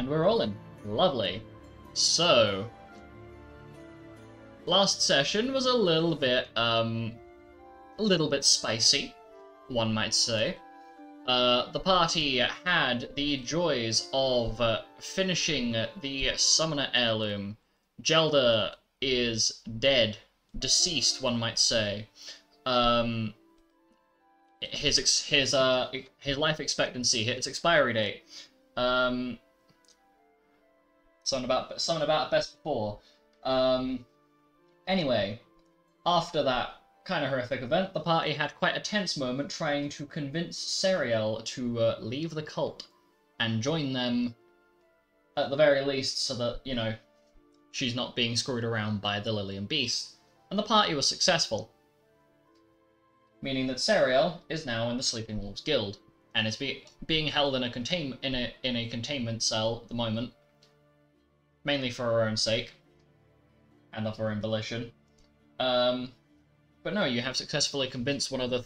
And we're rolling. Lovely. So, last session was a little bit spicy, one might say. The party had the joys of finishing the Summoner Heirloom. Gelda is dead, deceased, one might say. His life expectancy hit its expiry date. Something about best before. Anyway, after that kind of horrific event, the party had quite a tense moment trying to convince Seriel to leave the cult and join them at the very least, so that, you know, she's not being screwed around by the Lillian Beast. And the party was successful, meaning that Seriel is now in the Sleeping Wolves Guild and is being held in a containment cell at the moment, mainly for her own sake and of her own volition. But no, you have successfully convinced one of the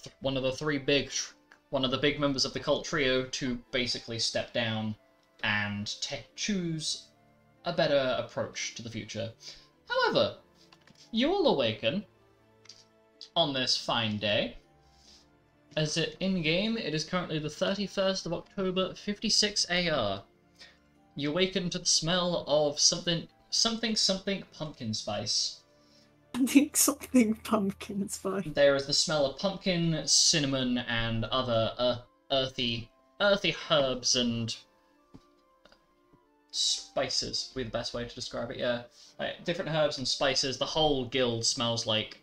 big members of the cult trio to basically step down and choose a better approach to the future. However, you all awaken on this fine day. As in-game, it is currently the 31st of October, 56 AR. You awaken to the smell of something pumpkin spice. Something pumpkin spice. There is the smell of pumpkin, cinnamon, and other earthy herbs and spices. Would be the best way to describe it. Yeah, like, different herbs and spices. The whole guild smells like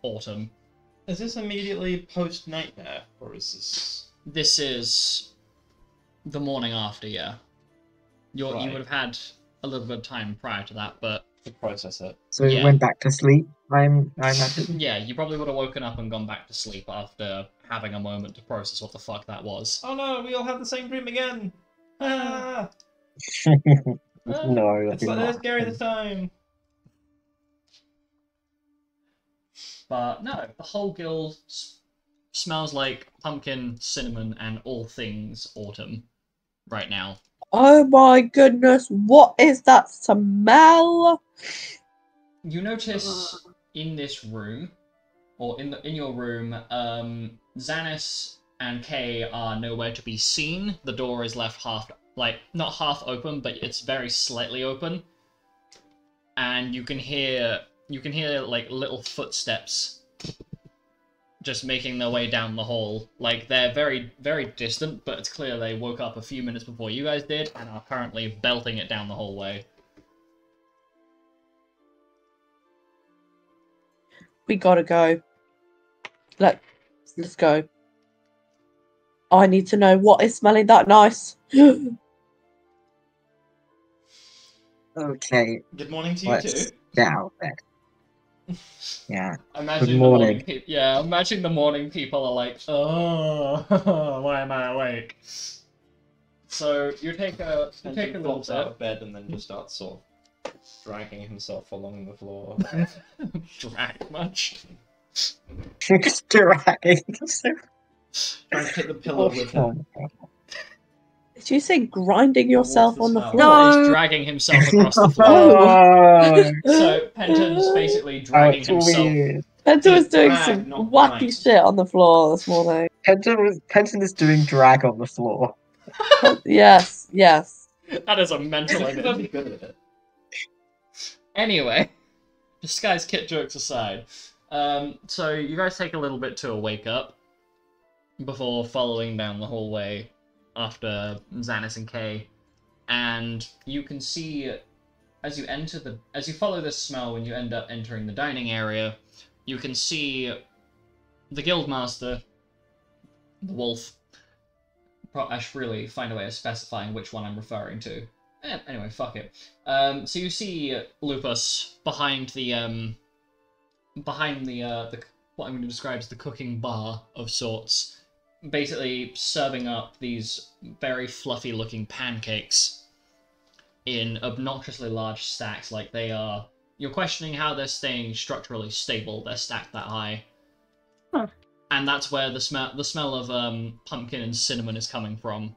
autumn. Is this immediately post-nightmare, or is this... This is the morning after, yeah. You would have had a little bit of time prior to that, but... To process it. So we went back to sleep, I imagine? Yeah, you probably would have woken up and gone back to sleep after having a moment to process what the fuck that was. Oh no, we all have the same dream again! Ah! No, it's like scary this time! But no, the whole guild smells like pumpkin, cinnamon, and all things autumn right now. Oh my goodness, what is that smell? You notice in this room, or in your room, Xanis and Kay are nowhere to be seen. The door is left not half open, but it's very slightly open. And you can hear like little footsteps just making their way down the hall. Like, they're very, very distant, but it's clear they woke up a few minutes before you guys did and are currently belting it down the hallway. We gotta go. Let's go. I need to know what is smelling that nice. Okay. Good morning to you too. Now then. Yeah. Imagine Good morning. Imagine the morning people are like, oh, why am I awake? So you take a little out bit. of bed and then just starts sort of dragging himself along the floor. Drag much. Just dragging. Trying to hit the pillow with him. Did you say grinding yourself on the floor? No! He's dragging himself across the floor. So Penton's basically dragging himself. Weird. Penton was doing Drag, some not wacky grind. shit on the floor this morning. Penton is doing drag on the floor. Yes. That is a mental He's image. good at it. Anyway, disguise kit jokes aside, so you guys take a little bit to wake up before following down the hallway after Xanis and Kay, and you can see as you follow this smell when you end up entering the dining area, you can see the guildmaster, the wolf. I should really find a way of specifying which one I'm referring to. Anyway, fuck it. So you see Lupus behind the what I'm going to describe as the cooking bar of sorts, basically serving up these very fluffy looking pancakes in obnoxiously large stacks. Like, they are... You're questioning how they're staying structurally stable. They're stacked that high. Huh. And that's where the smell of pumpkin and cinnamon is coming from.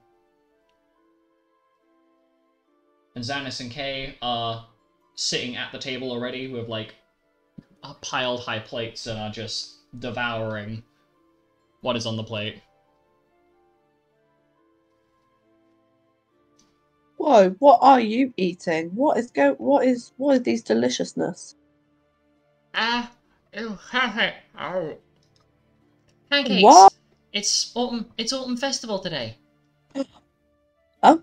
Xanis and Kay are sitting at the table already with like piled high plates and are just devouring what is on the plate. Whoa, what are you eating? What is these deliciousness? Oh. Pancakes. What? It's autumn festival today. Oh,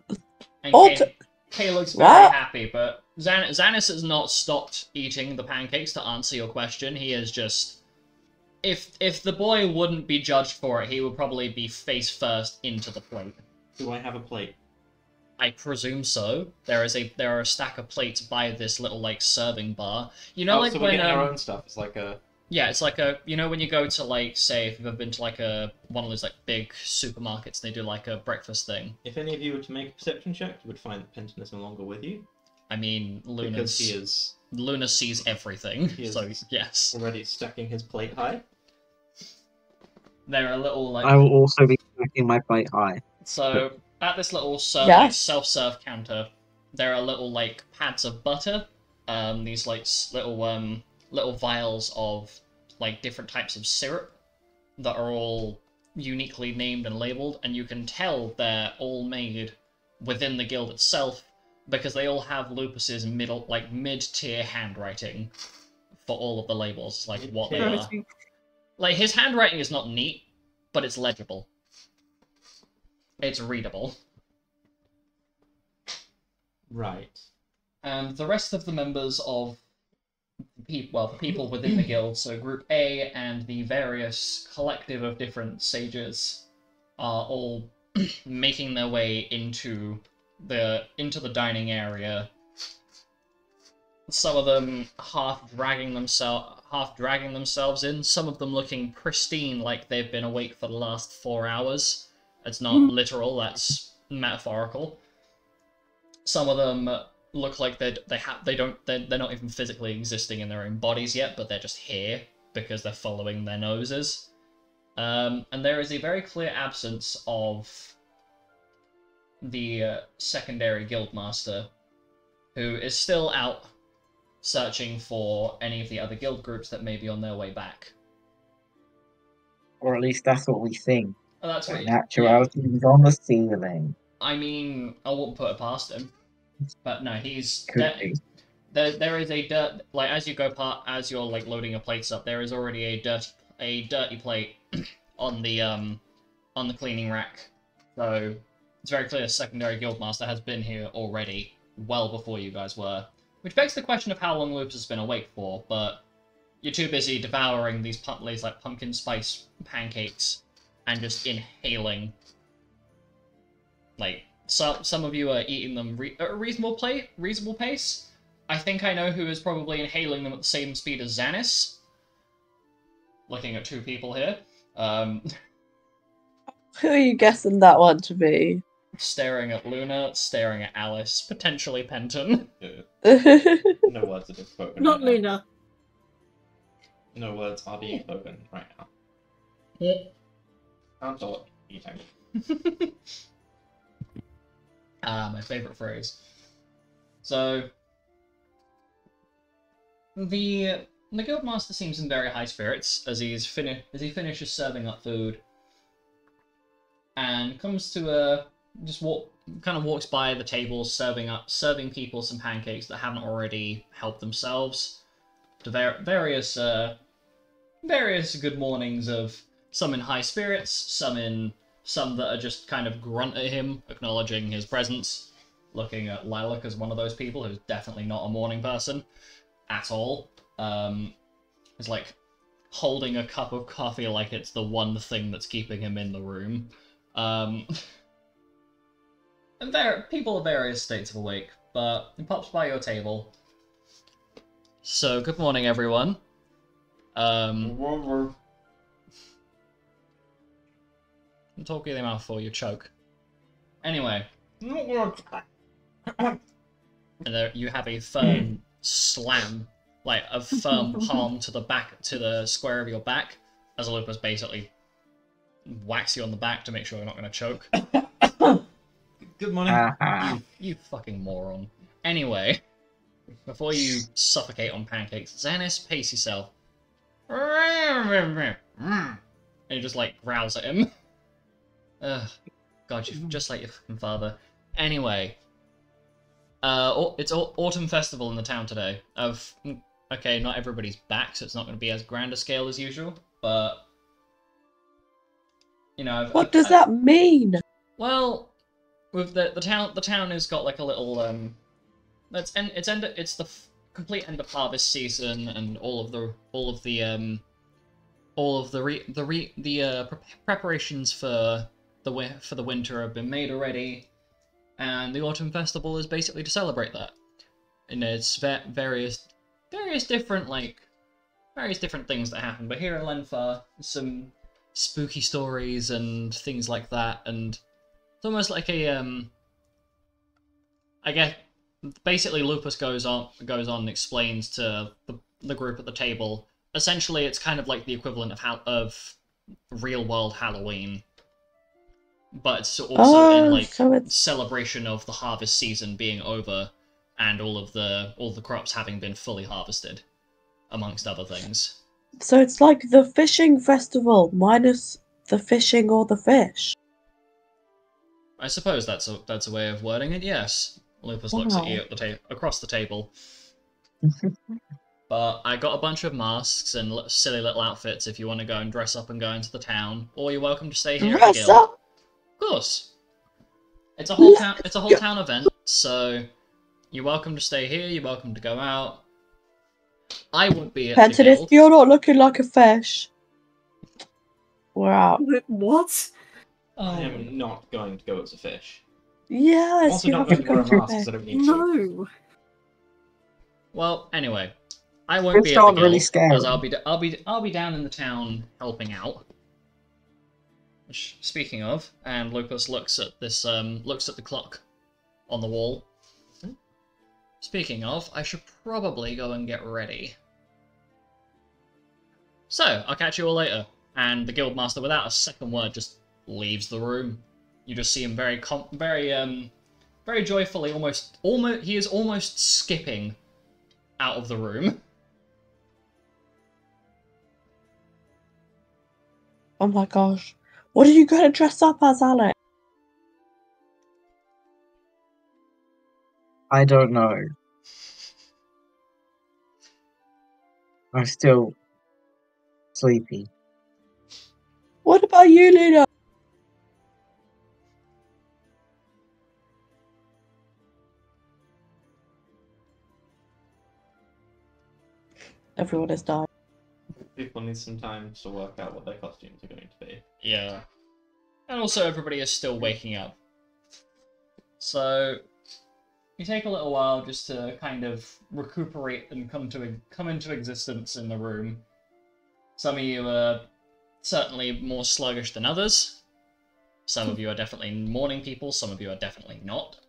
And autumn. Kay looks very What? happy, but Xanis has not stopped eating the pancakes to answer your question. He is just... If the boy wouldn't be judged for it, he would probably be face first into the plate. Do I have a plate? I presume so. There are a stack of plates by this little like serving bar. You know, like so when we're getting our own stuff. It's like a... yeah, it's like a, you know, when you go to like, say, if you've ever been to like one of those like big supermarkets, they do like a breakfast thing. If any of you were to make a perception check, you would find that Penton is no longer with you. I mean, Because he is Luna sees everything, He is- so yes. already stacking his plate high. They're a little like I will also be stacking my plate high. so at this little Yes. self-serve counter, there are little like pads of butter, these like little vials of like different types of syrup that are all uniquely named and labeled, and you can tell they're all made within the guild itself because they all have Lupus's mid-tier handwriting for all of the labels, like what they are. Like his handwriting is not neat, but it's legible. It's readable. Right. And the rest of the members of the people within the guild, so Group A and the various collective of different sages, are all making their way into the dining area. Some of them half dragging themselves in. Some of them looking pristine, like they've been awake for the last 4 hours. It's not literal; that's metaphorical. Some of them look like they're not even physically existing in their own bodies yet, but they're just here because they're following their noses. And there is a very clear absence of the secondary guildmaster, who is still out searching for any of the other guild groups that may be on their way back. Or at least that's what we think. Oh, that's what In actuality, he's on the ceiling. I mean, I wouldn't put it past him, but no, he's Could be. there is a like as you're like loading your plates up, there is already a dirty plate on the cleaning rack. So it's very clear the secondary guildmaster has been here already, well before you guys were. Which begs the question of how long Lupus has been awake for, but you're too busy devouring these like pumpkin spice pancakes and just inhaling. Like some of you are eating them at a reasonable pace. I think I know who is probably inhaling them at the same speed as Xanis. Looking at two people here. Who are you guessing that one to be? Staring at Luna, staring at Alice, potentially Penton. No words have been spoken. Not right now. Luna. No words are being spoken right now. I'm not eating. My favorite phrase. So the guildmaster seems in very high spirits as he finishes serving up food, and comes to walks by the table serving people some pancakes that haven't already helped themselves. To various good mornings of some in high spirits, some that are just kind of grunt at him, acknowledging his presence, looking at Lilac as one of those people who's definitely not a morning person at all. Is like holding a cup of coffee like it's the one thing that's keeping him in the room. And there are people of various states of awake, but it pops by your table. So, good morning, everyone. I'm talking in your mouth or you choke. Anyway. And there you have a firm slam, like a firm palm to the square of your back, as Lupus basically whacks you on the back to make sure you're not going to choke. Good morning. You fucking moron. Anyway, before you suffocate on pancakes, Xanis, pace yourself. And he just like growls at him. Ugh, God, you're just like your fucking father. Anyway, it's Autumn Festival in the town today. Okay, not everybody's back, so it's not going to be as grand a scale as usual, but you know. What does that mean? Well, with the town has got like a little it's the complete end of harvest season, and all of the preparations for the winter have been made already, and the Autumn Festival is basically to celebrate that. And it's various different things that happen. But here in Lenfar, some spooky stories and things like that, and it's almost like a I guess basically Lupus goes on and explains to the group at the table. Essentially, it's kind of like the equivalent of real world Halloween, but it's also in like celebration of the harvest season being over and all the crops having been fully harvested, amongst other things. So it's like the fishing festival minus the fishing or the fish. I suppose that's a way of wording it. Yes. Lupus looks at you at across the table. But I got a bunch of masks and silly little outfits if you want to go and dress up and go into the town, or you're welcome to stay here at the guild. Of course. It's a whole town. It's a whole town event, so you're welcome to stay here. You're welcome to go out. I won't be at the guild. If you're not looking like a fish, we're out. What? I am not going to go as a fish. Yes, Also you not have to going to wear go a mask because I don't need to. No. Well, anyway, I won't be at the guild really because I'll be down in the town helping out. Which, speaking of, and Lupus looks at the clock on the wall. Speaking of, I should probably go and get ready. So, I'll catch you all later. And the guildmaster, without a second word, just leaves the room. You just see him very joyfully, he is almost skipping out of the room. Oh my gosh. What are you going to dress up as, Alex? I don't know. I'm still sleepy. What about you, Luna? Everyone is dying. People need some time to work out what their costumes are going to be. Yeah. And also everybody is still waking up. So you take a little while just to kind of recuperate and come into existence in the room. Some of you are certainly more sluggish than others. Some of you are definitely morning people, some of you are definitely not.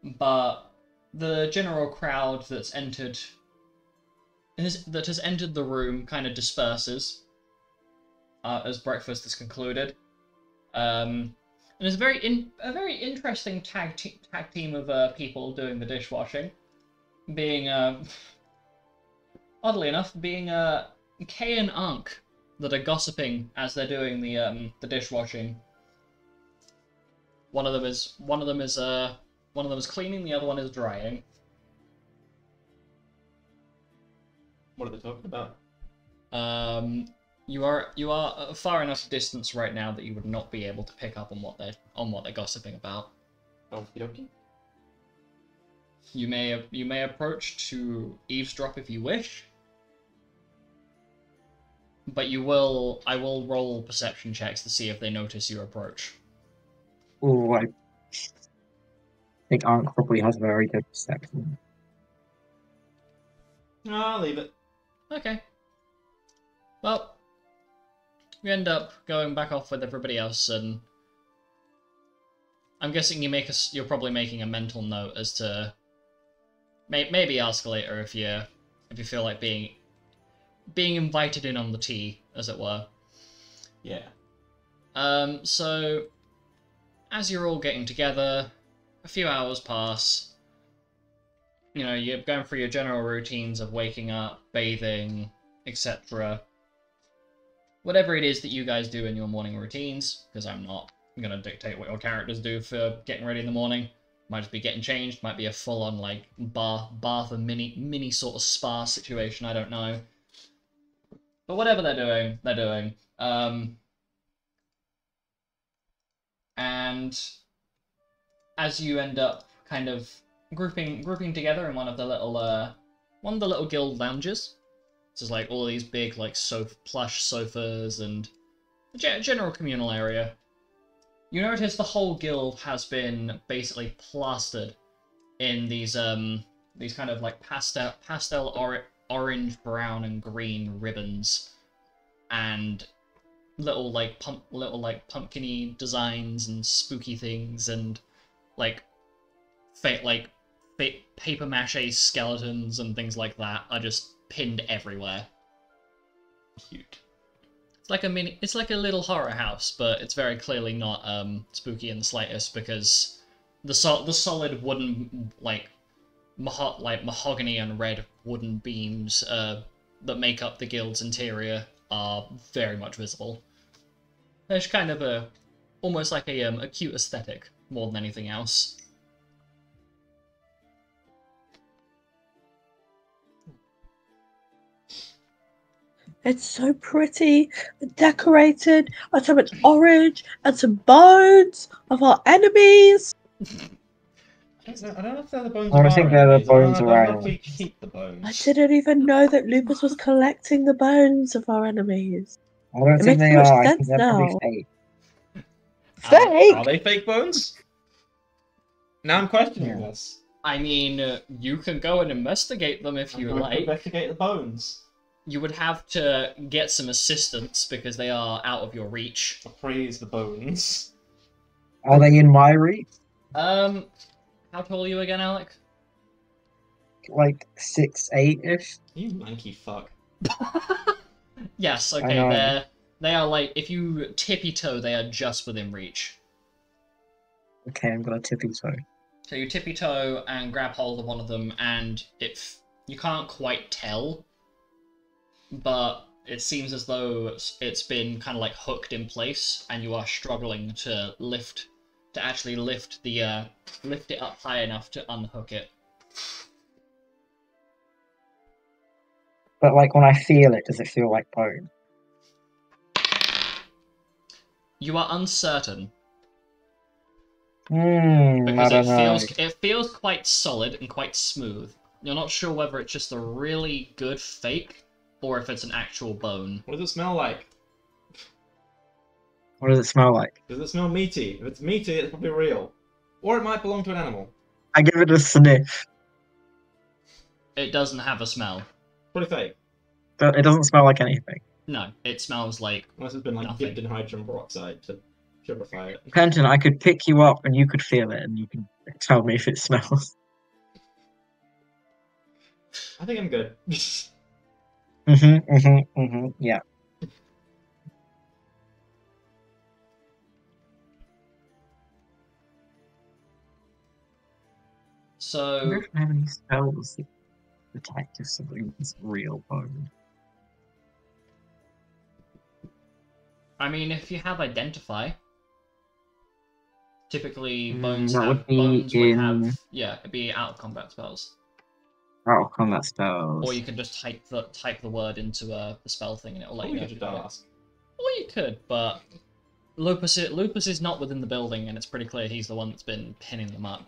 But the general crowd that has entered the room kind of disperses as breakfast is concluded. And there's a very interesting tag team of people doing the dishwashing, being oddly enough Kay and Ankh that are gossiping as they're doing the dishwashing. One of them is cleaning, the other one is drying. What are they talking about? You are far enough distance right now that you would not be able to pick up on what they're gossiping about. Okie dokie. You may approach to eavesdrop if you wish, but I will roll perception checks to see if they notice your approach. Oh, I think Ankh probably has very good perception. I'll leave it. Okay. Well, we end up going back off with everybody else, and I'm guessing you're probably making a mental note as to maybe ask later if you feel like being invited in on the tea, as it were. Yeah. So as you're all getting together, a few hours pass. You know, you're going through your general routines of waking up, bathing, etc. Whatever it is that you guys do in your morning routines, because I'm not going to dictate what your characters do for getting ready in the morning. Might just be getting changed, might be a full-on, like, bath and mini sort of spa situation, I don't know. But whatever they're doing, they're doing. And as you end up kind of grouping together in one of the little guild lounges, this is like all these big like plush sofas and a general communal area. You notice the whole guild has been basically plastered in these kind of like pastel orange, brown, and green ribbons, and little pumpkin-y designs and spooky things, and like fake paper mache skeletons and things like that are just pinned everywhere. Cute. It's like a little horror house, but it's very clearly not spooky in the slightest, because the solid wooden mahogany and red wooden beams that make up the guild's interior are very much visible. There's kind of almost like a cute aesthetic more than anything else. It's so pretty and decorated. On top it's orange and some bones of our enemies. I don't know if they're the bones I of think our they're the enemies. bones I of don't our know if we enemies. keep the bones. I didn't even know that Lupus was collecting the bones of our enemies. I don't It think makes they so much are. I sense think they're probably now. fake. Fake? Are they fake bones? Now I'm questioning Yeah. this. I mean, you can go and investigate them if you I'm going to like. investigate the bones. You would have to get some assistance because they are out of your reach. Appraise the bones. Are they in my reach? How tall are you again, Alec? Like 6'8"-ish? You manky fuck. Yes, I okay, know. they are like, if you tippy toe, they are just within reach. Okay, I'm gonna tippy toe. So you tippy toe and grab hold of one of them, and you can't quite tell, but it seems as though it's been kind of like hooked in place, and you are struggling to actually lift it up high enough to unhook it. But like when I feel it, does it feel like bone? You are uncertain I because don't know. it feels quite solid and quite smooth. You're not sure whether it's just a really good fake or if it's an actual bone. What does it smell like? What does it smell like? Does it smell meaty? If it's meaty, it's probably real. Or it might belong to an animal. I give it a sniff. It doesn't have a smell. Pretty fake. But it doesn't smell like anything. No, it smells like Unless it's been like Nothing. dipped in hydrogen peroxide to purify it. Penton, I could pick you up and you could feel it and you can tell me if it smells. I think I'm good. Yeah. I so. don't have any spells that detect if something's real bone. I mean, if you have identify, typically that would be it'd be out of combat spells, out of combat spells. or you can just type the word into the spell thing and it'll let Or you we know could to just do it. ask. Or you could, but Lupus is not within the building, and it's pretty clear he's the one that's been pinning them up.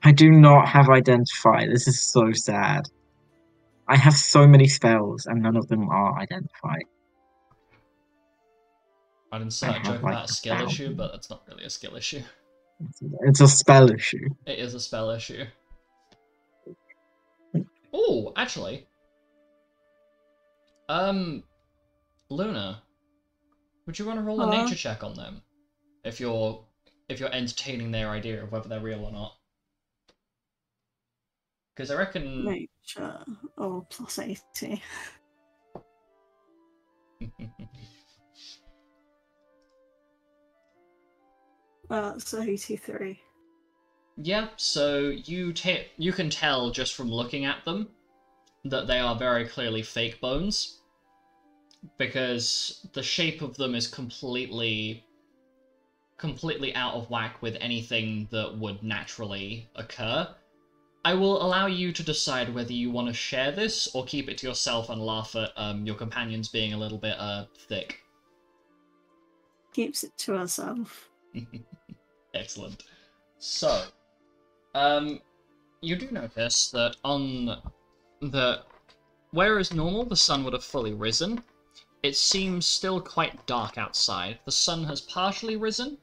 I do not have identify. This is so sad. I have so many spells and none of them are identify. I'd insert a have, joke like, about a skill 1,000. issue, but that's not really a skill issue. It's a spell issue. It is a spell issue. Oh, actually. Luna, would you want to roll a nature check on them? If you're entertaining their idea of whether they're real or not. Because I reckon... Nature. Oh, plus 80. That's 83. Yeah, so you can tell just from looking at them that they are very clearly fake bones, because the shape of them is completely out of whack with anything that would naturally occur. I will allow you to decide whether you want to share this or keep it to yourself and laugh at your companions being a little bit thick. Keeps it to herself. Excellent. So, you do notice that whereas normal the sun would have fully risen, it seems still quite dark outside. The sun has partially risen,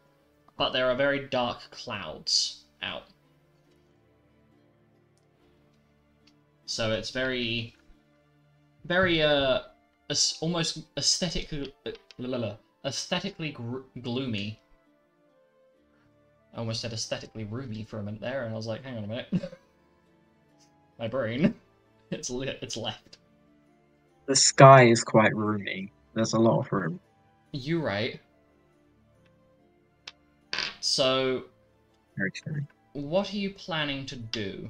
but there are very dark clouds out. So it's very, almost aesthetically gloomy. I almost said aesthetically roomy for a minute there, and I was like, hang on a minute. My brain, it's left. The sky is quite roomy. There's a lot of room. You're right. So, Very true. what are you planning to do?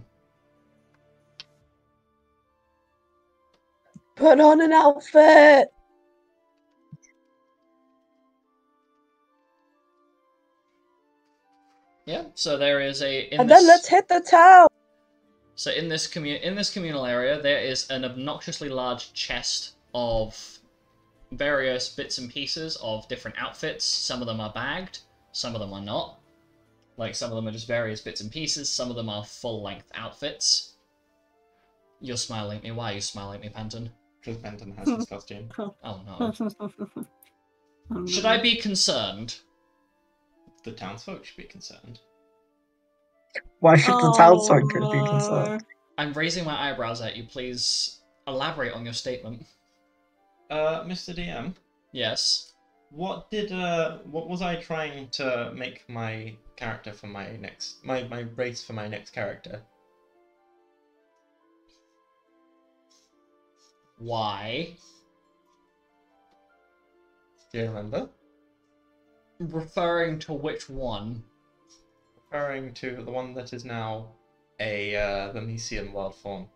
Put on an outfit. Yeah, so there is And then let's hit the town. So in this communal area, there is an obnoxiously large chest of various bits and pieces of different outfits. Some of them are bagged, some of them are not. Like, some of them are just various bits and pieces, some of them are full-length outfits. You're smiling at me. Why are you smiling at me, Penton? Because Benton has his costume. Oh no. Oh, Should no. I be concerned? The townsfolk should be concerned. Why should the Oh, townsfolk be no. concerned? I'm raising my eyebrows at you. Please elaborate on your statement. Mr. DM, Yes. what was I trying to make my character for my next my race for my next character? Why? Do you remember? Referring to which one? Referring to the one that is now a the Mesian world form.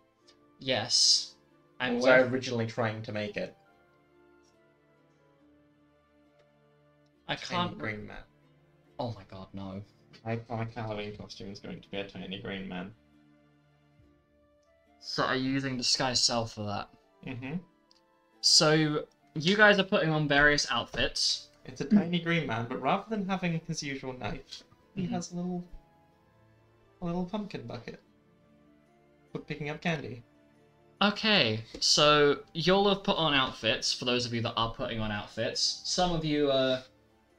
Yes. What I'm was I aware. originally trying to make it? I Tiny can't. green man. Oh my god, no. My Halloween costume is going to be a tiny green man. So are you using disguise self for that? Mm-hmm. So you guys are putting on various outfits. It's a tiny green man, but rather than having his usual knife, he Mhm. has a little pumpkin bucket for picking up candy. Okay, so you'll have put on outfits, for those of you that are putting on outfits. Some of you are,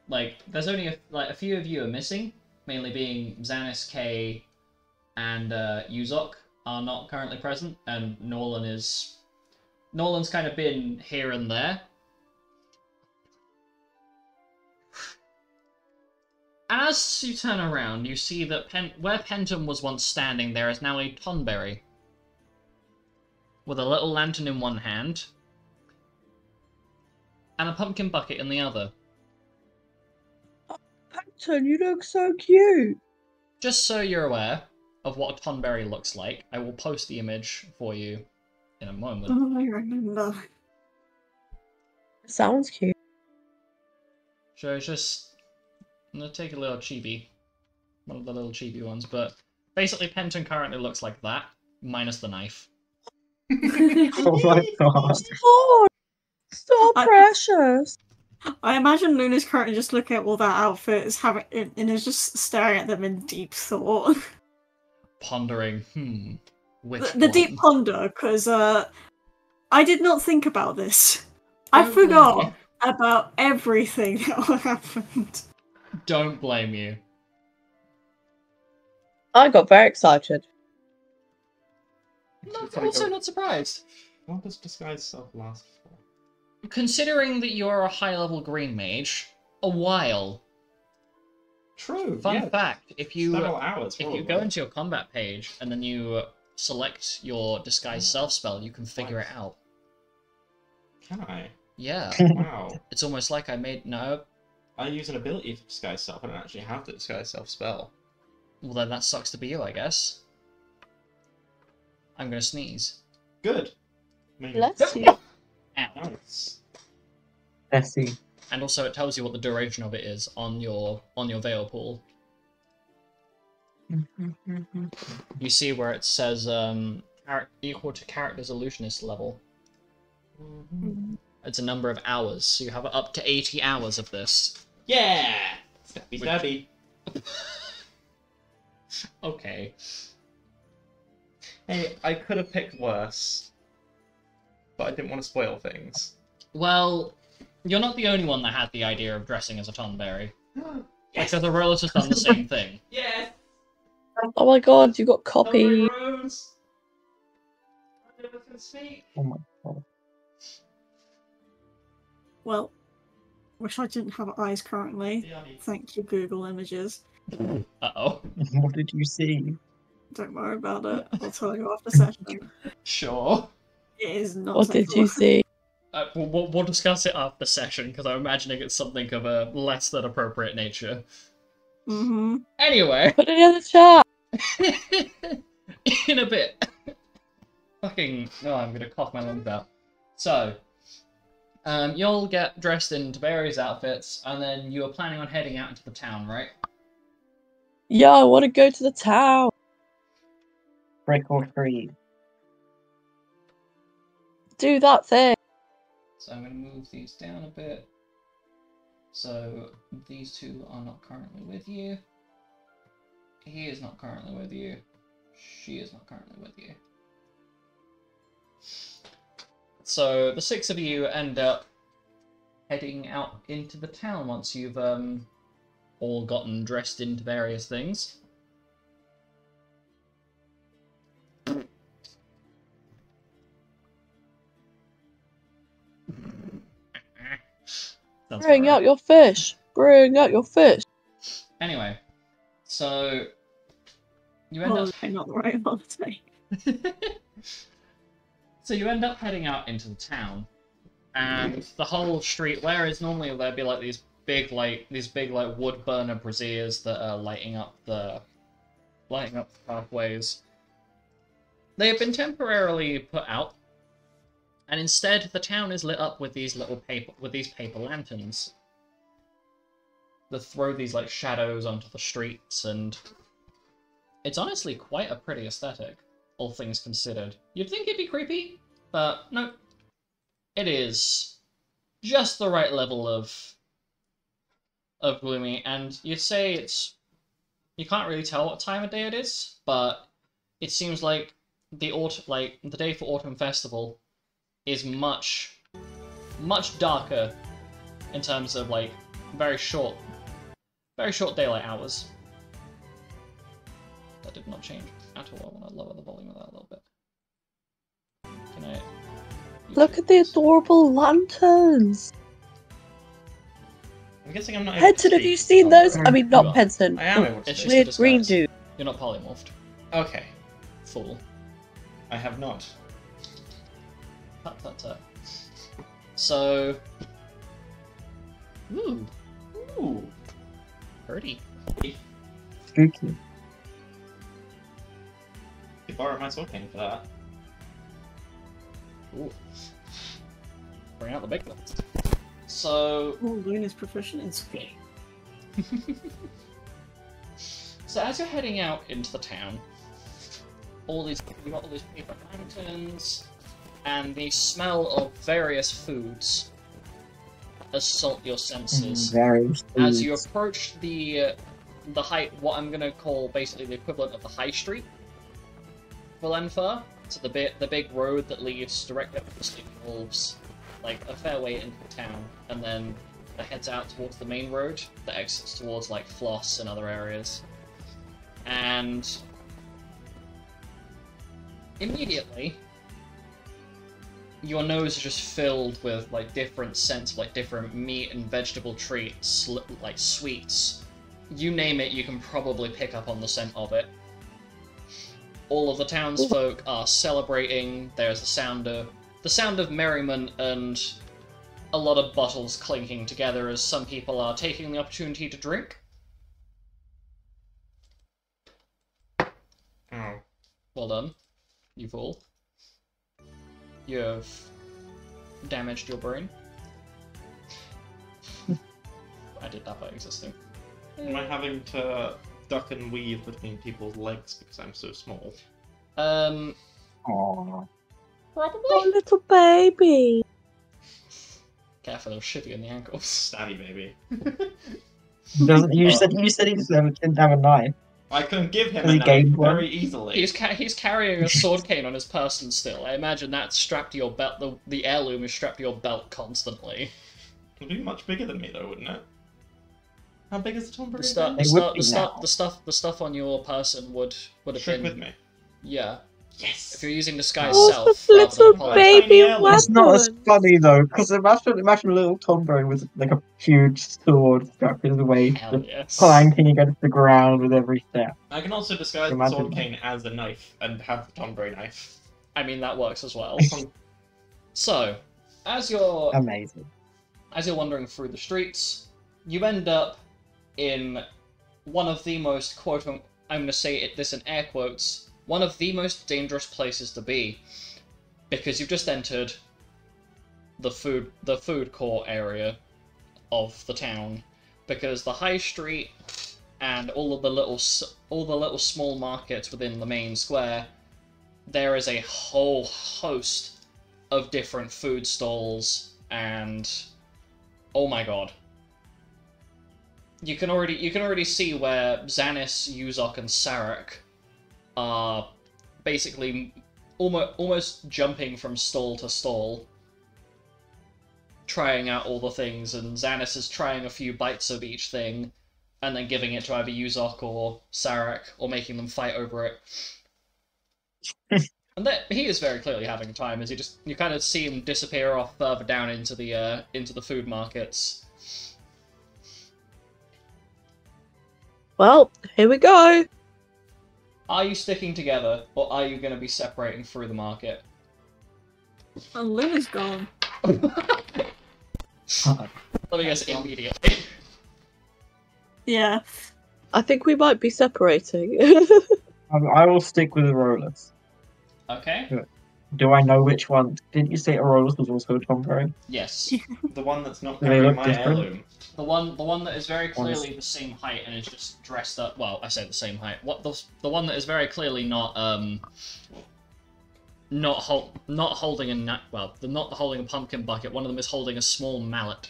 like, there's only a few of you are missing, mainly being Xanis, Kay, and Uzok are not currently present, and Nolan's kind of been here and there. As you turn around, you see that where Penton was once standing, there is now a Tonberry. With a little lantern in one hand, and a pumpkin bucket in the other. Penton, you look so cute. Just so you're aware of what a Tonberry looks like, I will post the image for you in a moment. Oh, I remember. Sounds cute. So it's just... I'm going to take a little chibi. One of the little chibi ones, but basically Penton currently looks like that, minus the knife. Oh my god. Oh, so I- precious. I imagine Luna's currently just looking at all that outfits, and is just staring at them in deep thought. Pondering, which The deep one? ponder, because I did not think about this. I Don't blame forgot you. about everything that happened. Don't blame you. I got very excited. I'm also not surprised. What does disguise self last for? Considering that you're a high-level green mage, a while. True. Fun yeah. fact, if you Several hours. go into your combat page and then you select your disguise self spell, you can figure it out. Can I? Yeah, Wow. it's almost like I made no. I use an ability for disguise self. I don't actually have the disguise self spell. Well, then that sucks to be you, I guess. I'm gonna sneeze. Good. I mean, Bless you. Ow. nice. Bessie. And also, it tells you what the duration of it is on your veil pool. You see where it says equal to character's illusionist level. It's a number of hours, so you have up to 80 hours of this. Yeah! Stabby stabby. Okay. Hey, I could have picked worse. But I didn't want to spoil things. Well, you're not the only one that had the idea of dressing as a Tonberry. Yes! Because Aurelis has done the same thing. Yes! Oh my god, you got copied. Rose! I never can speak. Oh my god. Well, wish I didn't have eyes currently. Thank you, Google Images. Uh-oh. What did you see? Don't worry about it. I'll tell you after session. Sure. It is not. What did you see? We'll discuss it after session, because I'm imagining it's something of a less than appropriate nature. Mm-hmm. Anyway. Put it in the chat. In a bit. Fucking... Oh, I'm gonna cough my lungs out. So... you'll get dressed into various outfits, and then you are planning on heading out into the town, right? Yeah, I want to go to the town. Trick or treat. Do that thing. So I'm going to move these down a bit. So these two are not currently with you. He is not currently with you. She is not currently with you. So the six of you end up heading out into the town once you've all gotten dressed into various things. Bring out your fish. Bring out your fish. Anyway, so you end up Holiday, not the right holiday. so you end up heading out into the town, and the whole street, whereas normally there'd be like these big wood burner braziers that are lighting up the pathways, they have been temporarily put out, and instead the town is lit up with these paper lanterns that throw these like shadows onto the streets, and it's honestly quite a pretty aesthetic, all things considered. You'd think it'd be creepy, but no, it is just the right level of gloomy, and you'd say you can't really tell what time of day it is, but it seems like the day for Autumn Festival is much darker in terms of like very short daylight hours. That did not change at all. I want to lower the volume of that a little bit. Can I? Look at the adorable lanterns. I'm guessing I'm not able Penton, to have you see. seen those? I mean, You not are. Penton. I am able to It's see. just- Weird green disguise. dude. You're not polymorphed. Okay. Fool. I have not. Tut tut tut. So. Ooh. Ooh. Pretty. Spooky. You borrow my sword cane for that. Ooh. Bring out the big ones. So. Oh, Luna's proficient in speed. So as you're heading out into the town, you got all these paper lanterns, and the smell of various foods assault your senses. Very As you approach the what I'm gonna call basically the equivalent of the high street for Lenfur, so the big road that leads directly up to the Sleeping Wolves, like a fair way into the town, and then that heads out towards the main road that exits towards like Floss and other areas. And immediately your nose is just filled with like different scents of like different meat and vegetable treats, like sweets. You name it, you can probably pick up on the scent of it. All of the townsfolk are celebrating. There's the sound of merriment and a lot of bottles clinking together as some people are taking the opportunity to drink. Well done. You fool. You have damaged your brain. I did that by existing. Am I having to duck and weave between people's legs because I'm so small? Aww. Probably. Oh, little baby. Careful, they'll shiv you in the ankles. Stabby baby. You said he didn't have a knife. I can give him Has a he knife gained one? very easily. He's carrying a sword cane on his person still. I imagine that's strapped to your belt. The heirloom is strapped to your belt constantly. It'd be much bigger than me though, wouldn't it? How big is the Tom Brady? The stuff on your person would have Shrink been with me. Yeah. Yes. If you're using disguise Oh, self this rather than little apologize. baby Tiny weapon. It's not as funny though, because imagine little Tombo with like a huge sword strapped to his waist, Hell just yes. clanking against the ground with every step. I can also disguise the Imagine sword that. cane as a knife and have the Tom Brady knife. I mean that works as well. So, as you're Amazing. wandering through the streets, you end up in one of the most I'm going to say this in air quotes, one of the most dangerous places to be, because you've just entered the food court area of the town, because the high street and all the little small markets within the main square, there is a whole host of different food stalls, and oh my god. You can already see where Xanis, Yuzok, and Sarek are basically almost jumping from stall to stall, trying out all the things, and Xanis is trying a few bites of each thing, and then giving it to either Yuzok or Sarek, or making them fight over it. And he is very clearly having a time, as you kind of see him disappear off further down into the food markets. Well, here we go. Are you sticking together, or are you going to be separating through the market? And Luna's gone. Let me guess, immediately. Yeah. I think we might be separating. I will stick with Aurolus. Okay. Do I know which one? Didn't you say Aurolus was also a Tombo? Yes. The one that's not Do they carrying look my different? heirloom. The one that is very clearly the same height and is just dressed up. Well, I say the same height. The one that is very clearly not holding a pumpkin bucket. One of them is holding a small mallet.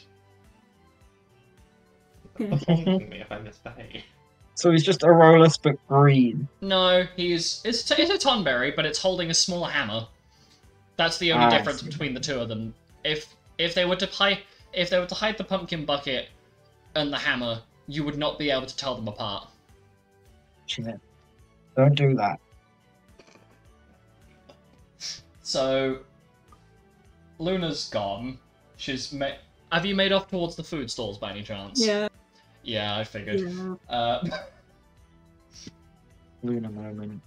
Haunting me if I misbehave. So he's just Aurolus but green. No, it's a tonberry, but it's holding a small hammer. That's the only I difference see. between the two of them. If they were to hide the pumpkin bucket and the hammer, you would not be able to tell them apart. Shit. Don't do that. So, Luna's gone. Have you made off towards the food stalls by any chance? Yeah. Yeah, I figured. Yeah. Luna moment.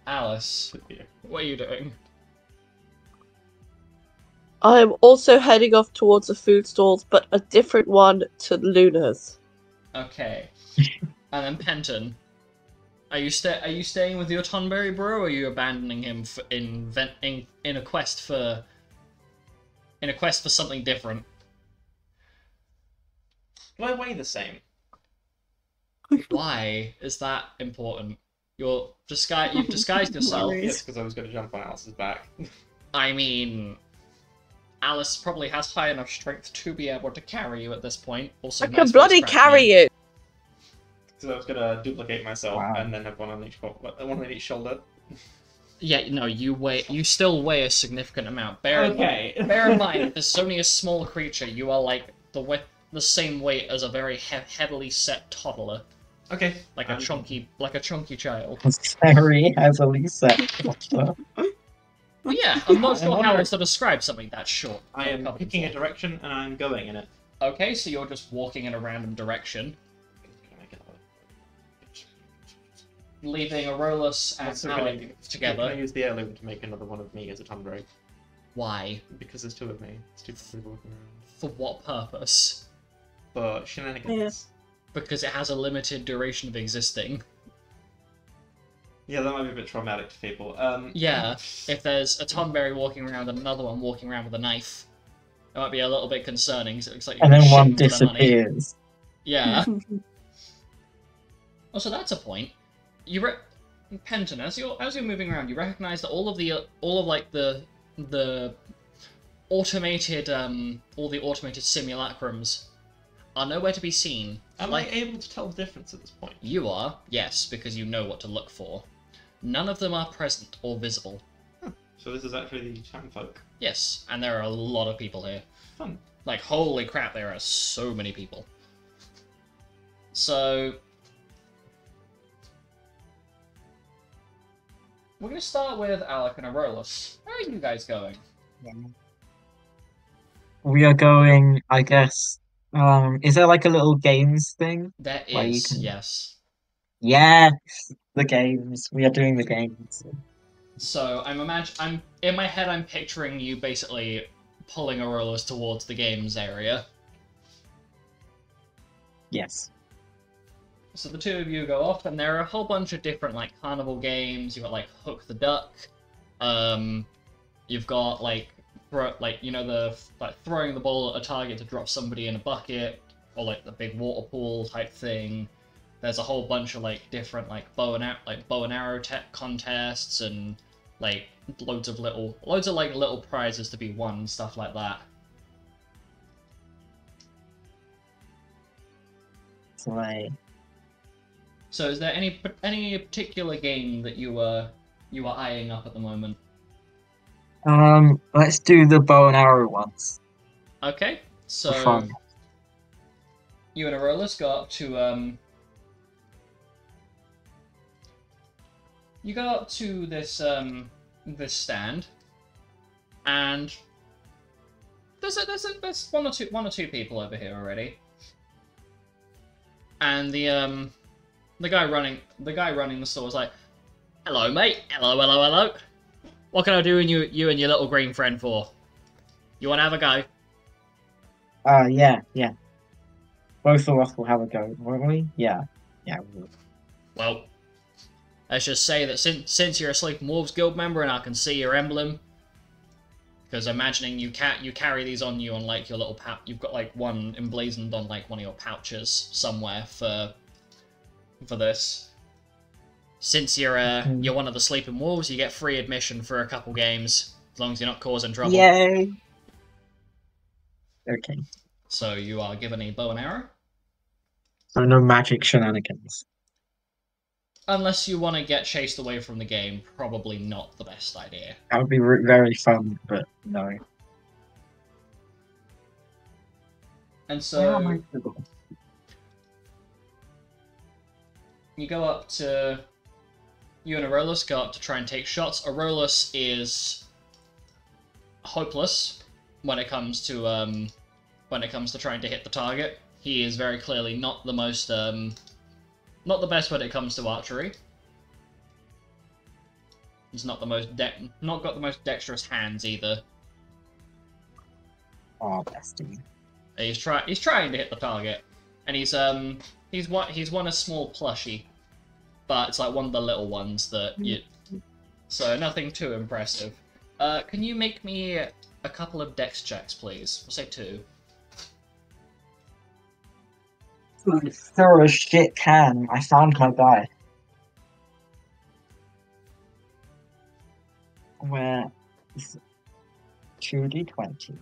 Alice, what are you doing? I am also heading off towards the food stalls, but a different one to Luna's. Okay. And then Penton, are you staying with your Tonberry bro, or are you abandoning him in a quest for something different? Do I weigh the same? Why is that important? You've disguised yourself. Worries. Yes, because I was going to jump on Alice's back. I mean, Alice probably has high enough strength to be able to carry you at this point. Also, I can bloody carry you! So I was going to duplicate myself Wow. and then have one on each shoulder. Yeah, no, you still weigh a significant amount. Bear in mind, this is only a small creature. You are like the same weight as a very heavily set toddler, Okay. like a chunky child. Harry has a Lisa. Well, yeah, I'm not sure how wondering- else to describe something that short. I am picking a direction and I'm going in it. Okay, so you're just walking in a random direction, leaving Aurolus and Also, Alec Can I together. use the heirloom to make another one of me as a Tonberry? Why? Because there's two of me. It's two people walking around. For what purpose? For shenanigans. Because it has a limited duration of existing. Yeah, that might be a bit traumatic to people. Yeah, if there's a Tonberry walking around and another one walking around with a knife, it might be a little bit concerning, because it looks like you're And then one shitting for the money. disappears. Yeah. Oh, so that's a point. Penton, as you're moving around, you recognize that all of like the automated all the automated simulacrums are nowhere to be seen. Am I able to tell the difference at this point? You are, yes, because you know what to look for. None of them are present or visible. So this is actually the town folk. Yes, and there are a lot of people here. Fun. Like, holy crap, there are so many people. So we're going to start with Alec and Aurolus. Where are you guys going? We are going, I guess. Is there like a little games thing? There Where you is, can- yes. Yes, the games. We are doing the games. So I'm in my head. I'm picturing you basically pulling Aurolus towards the games area. Yes. So the two of you go off, and there are a whole bunch of different like carnival games. You've got like Hook the Duck. You've got like throwing the ball at a target to drop somebody in a bucket, or like the big water pool type thing. There's a whole bunch of like different like bow and arrow tech contests, and like loads of little prizes to be won, stuff like that. Right. So is there any particular game that you are eyeing up at the moment? Let's do the bow and arrow ones. Okay, so For fun. you and Aurolus go up to you go up to this this stand, and there's one or two people over here already, and the guy running the store is like, "Hello, mate. Hello. What can I do you and your little green friend for? You want to have a go?" Yeah. Both of us will have a go, won't we? Yeah. Yeah. We will. Well, let's just say that since you're a Sleeping Wolves Guild member and I can see your emblem, because imagining you carry these on you on like your little pouch, you've got like one emblazoned on like one of your pouches somewhere for this. Since you're one of the Sleeping Wolves, you get free admission for a couple games as long as you're not causing trouble. Yay! Okay. So you are given a bow and arrow. So no magic shenanigans. Unless you want to get chased away from the game, probably not the best idea. That would be very fun, but no. And Where so am I to go? you go up to... You and Aurolus go up to try and take shots. Aurolus is hopeless when it comes to trying to hit the target. He is very clearly not the most not the best when it comes to archery. He's not not got the most dexterous hands either. Oh, bestie. He's trying to hit the target, and he's won a small plushie, but it's like one of the little ones that you. So nothing too impressive. Can you make me a couple of dex checks, please? We'll say 2. Throw a shit can. I found my die. Where is it? 2d20.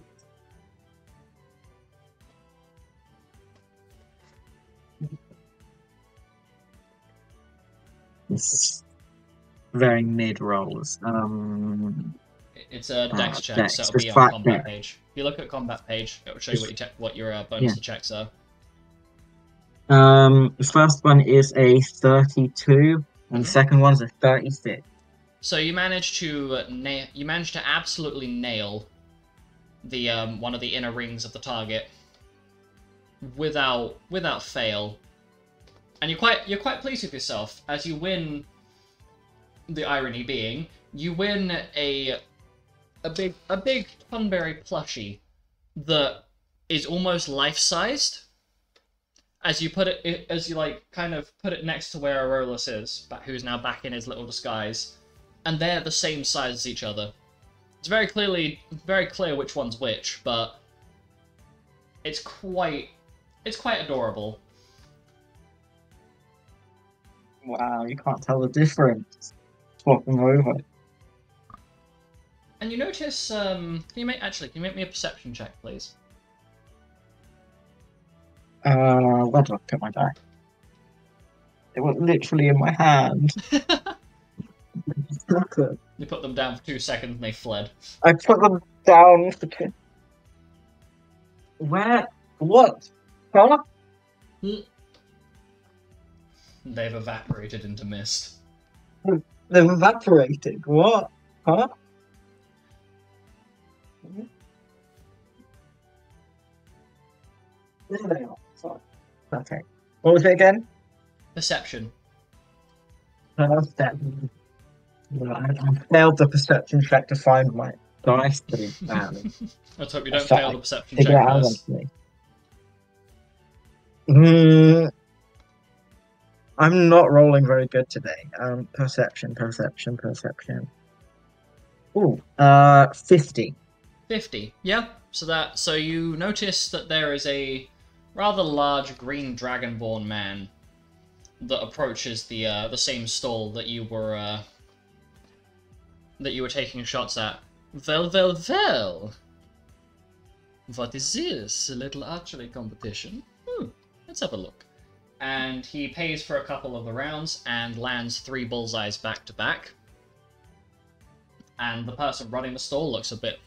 This is very mid rolls. It's a dex check, dex, so it'll just be on flat combat dex. page. If you look at combat page, it will show you what your bonus to checks are. The first one is a 32, and the second one's a 36. So you managed to absolutely nail the one of the inner rings of the target without fail, and you're quite pleased with yourself as you win. The irony being, you win a big Tonberry plushie that is almost life-sized. as you put it, as you like kind of put it next to where Aurolus is, who's now back in his little disguise, and they're the same size as each other. It's very clear which one's which, but it's quite adorable. Wow, you can't tell the difference. Swap them over. And you notice, can you make me a perception check, please? Where did I put my die? It was literally in my hand. You put them down for 2 seconds and they fled. I put them down for 2. Where? What? Huh? They've evaporated into mist. They've evaporated. What? Huh? There they are. Sorry. Okay. What was it again? Perception. Perception. I failed the perception check to find my dice to be found. Let's hope you don't fail the perception check Figure it out first. eventually. I'm not rolling very good today. Perception. Ooh, 50. 50. Yeah. So you notice that there is a rather large green dragonborn man that approaches the same stall that you were taking shots at. Well. What is this? A little archery competition? Let's have a look. And he pays for a couple of the rounds and lands 3 bullseyes back to back. And the person running the stall looks a bit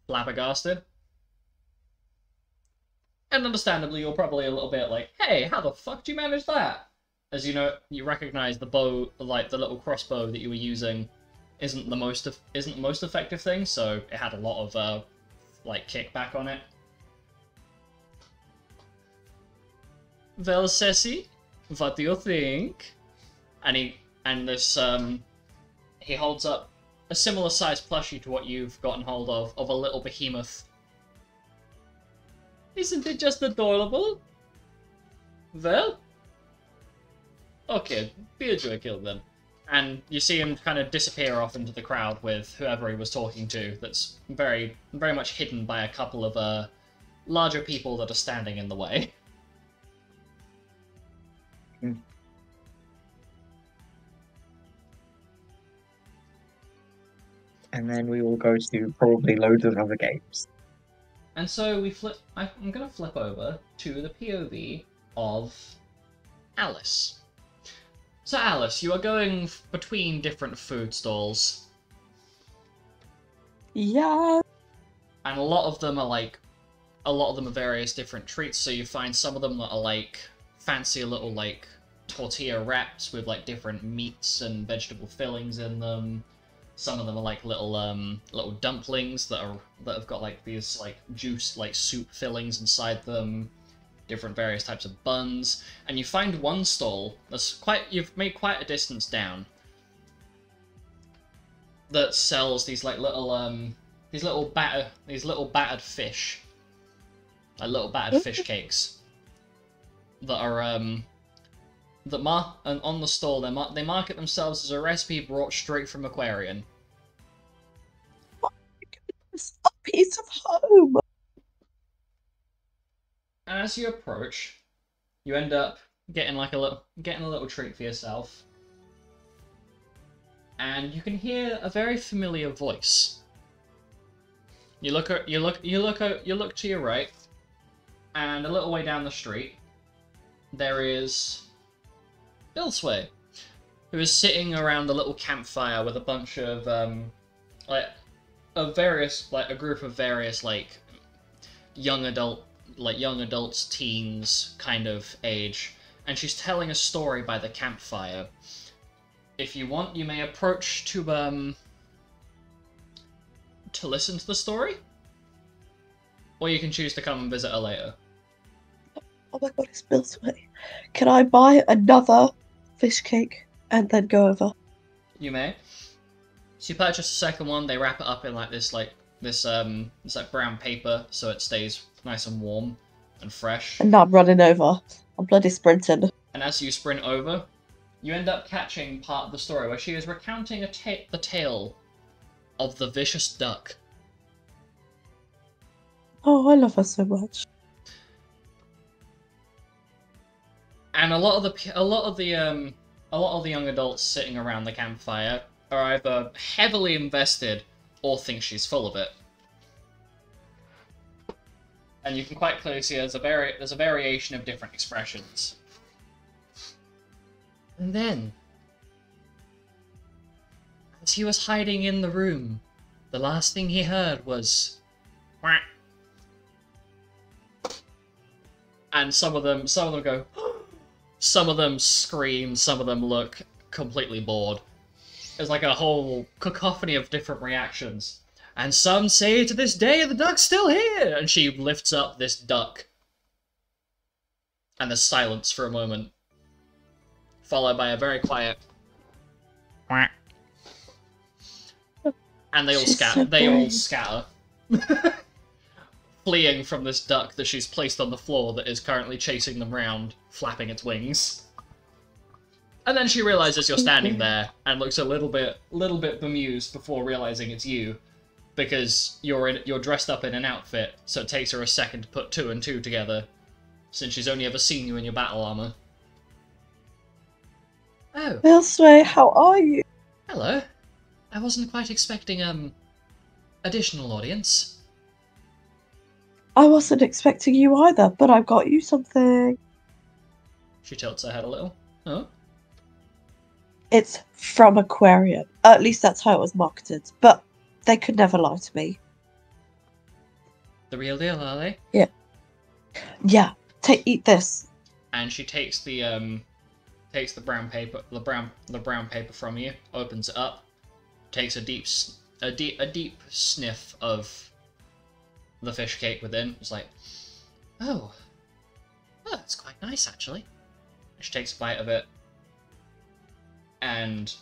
flabbergasted. And understandably, you're probably a little bit like, hey, how the fuck do you manage that? As you know, you recognize the bow, like the little crossbow that you were using, isn't the most effective thing, so it had a lot of like kickback on it. Well, Ceci, what do you think? And he holds up a similar sized plushie to what you've gotten hold of a little behemoth. Isn't it just adorable? Well, okay, be a joy kill then. And you see him kind of disappear off into the crowd with whoever he was talking to. That's very, very much hidden by a couple of larger people that are standing in the way. And then we will go to probably loads of other games. And so we flip. I'm going to flip over to the POV of Alice. So Alice, you are going between different food stalls. Yeah. And a lot of them are various different treats. So you find some of them that are like fancy little like tortilla wraps with like different meats and vegetable fillings in them. Some of them are like little dumplings that have got like these like juice like soup fillings inside them. Different various types of buns, and you find one stall that's you've made quite a distance down that sells these like little battered fish, like little battered fish cakes that are and on the stall they market themselves as a recipe brought straight from Aquarian. Oh my goodness, a piece of home. As you approach, you end up getting a little treat for yourself, and you can hear a very familiar voice. You look to your right, and a little way down the street, there is Billsway, who is sitting around a little campfire with a bunch of a group of various young adults, teens kind of age, and she's telling a story by the campfire. If you want, you may approach to listen to the story, or you can choose to come and visit her later. Oh my god, it's Bill's way. Can I buy another fish cake and then go over? You may. So you purchase the second one. They wrap it up in this brown paper so it stays nice and warm. and fresh. And now I'm running over. I'm bloody sprinting. And as you sprint over, you end up catching part of the story where she is recounting the tale of the vicious duck. Oh, I love her so much. And a lot of the young adults sitting around the campfire are either heavily invested or think she's full of it. And you can quite clearly see there's a variation of different expressions. And then, as he was hiding in the room, the last thing he heard was quack. And some of them go, some of them scream, some of them look completely bored. There's like a whole cacophony of different reactions. And some say to this day, the duck's still here! And she lifts up this duck. And there's silence for a moment. Followed by a very quiet quack. And they all scatter. They all scatter. Fleeing from this duck that she's placed on the floor that is currently chasing them round, flapping its wings. And then she realizes you're standing there and looks a little bit bemused before realizing it's you, because you're dressed up in an outfit, so it takes her a second to put two and two together, since she's only ever seen you in your battle armor. Oh. Billsway, how are you? Hello. I wasn't quite expecting additional audience. I wasn't expecting you either, but I've got you something. She tilts her head a little. Oh? It's from Aquarium. At least that's how it was marketed. But they could never lie to me. The real deal, are they? Yeah. Yeah. Eat this. And she takes the brown paper, the brown paper from you, opens it up, takes a deep sniff of the fish cake within. It's like, oh, that's quite nice actually. She takes a bite of it, and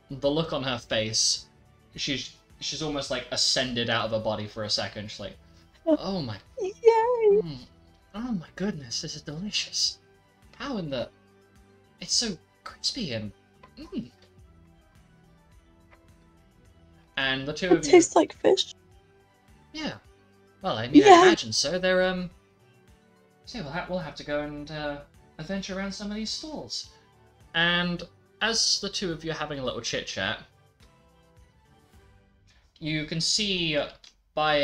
the look on her face, she's almost like ascended out of her body for a second. She's like, oh my, yay! Oh my goodness, this is delicious. How in the, it's so crispy and. And the two of you. It tastes like fish. Yeah. Well, I mean, I imagine so. They're so we'll have to go and adventure around some of these stalls. And as the two of you are having a little chit chat, you can see by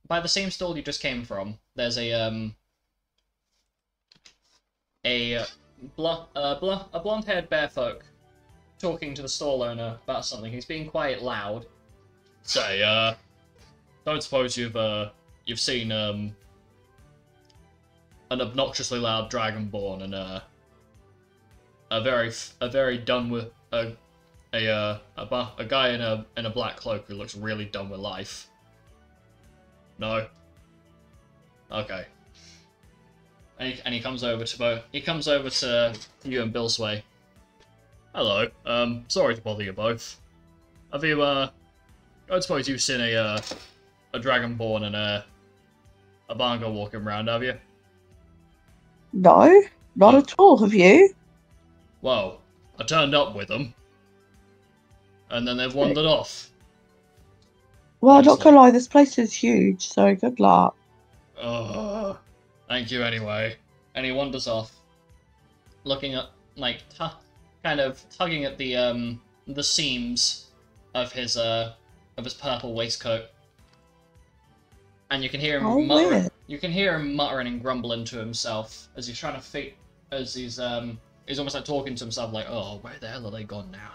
the same stall you just came from, there's a blonde-haired bear folk talking to the stall owner about something. He's being quite loud. Say, don't suppose you've seen an obnoxiously loud dragonborn and a very done with a guy in a black cloak who looks really done with life. No. Okay. And he comes over to you and Billsway. Hello. Sorry to bother you both. Have you I don't suppose you've seen a dragonborn and a Bango walking around, have you? No, not at all. Have you? Well, I turned up with them, and then they've wandered off. Well, not gonna lie, this place is huge, so good luck. Thank you anyway. And he wanders off, looking at, like, kind of tugging at the seams of his purple waistcoat. And you can hear him muttering. You can hear him muttering and grumbling to himself as he's trying to he's almost like talking to himself, like, oh, where the hell are they gone now?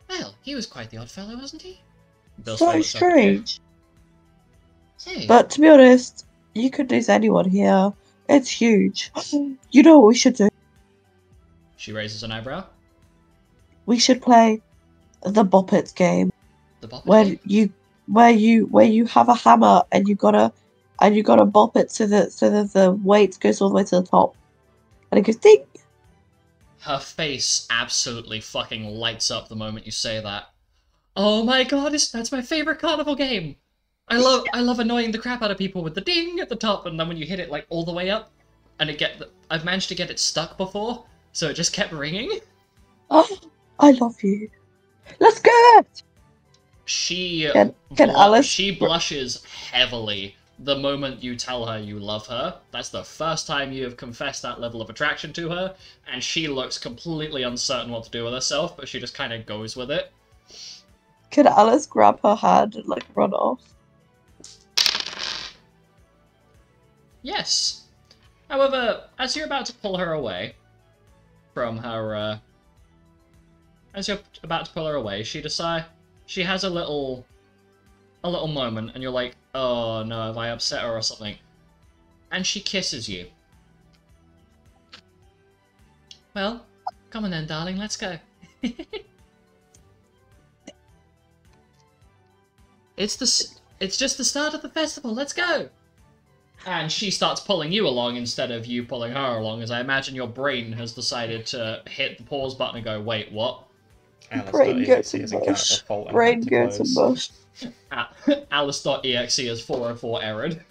Well, he was quite the odd fellow, wasn't he? So strange. Hey. But to be honest, you could lose anyone here. It's huge. You know what we should do? She raises an eyebrow. We should play the Bop It game. The Bop It game? Where you have a hammer and you gotta bop it so that the weight goes all the way to the top. And it goes ding. Her face absolutely fucking lights up the moment you say that. Oh my god, that's my favorite carnival game! I love annoying the crap out of people with the ding at the top, and then when you hit it like all the way up, and I've managed to get it stuck before, so it just kept ringing. Oh, I love you. Let's go. She Can Alice? she blushes heavily the moment you tell her you love her. That's the first time you have confessed that level of attraction to her, and she looks completely uncertain what to do with herself, but she just kind of goes with it. Can Alice grab her hand and like run off? Yes. However, as you're about to pull her away from her, she has a little moment, and you're like, oh no, have I upset her or something? And she kisses you. Well, come on then, darling, let's go. It's just the start of the festival, let's go! And she starts pulling you along instead of you pulling her along, as I imagine your brain has decided to hit the pause button and go, wait, what? Brain gets a mush. Brain gets a mush. Alice.exe is 404 errored.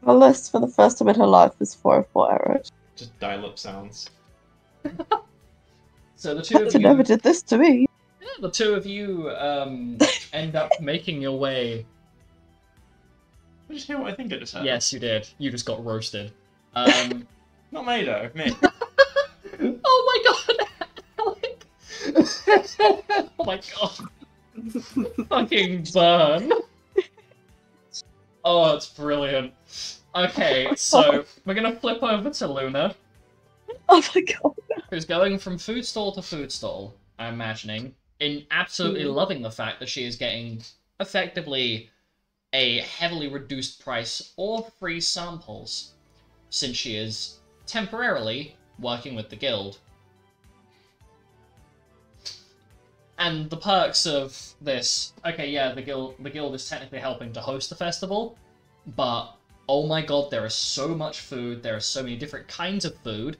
Alice, for the first time in her life, is 404 errored. Just dial-up sounds. So the two of Petter you... never did this to me. Yeah, the two of you end up making your way... Did you hear what I think I just heard? Yes, you did. You just got roasted. Not Mado, me. Oh my god! Alec! Oh my god. Fucking burn. Oh, it's brilliant. Okay, so we're gonna flip over to Luna, Oh my god. who's going from food stall to food stall, I'm imagining, in absolutely loving the fact that she is getting effectively a heavily reduced price or free samples, since she is temporarily working with the guild. And the perks of this, okay, yeah, the guild is technically helping to host the festival, but oh my god, there is so much food, there are so many different kinds of food.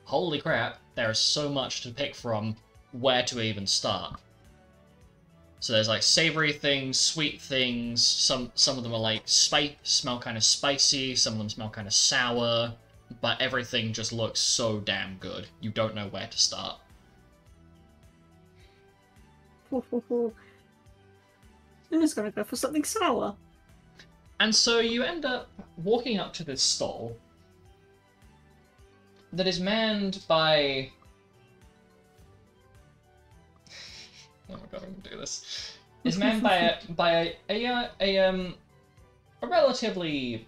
Holy crap, there is so much to pick from where to even start. So there's like savory things, sweet things, some of them are like smell kind of spicy, some of them smell kind of sour, but everything just looks so damn good. You don't know where to start. Luna's gonna go for something sour. And so you end up walking up to this stall that is manned by... Oh my god, I'm gonna do this. It's manned by a relatively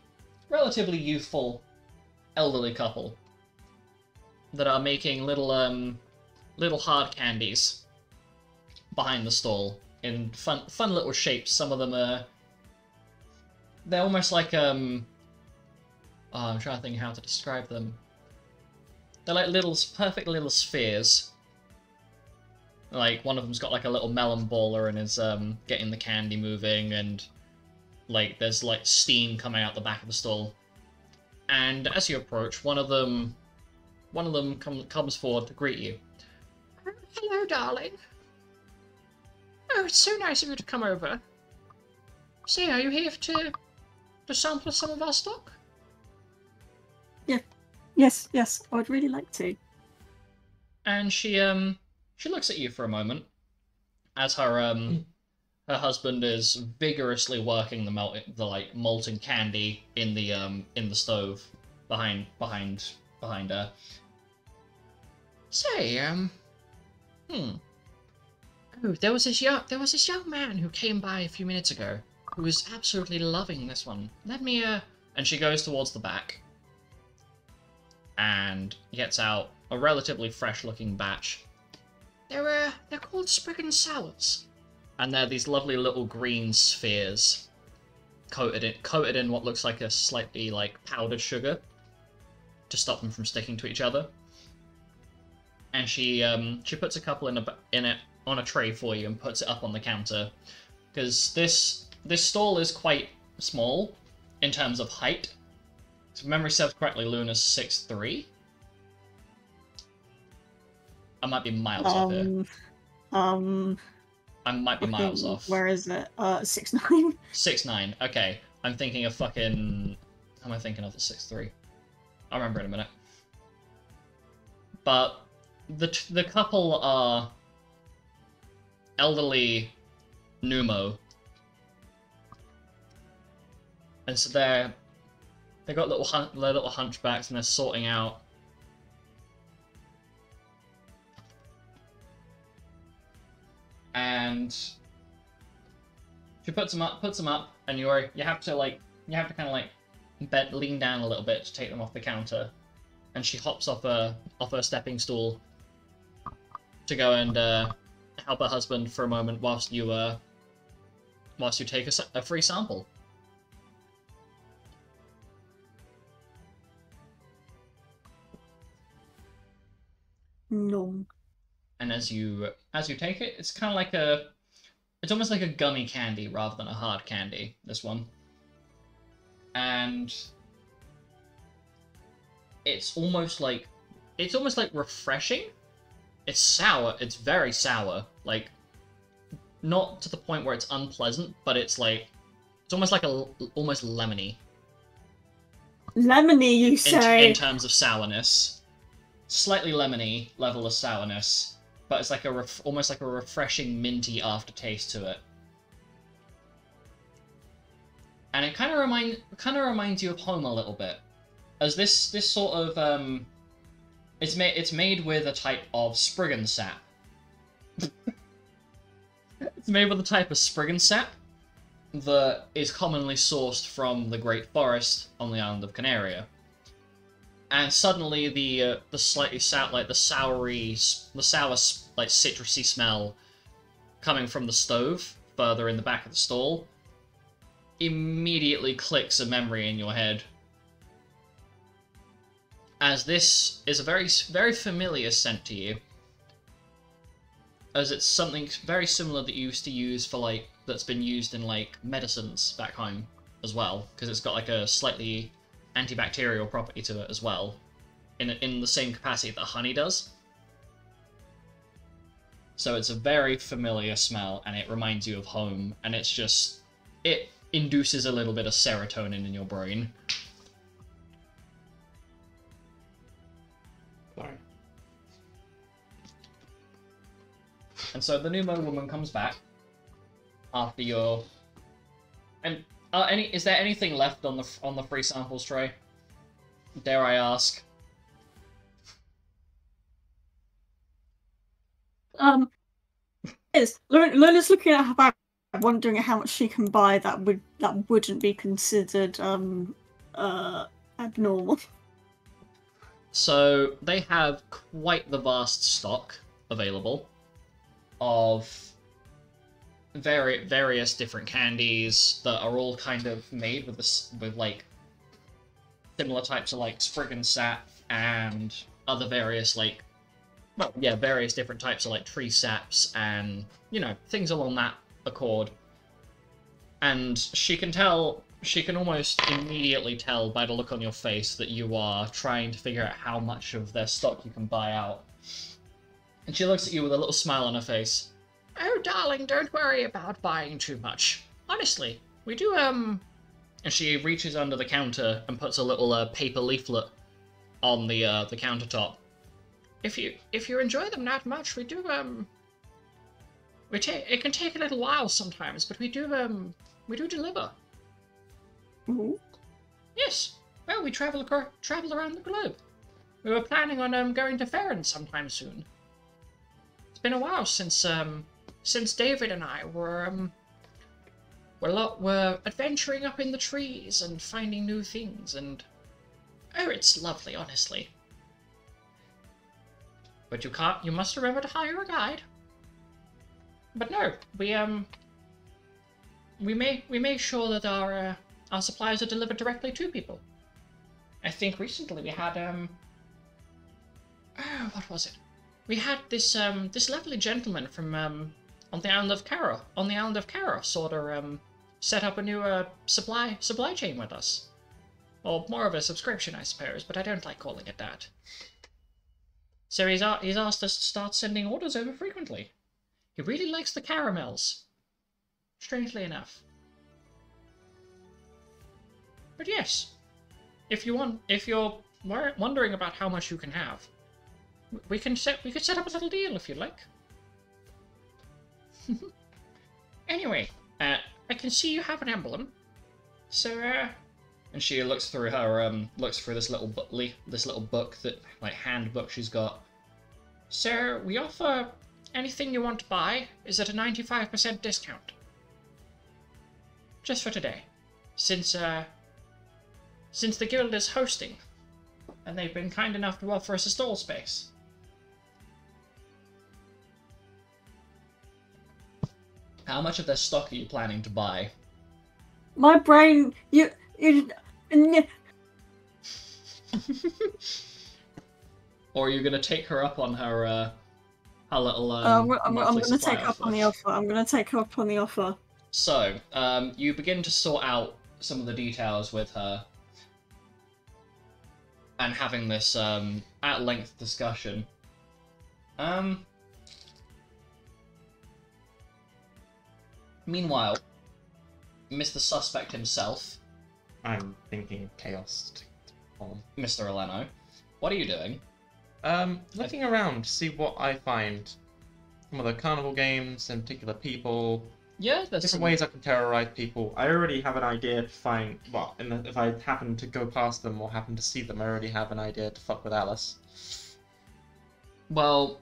youthful elderly couple that are making little hard candies behind the stall in fun little shapes. Some of them are... They're almost like, oh, I'm trying to think how to describe them. They're like perfect little spheres. Like, one of them's got like a little melon baller and is getting the candy moving, and like there's like steam coming out the back of the stall. And as you approach, one of them comes forward to greet you. Hello, darling. Oh, it's so nice of you to come over. So, are you here to sample some of our stock? Yes, I would really like to. And she looks at you for a moment as her husband is vigorously working the molten candy in the stove behind her. Say, oh, there was this young man who came by a few minutes ago who was absolutely loving this one. Let me and she goes towards the back and gets out a relatively fresh-looking batch. They're called Spriggan Sours, and they're these lovely little green spheres coated in what looks like a slightly like powdered sugar to stop them from sticking to each other. And she puts a couple in it on a tray for you and puts it up on the counter, because this stall is quite small in terms of height. If memory serves correctly, Luna's 6'3". I might be miles off here. I might be miles off. Where is it? 6'9". 6'9". Okay, I'm thinking of fucking. How am I thinking of the 6'3"? I'll remember in a minute. But the couple are elderly Numo, and so they got little hunchbacks, and they're sorting out. And she puts them up, and you have to kind of like lean down a little bit to take them off the counter. And she hops off her stepping stool to go and help her husband for a moment whilst you take a free sample. No. And as you take it, it's kind of like it's almost like a gummy candy rather than a hard candy, this one. And it's almost like refreshing. It's sour. It's very sour. Like, not to the point where it's unpleasant, but it's almost like almost lemony. Lemony, you say? In terms of sourness, slightly lemony level of sourness, but it's like almost like a refreshing minty aftertaste to it. And it kind of reminds you of home a little bit, as this sort of it's made with a type of Spriggan sap. It's made with a type of Spriggan sap that is commonly sourced from the Great Forest on the island of Canaria. And suddenly the slightly sour, like the sour, like citrusy smell coming from the stove further in the back of the stall immediately clicks a memory in your head. As this is a very, very familiar scent to you. As it's something very similar that you used to use for, that's been used in, medicines back home as well, because it's got, a slightly antibacterial property to it as well, in the same capacity that honey does. So it's a very familiar smell, and it reminds you of home, and it's just... it induces a little bit of serotonin in your brain. Sorry. And so the Numo woman comes back after your... And is there anything left on the free samples tray? Dare I ask? Luna's looking at her bag, wondering how much she can buy that wouldn't be considered abnormal. So they have quite the vast stock available of various different candies that are all kind of made with similar types of Spriggan sap and other various various different types of tree saps and things along that accord. And she can almost immediately tell by the look on your face that you are trying to figure out how much of their stock you can buy out. And she looks at you with a little smile on her face. Oh, darling, don't worry about buying too much. Honestly, we do, And she reaches under the counter and puts a little paper leaflet on the countertop. If you enjoy them that much, we do, it can take a little while sometimes, but we do deliver. Mm-hmm. Yes. Well, we travel around the globe. We were planning on going to Farron sometime soon. It's been a while since David and I were adventuring up in the trees and finding new things, and it's lovely, honestly. But you must remember to hire a guide. But no, we make sure that our supplies are delivered directly to people. I think recently we had what was it? We had this lovely gentleman from on the island of Cara sort of set up a new supply chain with us. Or more of a subscription, I suppose, but I don't like calling it that. So he's asked us to start sending orders over frequently. He really likes the caramels. Strangely enough. But yes, if you're wondering about how much you can have, we could set up a little deal if you'd like. Anyway, I can see you have an emblem, so and she looks through her this little book that like handbook she's got. So we offer anything you want to buy is at a 95% discount. Just for today, since the guild is hosting, and they've been kind enough to offer us a stall space. How much of their stock are you planning to buy? My brain, you Or are you gonna take her up on her little I'm monthly gonna supply take up offer? on the offer. I'm gonna take her up on the offer. So, you begin to sort out some of the details with her, and having this at-length discussion. Meanwhile, Mr. Suspect himself, I'm thinking chaos. Mr. Eleno, what are you doing? Looking around to see what I find. Some of the carnival games and particular people. Yeah, there's Different some... ways I can terrorize people. I already have an idea to find. Well, if I happen to go past them or happen to see them, I already have an idea to fuck with Alice. Well,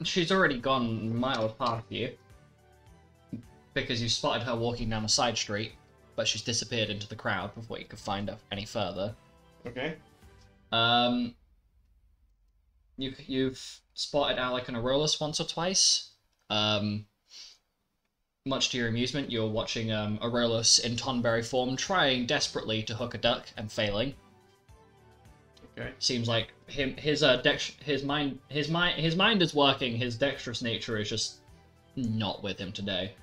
she's already gone miles past you. Because you spotted her walking down a side street, but she's disappeared into the crowd before you could find her any further. Okay. You've spotted Alec and Aurolus once or twice. Much to your amusement, you're watching Aurolus in Tonberry form trying desperately to hook a duck and failing. Okay. Seems like his mind is working. His dexterous nature is just not with him today.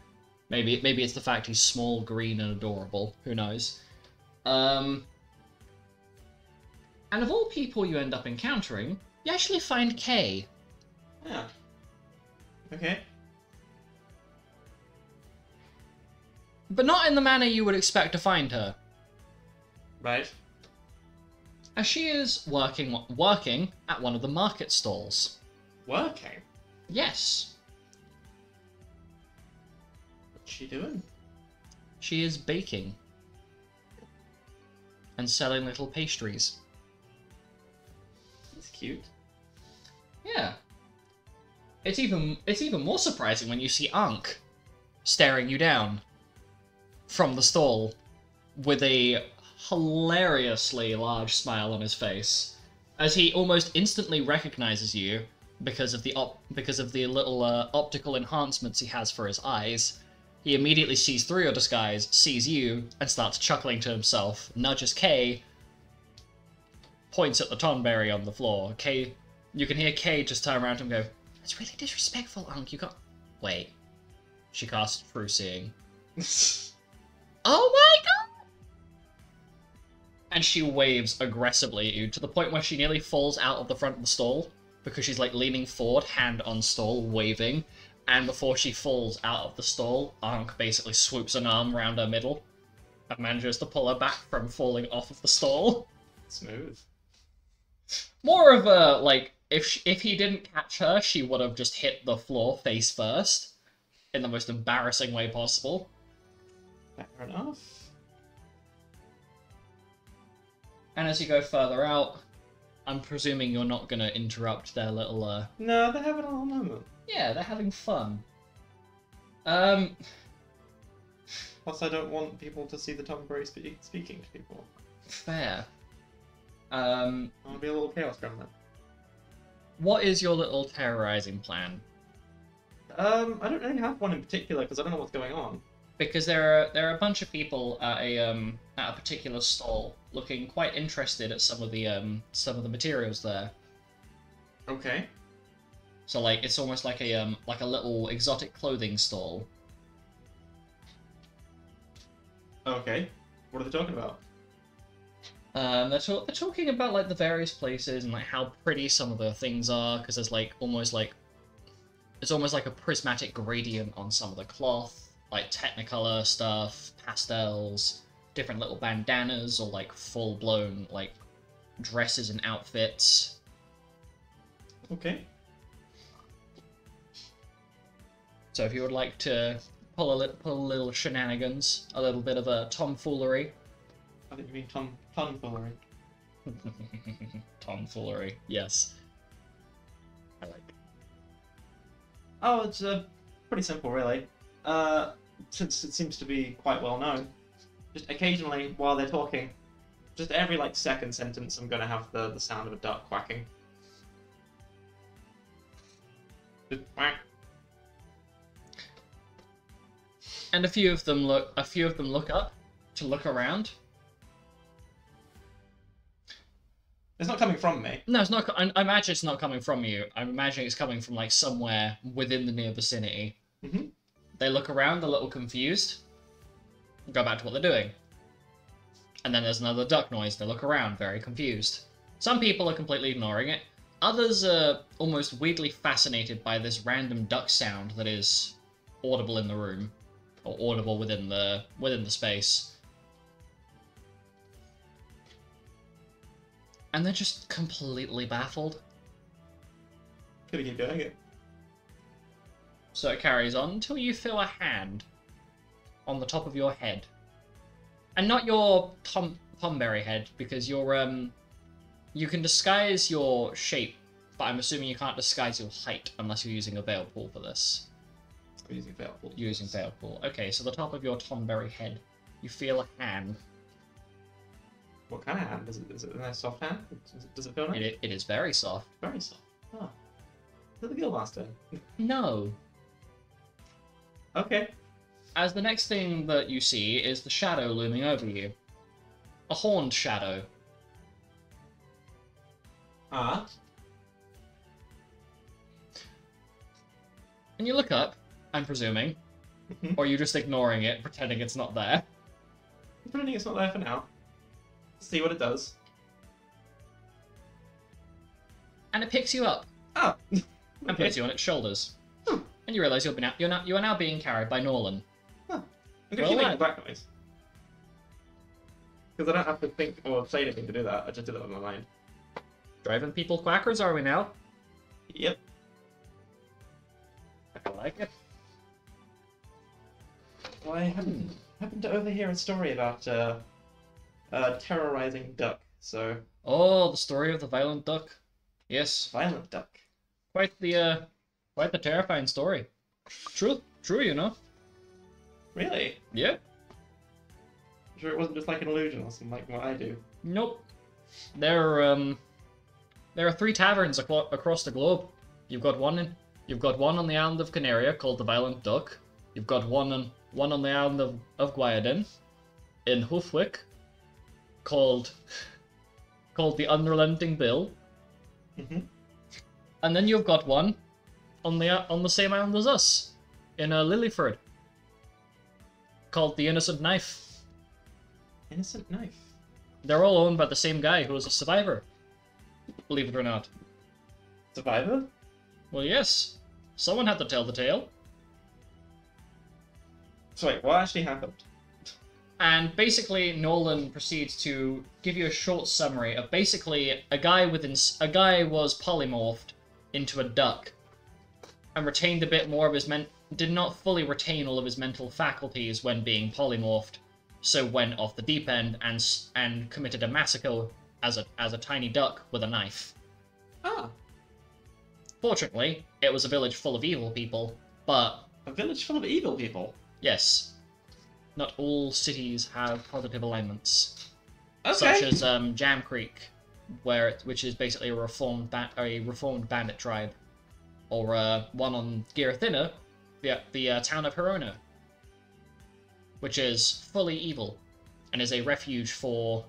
Maybe it's the fact he's small, green, and adorable. Who knows? And of all people you end up encountering, you actually find Kay. Yeah. Okay. But not in the manner you would expect to find her. Right. As she is working at one of the market stalls. Working? Yes. What's she doing? She is baking. And selling little pastries. That's cute. Yeah. It's even more surprising when you see Ankh staring you down from the stall with a hilariously large smile on his face, as he almost instantly recognizes you because of the little optical enhancements he has for his eyes. He immediately sees through your disguise, sees you, and starts chuckling to himself, nudges Kay, points at the tonberry on the floor. Kay, you can hear Kay just turn around and go, "That's really disrespectful, Unc. You got..." Wait. She casts True Seeing. Oh my god! And she waves aggressively at you, to the point where she nearly falls out of the front of the stall, because she's like leaning forward, hand on stall, waving. And before she falls out of the stall, Ankh basically swoops an arm around her middle and manages to pull her back from falling off of the stall. Smooth. More of a, like, if he didn't catch her, she would have just hit the floor face first, in the most embarrassing way possible. Fair enough. And as you go further out, I'm presuming you're not going to interrupt their little, No, they're having a little moment. Yeah, they're having fun. Plus, I don't want people to see the Tonberry speaking to people. Fair. I'll be a little chaos gremlin. What is your little terrorizing plan? I don't really have one in particular because I don't know what's going on. Because there are a bunch of people at a particular stall looking quite interested at some of the materials there. Okay. So like it's almost like a little exotic clothing stall. Okay. What are they talking about? They're talking about like the various places and like how pretty some of the things are, because there's like almost like it's almost like a prismatic gradient on some of the cloth, like Technicolor stuff, pastels, different little bandanas, or like full-blown like dresses and outfits. Okay. So if you would like to pull a little shenanigans, a little bit of a tomfoolery. I think you mean tomfoolery. Tomfoolery, yes. I like. Oh, it's pretty simple, really. Since it seems to be quite well known, just occasionally while they're talking, just every like second sentence, I'm gonna have the sound of a duck quacking. Just quack. And a few of them look up to look around. It's not coming from me. No, it's not. I imagine it's not coming from you. I'm imagining it's coming from like somewhere within the near vicinity. Mm-hmm. They look around, a little confused. Go back to what they're doing. And then there's another duck noise. They look around, very confused. Some people are completely ignoring it. Others are almost weirdly fascinated by this random duck sound that is audible in the room, or audible within the space. And they're just completely baffled. Gonna keep doing it. So it carries on until you feel a hand on the top of your head. And not your Tomberry head, because you're, you can disguise your shape, but I'm assuming you can't disguise your height unless you're using a veil pool for this. I'm using veil pool. You're using veil pool. Okay, so the top of your Tomberry head, you feel a hand. What kind of hand? Is it a nice soft hand? Does it feel nice? It is very soft. Very soft. Oh. Is it the Guildmaster? No. Okay. As the next thing that you see is the shadow looming over you. A horned shadow. Ah. And you look up, I'm presuming, or you're just ignoring it, pretending it's not there. I'm pretending it's not there for now. See what it does. And it picks you up Oh. and puts you on its shoulders. Hmm. And you realise you are now being carried by Norlan. I'm gonna Well, keep making lad. black noise. Because I don't have to think or say anything to do that. I just do that with my mind. Driving people quackers, are we now? Yep. I like it. Well, I happened to overhear a story about a terrorizing duck. So Oh, the story of the violent duck. Yes, violent duck. quite the terrifying story. True, you know. Really? Yeah. I'm sure it wasn't just like an illusion or something like what I do. Nope. There are 3 taverns across the globe. You've got one on the island of Canaria called the Violent Duck. You've got one on the island of Guayadin, in Hoofwick, called the Unrelenting Bill. Mm-hmm. And then you've got one on the same island as us, in Lilyford, called the Innocent Knife. Innocent knife. They're all owned by the same guy who was a survivor, believe it or not. Survivor? Well, yes. Someone had to tell the tale. So wait, what actually happened? And basically, Nolan proceeds to give you a short summary of basically a guy was polymorphed into a duck, and retained a bit more of his did not fully retain all of his mental faculties when being polymorphed, so went off the deep end and committed a massacre as a tiny duck with a knife. Ah, Fortunately, it was a village full of evil people, but a village full of evil people. yes, not all cities have positive alignments. Okay. Such as Jam Creek, which is basically a reformed bandit tribe, or one on Girathina, the town of Herona, which is fully evil, and is a refuge for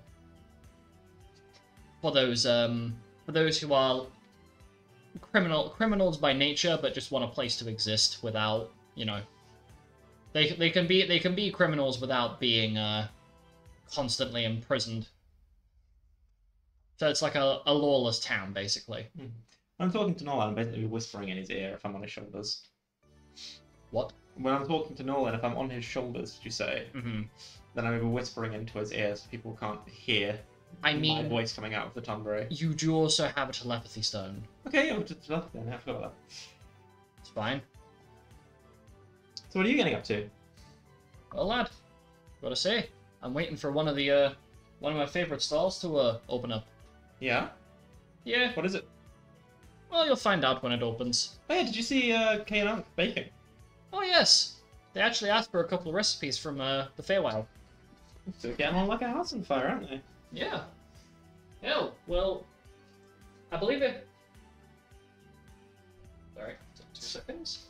those who are criminals by nature, but just want a place to exist without, they can be criminals without being constantly imprisoned. So it's like a lawless town, basically. When I'm talking to Nolan, I'm basically whispering in his ear if I'm on his shoulders. What? When I'm talking to Nolan, if I'm on his shoulders, did you say? Mm-hmm. Then I'm maybe whispering into his ear so people can't hear I my mean, voice coming out of the Tonberry. you do also have a telepathy stone. Okay, yeah, just left then. I forgot about that. It's fine. So what are you getting up to? Well, lad, gotta say, I'm waiting for one of my favorite stalls to open up. Yeah? Yeah. What is it? Well, you'll find out when it opens. Oh yeah, did you see Kay and Unc baking? Oh yes, they actually asked for a couple of recipes from the Feywild. So getting on like a house on fire, aren't they? Yeah. Hell, well, I believe it. Sorry, 2 seconds.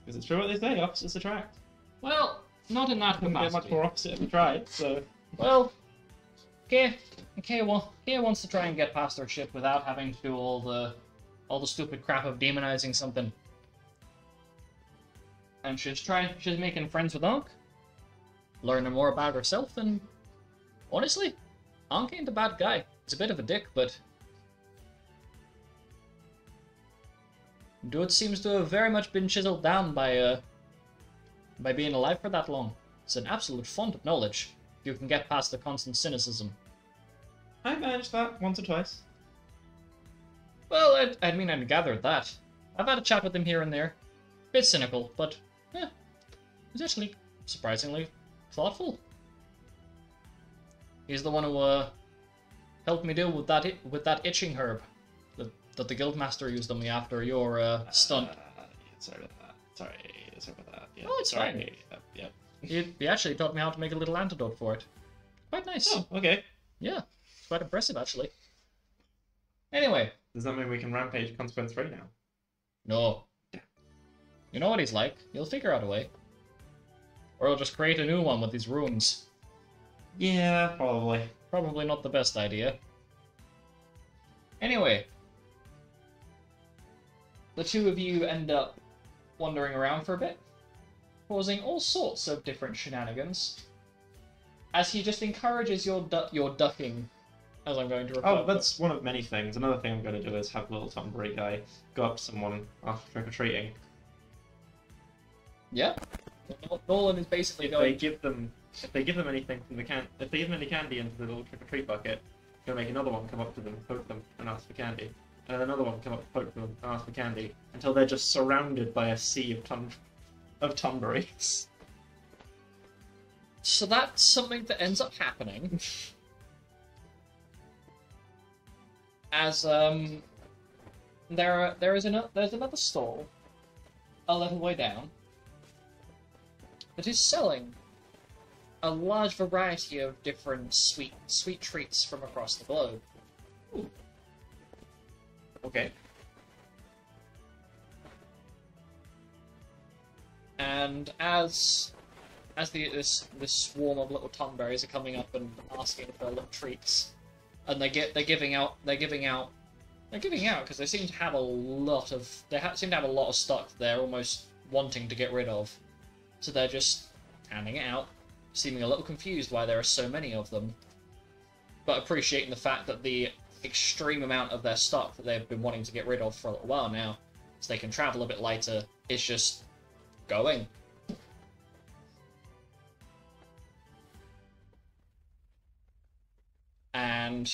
Because it's true what they say, opposites attract. Well, not in that Couldn't get much capacity. more opposite if we tried, so... Well, Kay wants to try and get past her shit without having to do all the stupid crap of demonizing something. And she's making friends with Ankh, learning more about herself, and honestly, Ankh ain't a bad guy. He's a bit of a dick, but dude seems to have very much been chiseled down by being alive for that long. It's an absolute font of knowledge. You can get past the constant cynicism. I managed that once or twice. Well, I mean, I gathered that. I've had a chat with him here and there. Bit cynical, but he's actually surprisingly thoughtful. He's the one who helped me deal with that itching herb that the guildmaster used on me after your stunt. Sorry about that. Sorry about that. Yeah, Oh, it's sorry. fine. Yeah. He actually taught me how to make a little antidote for it. Quite nice. Oh, okay. Yeah, it's quite impressive actually. Anyway, Does that mean we can rampage consequence free now? no. You know what he's like. He'll figure out a way. Or he'll just create a new one with these runes. Yeah, probably. Probably not the best idea. Anyway, the two of you end up wandering around for a bit, causing all sorts of different shenanigans, as he just encourages your ducking, as I'm going to refer to it. that's one of many things. Another thing I'm going to do is have little Tonberry guy go up to someone after trick-or-treating. Yeah. Nolan is basically If going. they give them anything from the if they give them any candy into the little trick-or-treat bucket, gonna make another one come up to them, poke them, and ask for candy. And another one come up, poke them, and ask for candy, until they're just surrounded by a sea of Tonberries. So that's something that ends up happening. As there's another stall a little way down that is selling a large variety of different sweet treats from across the globe. Ooh. Okay. And as this swarm of little Tonberries are coming up and asking for little treats, and they're giving out because they seem to have a lot of stock that they're almost wanting to get rid of, so they're just handing it out, seeming a little confused why there are so many of them, but appreciating the fact that the extreme amount of their stock that they've been wanting to get rid of for a little while now, so they can travel a bit lighter, is just going. And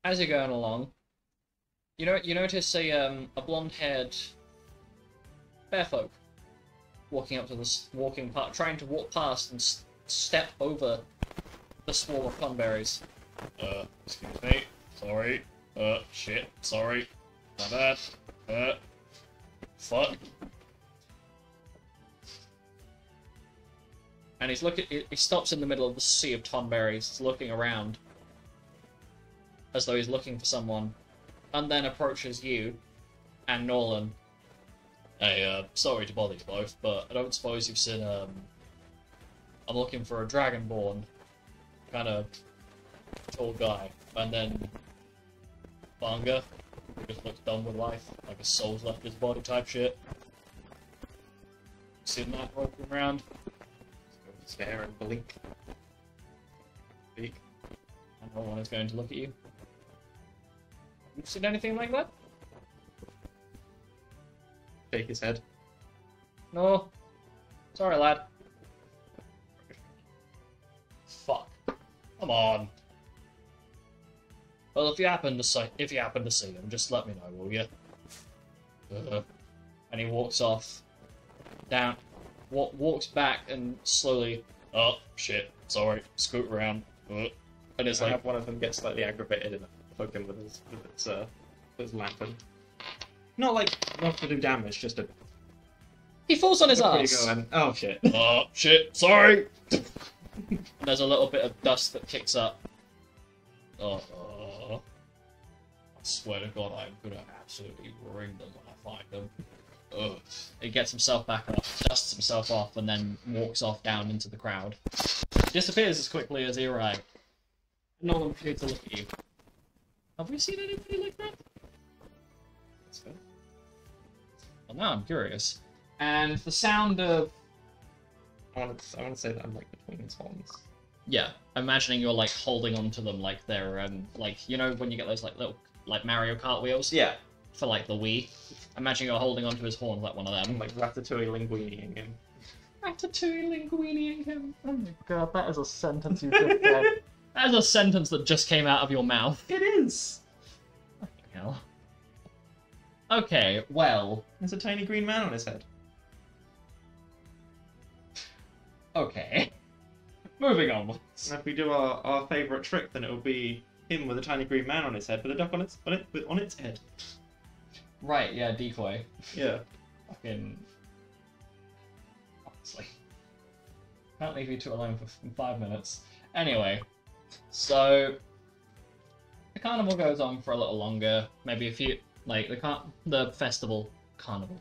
as you're going along, you notice a blonde-haired bear folk trying to walk past and step over the swarm of plumberries. Excuse me. Sorry. Shit. Sorry. My bad. Fuck. And he stops in the middle of the sea of tonberries, he's looking around, as though he's looking for someone, and then approaches you and Nolan. Hey, sorry to bother you both, but I don't suppose you've seen, I'm looking for a dragonborn, kind of tall guy, and then Banga, who just looks done with life, like his soul's left his body type shit. Seen that walking around? Stare and blink. Speak. And no one is going to look at you. You seen anything like that? Shake his head. No. Sorry, lad. Fuck. Come on. Well, if you happen to see him, just let me know, will you? And he walks off. Down. Walks back and slowly. Oh shit! Sorry. Scoot around. And it's I like have one of them get slightly aggravated and poke him with his lantern. Not like enough to do damage, just a. he falls on his Where you ass. going? Oh shit! Oh shit! Sorry. And there's a little bit of dust that kicks up. I swear to God, I'm gonna absolutely ruin them when I find them. Ugh. He gets himself back up, dusts himself off, and then walks off down into the crowd. Disappears as quickly as he arrived. No one appeared to look at you. Have we seen anybody like that? That's good. Well, now I'm curious. And the sound of... I want to say that I'm like between his horns. Yeah, I'm imagining you're like holding onto them like they're like, you know when you get those like little like Mario Kart wheels Yeah. for like the Wii. Imagine you're holding onto his horns like one of I'm them. like Ratatouille linguining him. Ratatouille linguining him. Oh my god, that is a sentence you just said. That is a sentence that just came out of your mouth. It is. Fucking hell. Okay, well. There's a tiny green man on his head. Okay. Moving on. And if we do our favourite trick, then it will be him with a tiny green man on his head with a duck on its head. Right, yeah, decoy. Yeah. Fucking. Honestly. Can't leave you two alone for 5 minutes. Anyway, so. The carnival goes on for a little longer. Maybe a few. Like, the festival. Carnival.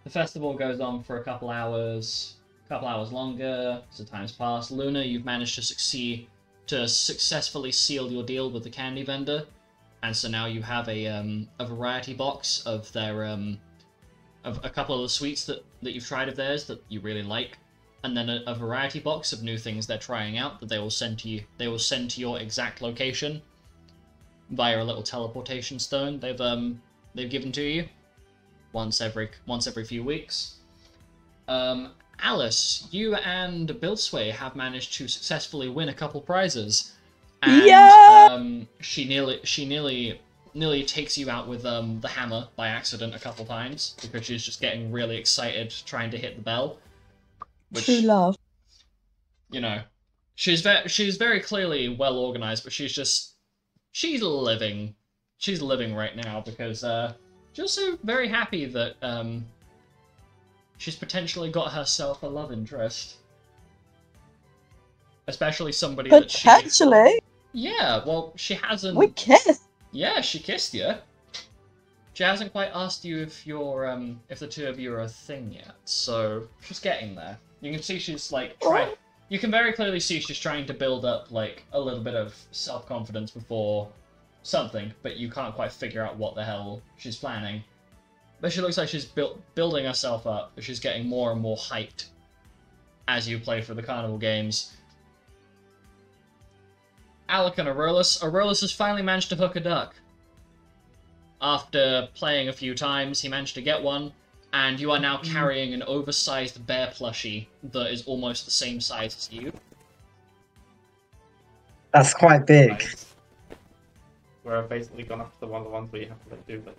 The festival goes on for a couple hours longer, so time's passed. Luna, you've managed to successfully seal your deal with the candy vendor, and so now you have a variety box of their of a couple of the sweets that you've tried of theirs that you really like, and then a variety box of new things they're trying out that they will send to you. They will send to your exact location via a little teleportation stone they've given to you once every few weeks. Alice, you and Bilsway have managed to successfully win a couple prizes, and Yeah! She nearly takes you out with the hammer by accident a couple times because she's just getting really excited trying to hit the bell. Which, True love. you know, she's very clearly well organized, but she's living right now because she's also very happy that she's potentially got herself a love interest. Especially somebody that she... Potentially. Yeah, well, she hasn't... We kissed. Yeah, she kissed you. She hasn't quite asked you if you're, if the two of you are a thing yet, so she's getting there. You can see she's, like, trying... You can very clearly see she's trying to build up, like, a little bit of self-confidence before something, but you can't quite figure out what the hell she's planning. But she looks like she's building herself up, but she's getting more and more hyped as you play for the carnival games. Alec and Aurelus. Aurelus has finally managed to hook a duck. After playing a few times, he managed to get one, and you are now carrying an oversized bear plushie that is almost the same size as you. That's quite big. Nice. Where I've basically gone after one of the ones where you have to like, do like,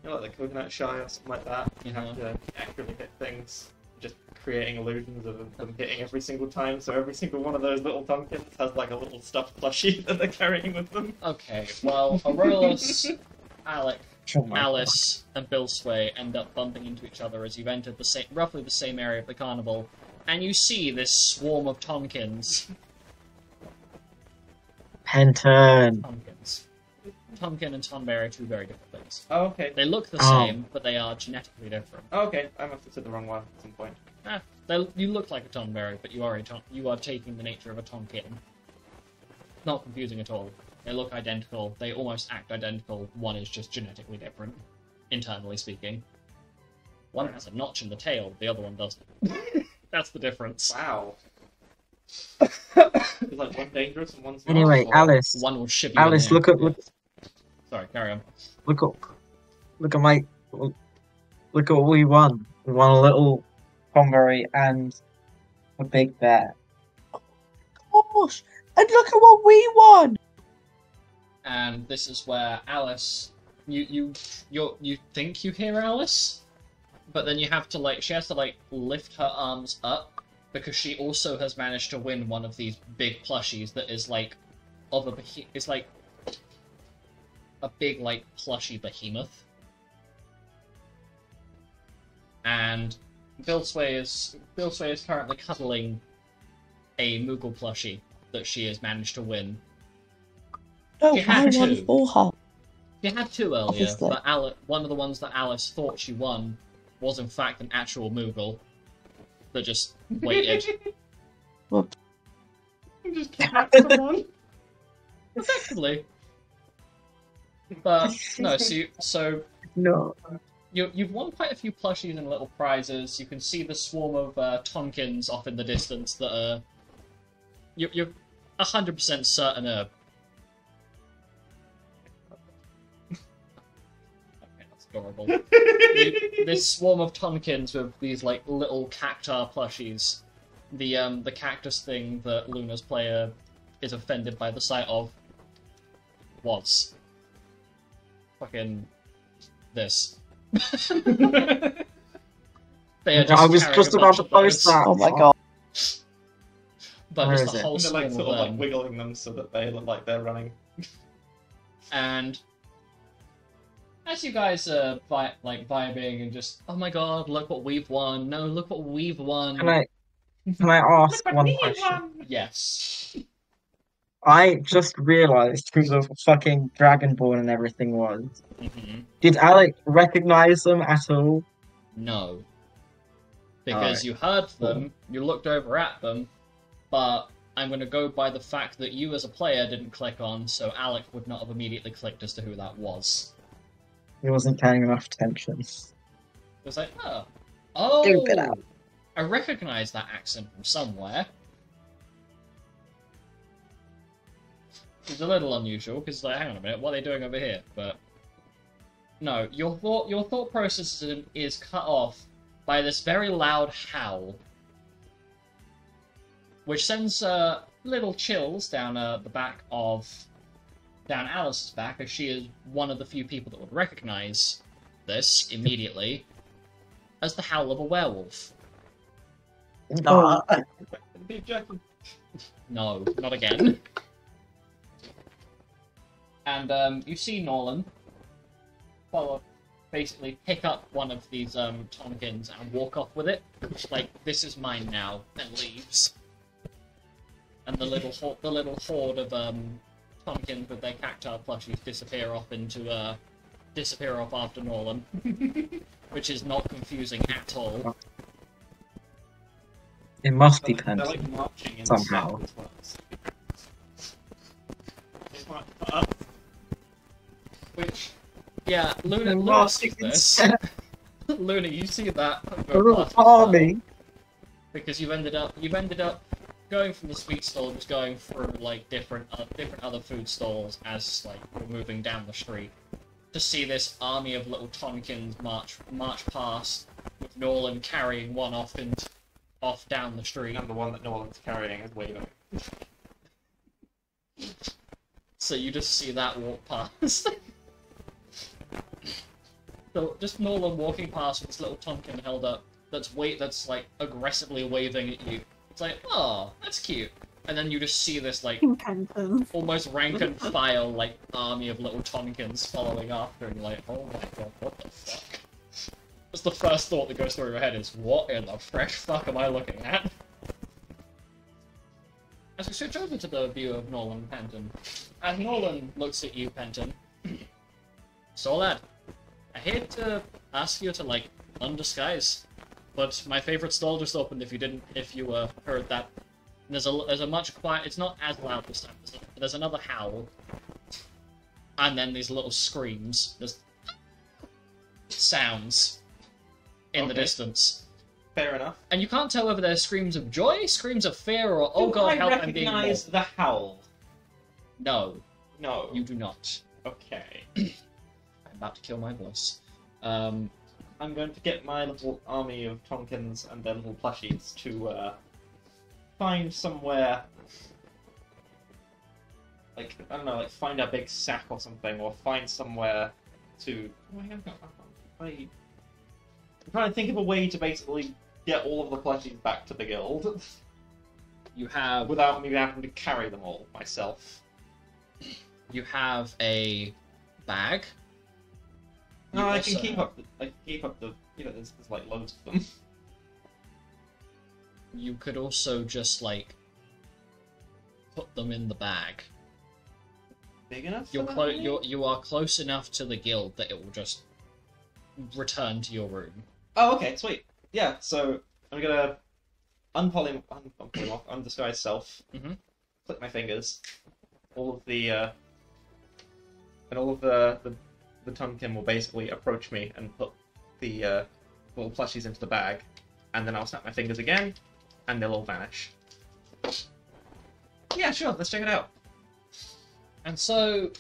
you know, like the coconut shy or something like that. You have to accurately hit things, just creating illusions of them hitting every single time. So every single one of those little pumpkins has like a little stuffed plushie that they're carrying with them. Okay, well, Aurelus, Alec, Oh my Alice, and Bill Sway end up bumping into each other as you've entered roughly the same area of the carnival, and you see this swarm of Tonkins. Penton. Tompkins. Tonkin and Tonberry are two very different things. Oh, okay. They look the Oh. same, but they are genetically different. Oh, okay. I must have said the wrong one at some point. You look like a Tonberry, but you are taking the nature of a Tonkin. Not confusing at all. They look identical. They almost act identical. One is just genetically different, internally speaking. One has a notch in the tail, the other one doesn't. That's the difference. Wow. Is like one dangerous and one's not? Anyway, Or- Alice. One will ship you in Alice, the look air. at Sorry, carry on. Look at my, look at what we won. We won a little Convery and a big bear. Gosh, and look at what we won. And this is where Alice, you think you hear Alice, but then you have to like, she has to like lift her arms up because she also has managed to win one of these big plushies that is like it's like a big like plushy behemoth. And Billsway is currently cuddling a Moogle plushie that she has managed to win. No, She I had won two. for her. She had two earlier, Obviously. but one of the ones that Alice thought she won was in fact an actual Moogle that just waited. Whoops. Just kidnap someone. Effectively. But no, so No. you've won quite a few plushies and little prizes. You can see the swarm of Tonkins off in the distance that are you're 100% certain are. Okay, that's adorable. This swarm of Tonkins with these like little cactar plushies. The cactus thing that Luna's player is offended by the sight of was fucking this. They are I was carrying just a about bunch to of post those, that. Oh my god. but Where just is the it? whole And they're like swarm sort of of like them. wiggling them so that they look like they're running. And as you guys are vibing and just, oh my god, look what we've won! No, look what we've won! Can I ask one question? Yes. I just realised who the fucking Dragonborn and everything was. hmm Did Alec recognize them at all? No. Because Alright. you heard them, you looked over at them, but I'm going to go by the fact that you as a player didn't click on, so Alec would not have immediately clicked as to who that was. He wasn't paying enough attention. It was like, oh, Stupid Alec. I recognise that accent from somewhere. It's a little unusual because, like, hang on a minute, what are they doing over here? But no, your thought process is cut off by this very loud howl, which sends little chills down the back of down Alice's back, as she is one of the few people that would recognise this immediately as the howl of a werewolf. Oh, Beef jerky. No, not again. And you see Nolan basically pick up one of these Tonkins and walk off with it. Like, this is mine now, and leaves. And the little horde of Tonkins with their cacti plushies disappear off after Nolan, which is not confusing at all. It must be They're Pent. like marching in Somehow. step as well. It's like, Which, yeah, Luna They're sees marching in this. step. Luna, you see that A go little past as well, army. because you've ended up going from the sweet stall, just going through like different other food stalls as like you're moving down the street to see this army of little Tonkins march past with Nolan carrying one off down the street. and the one that Nolan's carrying is waving. So you just see that walk past. So just Nolan walking past with this little Tonkin held up that's like aggressively waving at you. It's like, oh, that's cute. And then you just see this like Penton. almost rank and file like army of little Tonkins following after, and you're like, oh my god, what the fuck? That's the first thought that goes through your head is, what in the fresh fuck am I looking at? As we switch over to the view of Nolan Penton, as Nolan looks at you, Penton, so lad, I hate to ask you to like undisguise, but my favourite stall just opened. If you heard that, there's a much quiet. It's not as loud this time. There's another howl, and then these little screams. There's sounds in the Okay. distance. Fair enough. And you can't tell whether they're screams of joy, screams of fear, or oh god, I help! I'm being recognize mauled. the howl? No, No. you do not. Okay. I'm about to kill my voice. I'm going to get my little army of Tonkins and their little plushies to find somewhere, like, I don't know, like find a big sack or something, or find somewhere to... I'm trying to think of a way to basically get all of the plushies back to the guild You have without me having to carry them all myself. you have a bag. No, You I can also keep have- up the... I can keep up the... You know, there's like loads of them. You could also just like put them in the bag. Big enough for You're that, maybe? you are close enough to the guild that it will just return to your room. Oh, okay, sweet. Yeah, so I'm gonna undisguise self, Mhm. click my fingers, all of the, and all of the Tonkin will basically approach me and put the little plushies into the bag, and then I'll snap my fingers again, and they'll all vanish. Yeah, sure, let's check it out. And so,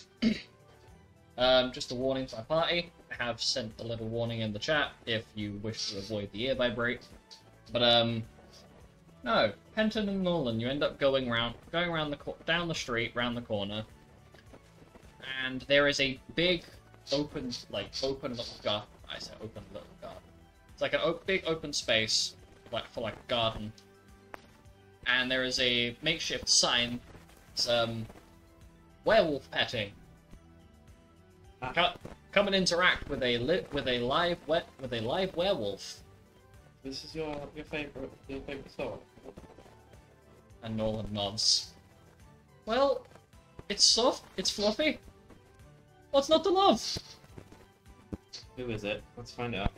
just a warning to my party. I have sent a little warning in the chat if you wish to avoid the ear vibrate. But no, Penton and Nolan, you end up going around down the street, round the corner, and there is a big open little garden. I say open little garden. It's like a big open space, for a garden, and there is a makeshift sign. It's werewolf petting. Come and interact with a live werewolf. This is your favorite store. And Nolan nods. Well, it's soft, it's fluffy. What's not to love? Who is it? Let's find out.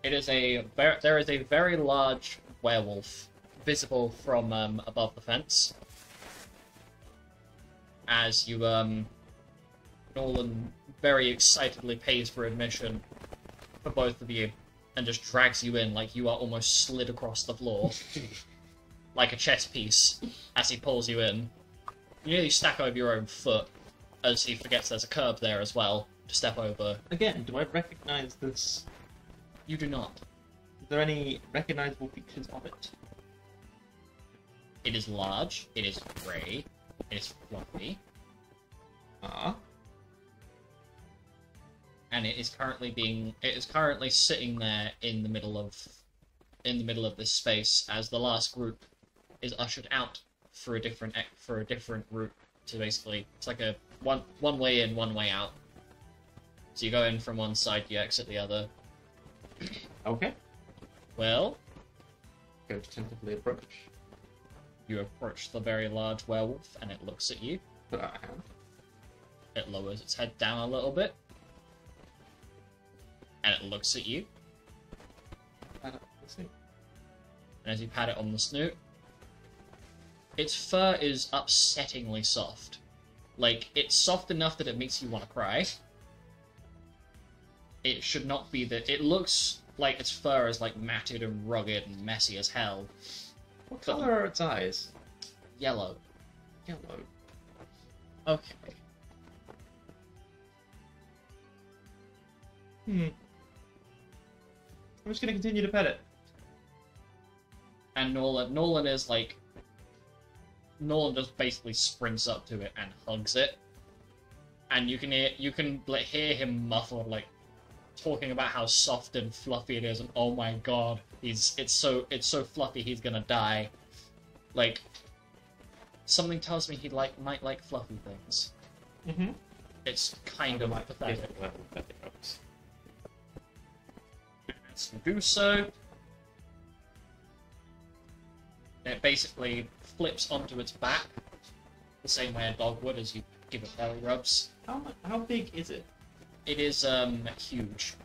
There is a very large werewolf visible from above the fence. As you Nolan very excitedly pays for admission for both of you and just drags you in like you are almost slid across the floor like a chess piece as he pulls you in. You nearly stack over your own foot as he forgets there's a curb there as well to step over. Again, do I recognize this? You do not. Is there any recognizable features of it? It is large, it is grey, it is fluffy, Ah. and it is currently sitting there in the middle of this space as the last group is ushered out for a different route to basically it's like a one way in, one way out. So you go in from one side, you exit the other. Okay. Well, Go to tentatively approach. you approach the very large werewolf and it looks at you. Put out a hand. It lowers its head down a little bit. And it looks at you. Let's see. And as you pat it on the snoot, its fur is upsettingly soft. Like, it's soft enough that it makes you want to cry. It should not be that. It looks like its fur is like matted and rugged and messy as hell. What color are its eyes? Yellow. Yellow. Okay. I'm just gonna continue to pet it. And Nolan is like... Nolan just basically sprints up to it and hugs it. And you can hear him muffled, like, talking about how soft and fluffy it is, and oh my god, it's so fluffy he's gonna die. Like, something tells me he might like fluffy things. Mm-hmm. It's kind of pathetic. As you do so, it basically flips onto its back, the same way a dog would as you give it belly rubs. How big is it? It is huge.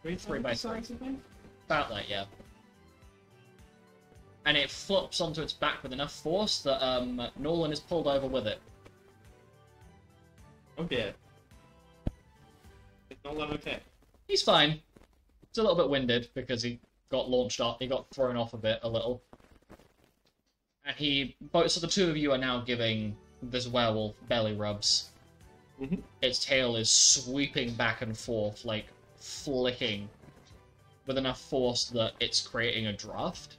3 by 3. About that, yeah. And it flops onto its back with enough force that Nolan is pulled over with it. Oh dear. Is Nolan okay? He's fine. He's a little bit winded because he got launched off. He got thrown off a bit, a little. And so the two of you are now giving this werewolf belly rubs. Mhm. Its tail is sweeping back and forth, like flicking with enough force that it's creating a draft.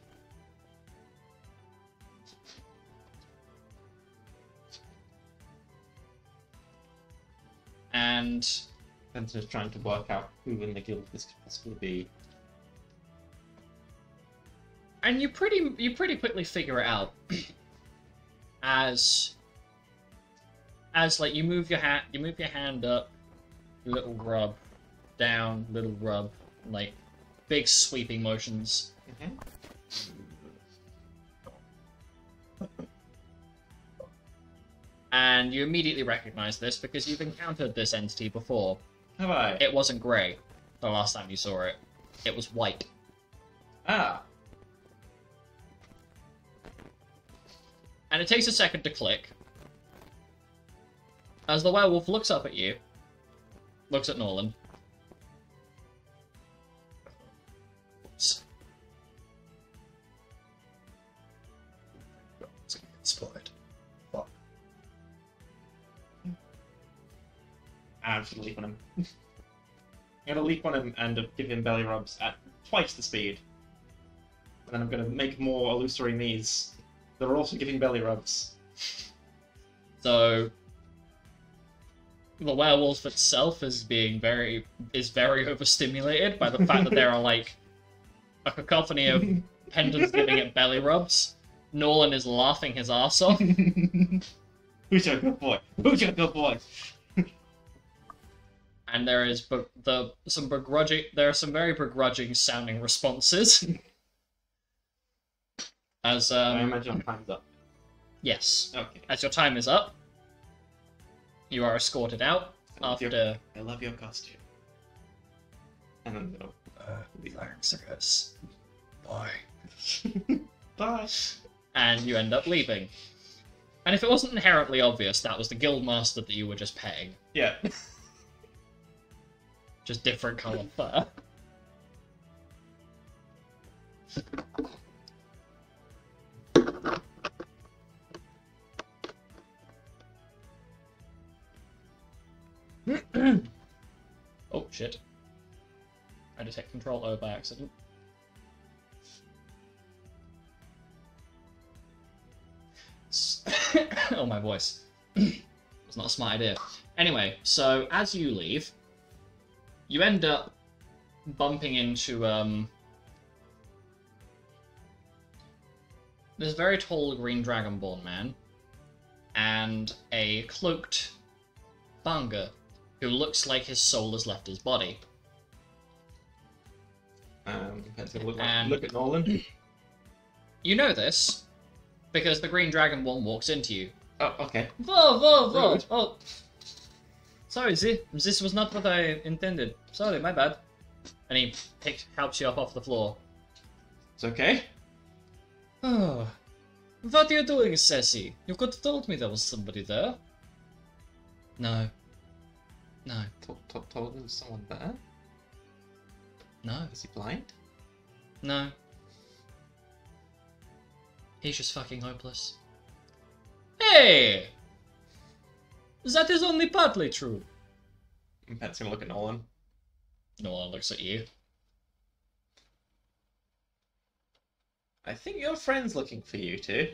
And Spencer's trying to work out who in the guild this could possibly be. you pretty quickly figure it out as like you move your hand up, little rub, down, little rub, like big sweeping motions. Mhm. And you immediately recognize this because you've encountered this entity before. Have I? It wasn't grey the last time you saw it. It was white. Ah. And it takes a second to click. As the werewolf looks up at you, looks at Nolan. Oops. It's gonna get spotted. Fuck. I'm just gonna leap on him. I'm gonna leap on him and give him belly rubs at twice the speed. And then I'm gonna make more illusory knees. They're also giving belly rubs. So the werewolf itself is very overstimulated by the fact that there are like a cacophony of pendants giving it belly rubs. Nolan is laughing his ass off. Who's your good boy? Who's your good boy? And there is some very begrudging sounding responses. As I imagine time's up. yes, Okay. as your time is up, you are escorted out after. I love your costume. And then go. Thanks, I guess. Bye. Bye. And you end up leaving. And if it wasn't inherently obvious, that was the guildmaster that you were just petting. Yeah. Just different colour fur. Oh, shit. I just hit Control O by accident. Oh, my voice. It's not a smart idea. Anyway, so as you leave, you end up bumping into this very tall green dragonborn man and a cloaked Banga who looks like his soul has left his body. Let's have a look, And- look at Nolan. You know this because the green dragonborn walks into you. Oh, okay. Whoa! Rude. Oh, sorry, this was not what I intended. Sorry, my bad. And he helps you up off the floor. It's okay. Oh, what are you doing, Sassy? You could have told me there was somebody there. No. Told him someone there? No. Is he blind? No. He's just fucking hopeless. Hey! That is only partly true. Pat's gonna look at Nolan. No one looks at you. I think your friend's looking for you too.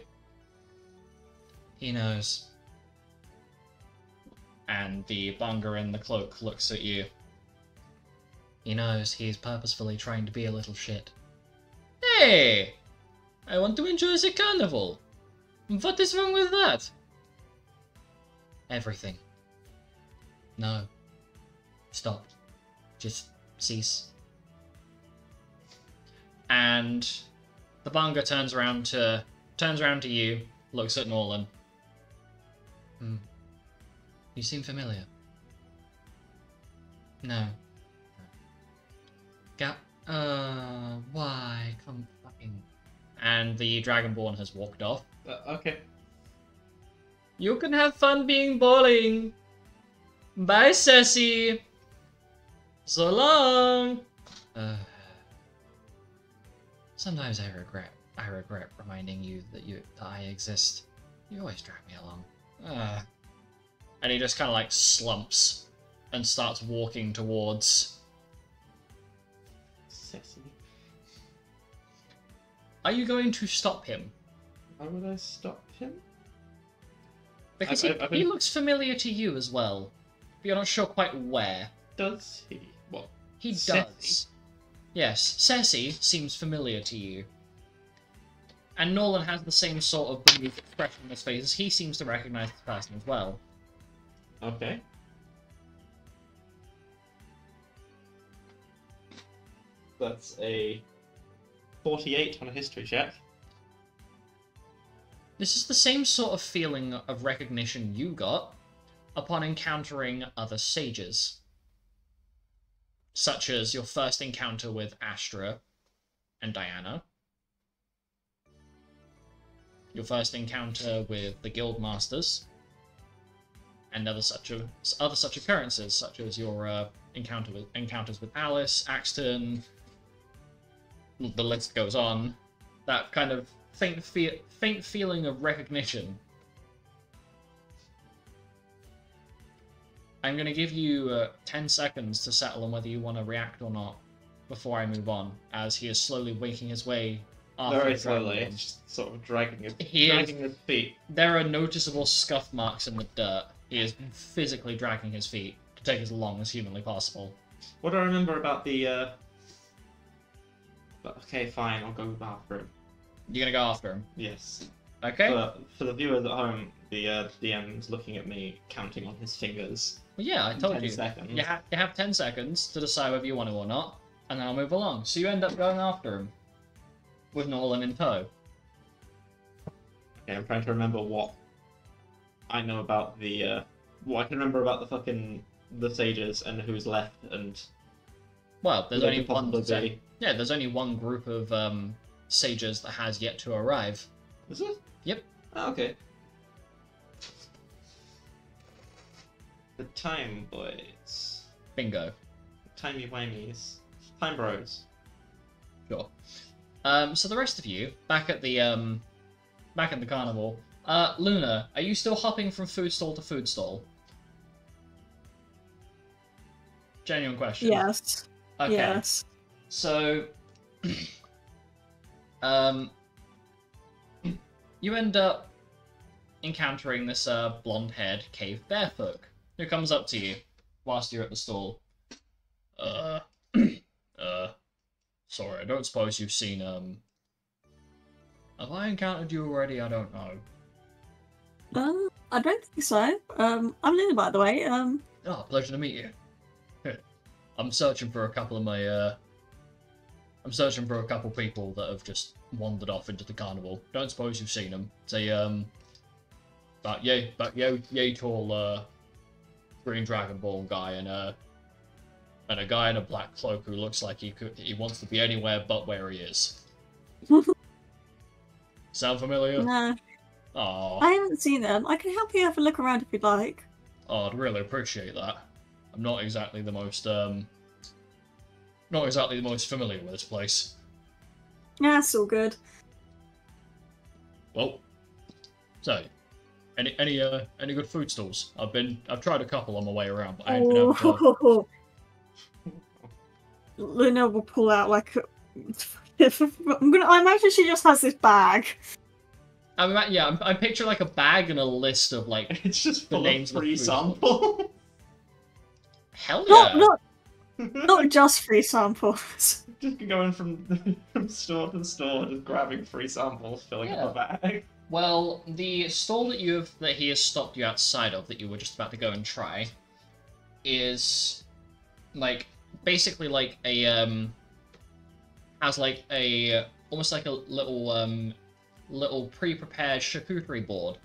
He knows. And the Banga in the cloak looks at you. He knows he's purposefully trying to be a little shit. Hey! I want to enjoy the carnival. What is wrong with that? Everything. No. Stop. Just cease. And the Banga turns around to you, looks at Nolan. You seem familiar. No. Why? Come fucking... And the Dragonborn has walked off. Okay. You can have fun being bowling. Bye, Sassy. So long. Sometimes I regret reminding you that I exist. You always drag me along. Ah. And he just kind of like slumps and starts walking towards. Sassy. Are you going to stop him? Why would I stop him? Because I've he been- looks familiar to you as well. But you're not sure quite where. Does he? What? He Sassy? does. Yes, Cersei seems familiar to you. And Nolan has the same sort of bemused expression on his face as he seems to recognize this person as well. Okay. That's a 48 on a history check. This is the same sort of feeling of recognition you got upon encountering other sages. Such as your first encounter with Astra and Diana. Your first encounter with the Guild Masters. And other such occurrences, such as your encounters with Alice, Axton, the list goes on. That kind of faint feeling of recognition. I'm going to give you 10 seconds to settle on whether you want to react or not before I move on, as he is slowly making his way after Very the slowly, dragon. just sort of dragging his feet. There are noticeable scuff marks in the dirt. He is physically dragging his feet to take as long as humanly possible. What do I remember about the, But, okay, fine, I'll go with the bathroom. You're going to go after him. Yes. Okay? But for the viewers at home, the DM's looking at me counting on his fingers. Well, yeah, I told 10 you. seconds. You have 10 seconds to decide whether you want to or not, and then I'll move along. So you end up going after him. With Nolan in tow. Okay, I'm trying to remember what I know about the, what I can remember about the sages and who's left and Well, there's who they only could one. possibly be. Yeah, there's only one group of sages that has yet to arrive. Is it? Yep. Oh, okay. The Time Boys. Bingo. Timey Wimeys. Time Bros. Sure. So the rest of you, back at the carnival. Luna, are you still hopping from food stall to food stall? Genuine question. Yes. Okay. Yes. So, you end up encountering this blonde-haired cave bearfolk who comes up to you whilst you're at the stall. Sorry, I don't suppose you've seen, have I encountered you already? I don't know. I don't think so. I'm Luna, by the way. Oh, pleasure to meet you. I'm searching for a couple of my, I'm searching for a couple people that have just wandered off into the carnival. Don't suppose you've seen them. It's a, about yay tall, green Dragon Ball guy and a guy in a black cloak who looks like he wants to be anywhere but where he is. Sound familiar? No, Aw. I haven't seen them. I can help you have a look around if you'd like. Oh, I'd really appreciate that. I'm not exactly the most familiar with this place. Yeah, it's all good. Well, so, any good food stalls? I've tried a couple on my way around, but I ain't been able to. Oh. Luna will pull out like. I imagine she just has this bag. I mean, yeah, I'm picturing like a bag and a list of like It's just the full names of of the free food sample. Hell yeah! Not just free samples. Just going from store to store, just grabbing free samples, filling up a bag. Well, the stall that he has stopped you outside of, that you were just about to go and try, is like basically like a has like a almost like a little pre-prepared charcuterie board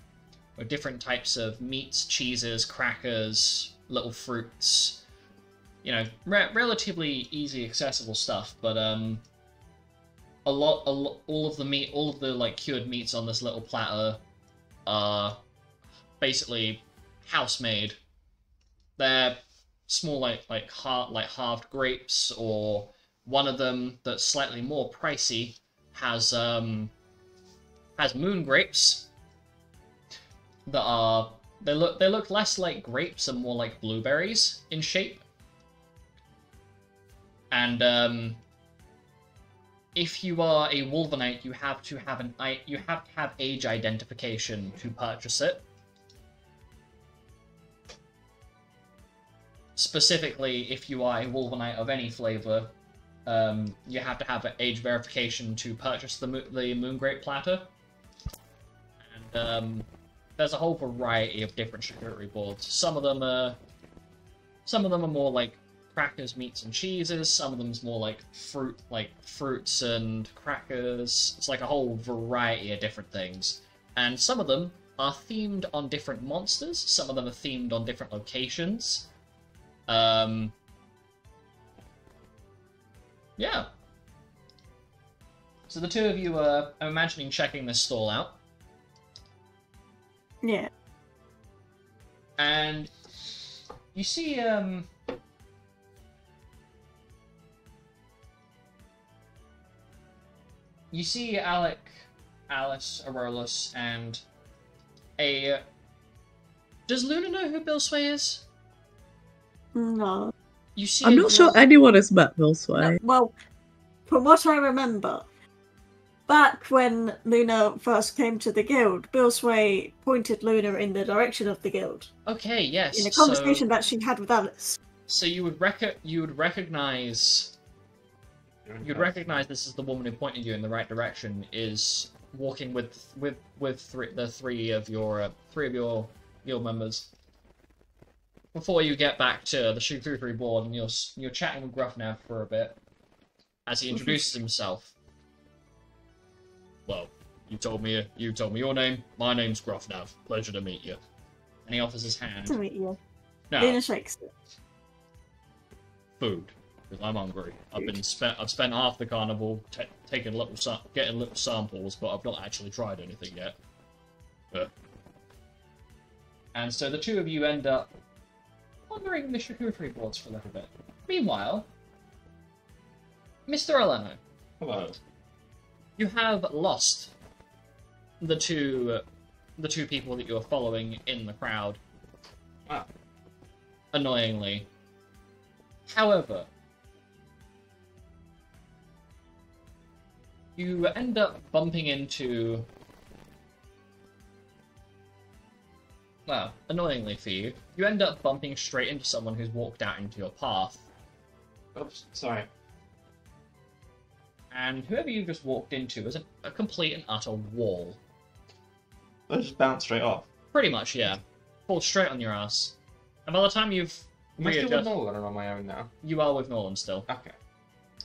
with different types of meats, cheeses, crackers, little fruits. You know, relatively easy, accessible stuff, but all of the meat, all of the like cured meats on this little platter are basically house-made. They're small, like halved grapes, or one of them that's slightly more pricey has moon grapes that are They look less like grapes and more like blueberries in shape. And if you are a Wolvenite, you have to have age identification to purchase it. Specifically, if you are a Wolvenite of any flavor, you have to have age verification to purchase the Moon Grape platter. And there's a whole variety of different charcuterie boards. Some of them are more like crackers, meats, and cheeses. Some of them's more like fruits and crackers. It's like a whole variety of different things. And some of them are themed on different monsters. Some of them are themed on different locations. Yeah. So the two of you are, I'm imagining, checking this stall out. Yeah. And you see, Alec, Alice, Aurolus, and a... Does Luna know who Bill Sway is? No. You see I'm not sure anyone has met Bill Sway. Well, from what I remember, back when Luna first came to the guild, Bill Sway pointed Luna in the direction of the guild. Okay, yes. In a conversation that she had with Alice. So you would recognize this is the woman who pointed you in the right direction, is walking with three of your guild members. Before you get back to the charcuterie board, and you're chatting with Gruffnev for a bit as he introduces himself. Well, you told me your name. My name's Gruffnev. Pleasure to meet you. And he offers his hand. To meet you. Now, Luna shakes it. Food, because I'm hungry. I've spent half the carnival getting little samples, but I've not actually tried anything yet. And so the two of you end up wandering the charcuterie boards for a little bit. Meanwhile, Mr. Eleno. Hello. You have lost the two people that you're following in the crowd. Ah. Annoyingly. However, you end up bumping into... Well, annoyingly for you, you end up bumping straight into someone who's walked out into your path. Oops, sorry. And whoever you just walked into is a complete and utter wall. I just bounced straight off. Pretty much, yeah. Falls straight on your ass. And by the time you've Am I still with readjusted... Nolan or on my own now? You are with Nolan still, Okay.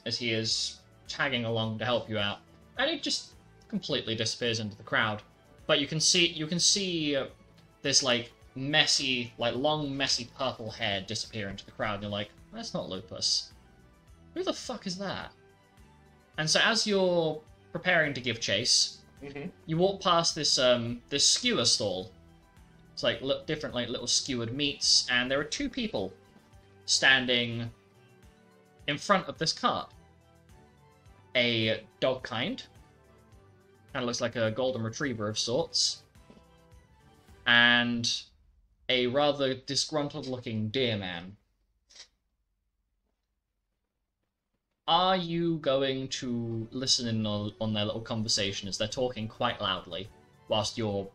as he is tagging along to help you out. And he just completely disappears into the crowd. But you can see this, like, messy, like, long, messy purple hair disappear into the crowd, and you're like, that's not Lupus. Who the fuck is that? And so as you're preparing to give chase, you walk past this this skewer stall. It's like different, like, little skewered meats, and there are two people standing in front of this cart. A dog kind. Kind of looks like a golden retriever of sorts. And a rather disgruntled-looking deer man. Are you going to listen in on their little conversation as they're talking quite loudly whilst you're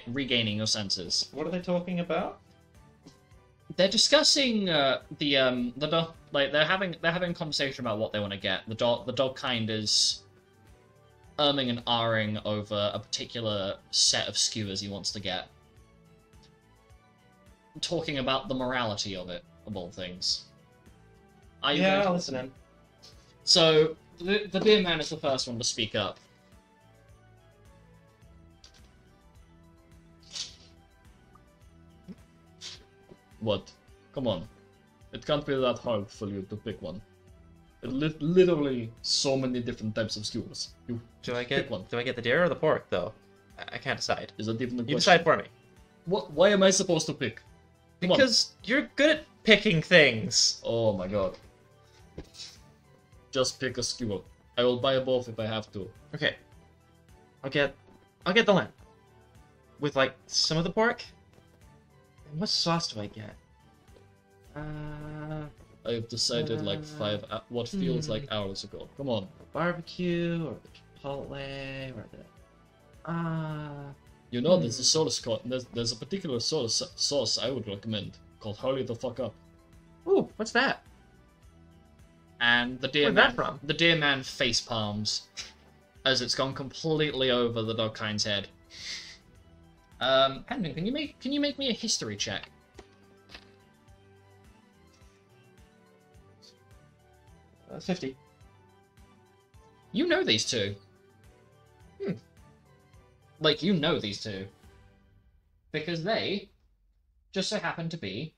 regaining your senses? What are they talking about? They're discussing they're having a conversation about what they want to get. The dog kind is umming and ahhing over a particular set of skewers he wants to get. Talking about the morality of it, of all things. Are you going to I'll listen listen in? So, the beer man is the first one to speak up. What? Come on. It can't be that hard for you to pick one. Literally so many different types of skewers. You Do I pick one. get the deer or the pork though? I can't decide. Is that even a You question? decide for me. Why am I supposed to pick? Come on. Because you're good at picking things. Oh my god. Just pick a skewer. I will buy both if I have to. Okay. I'll get the lamb. With like some of the pork What sauce do I get? I've decided like what feels like hours ago. Come on. Barbecue or the chipotle or the You know, there's a sauce there's a particular sauce I would recommend called Hurry the Fuck Up. Ooh, what's that? And the deer Where'd man, that from? the deer man face palms as it's gone completely over the dogkind's head. Hendon, can you make me a history check? 50. You know these two. Like, you know these two. Because they just so happen to be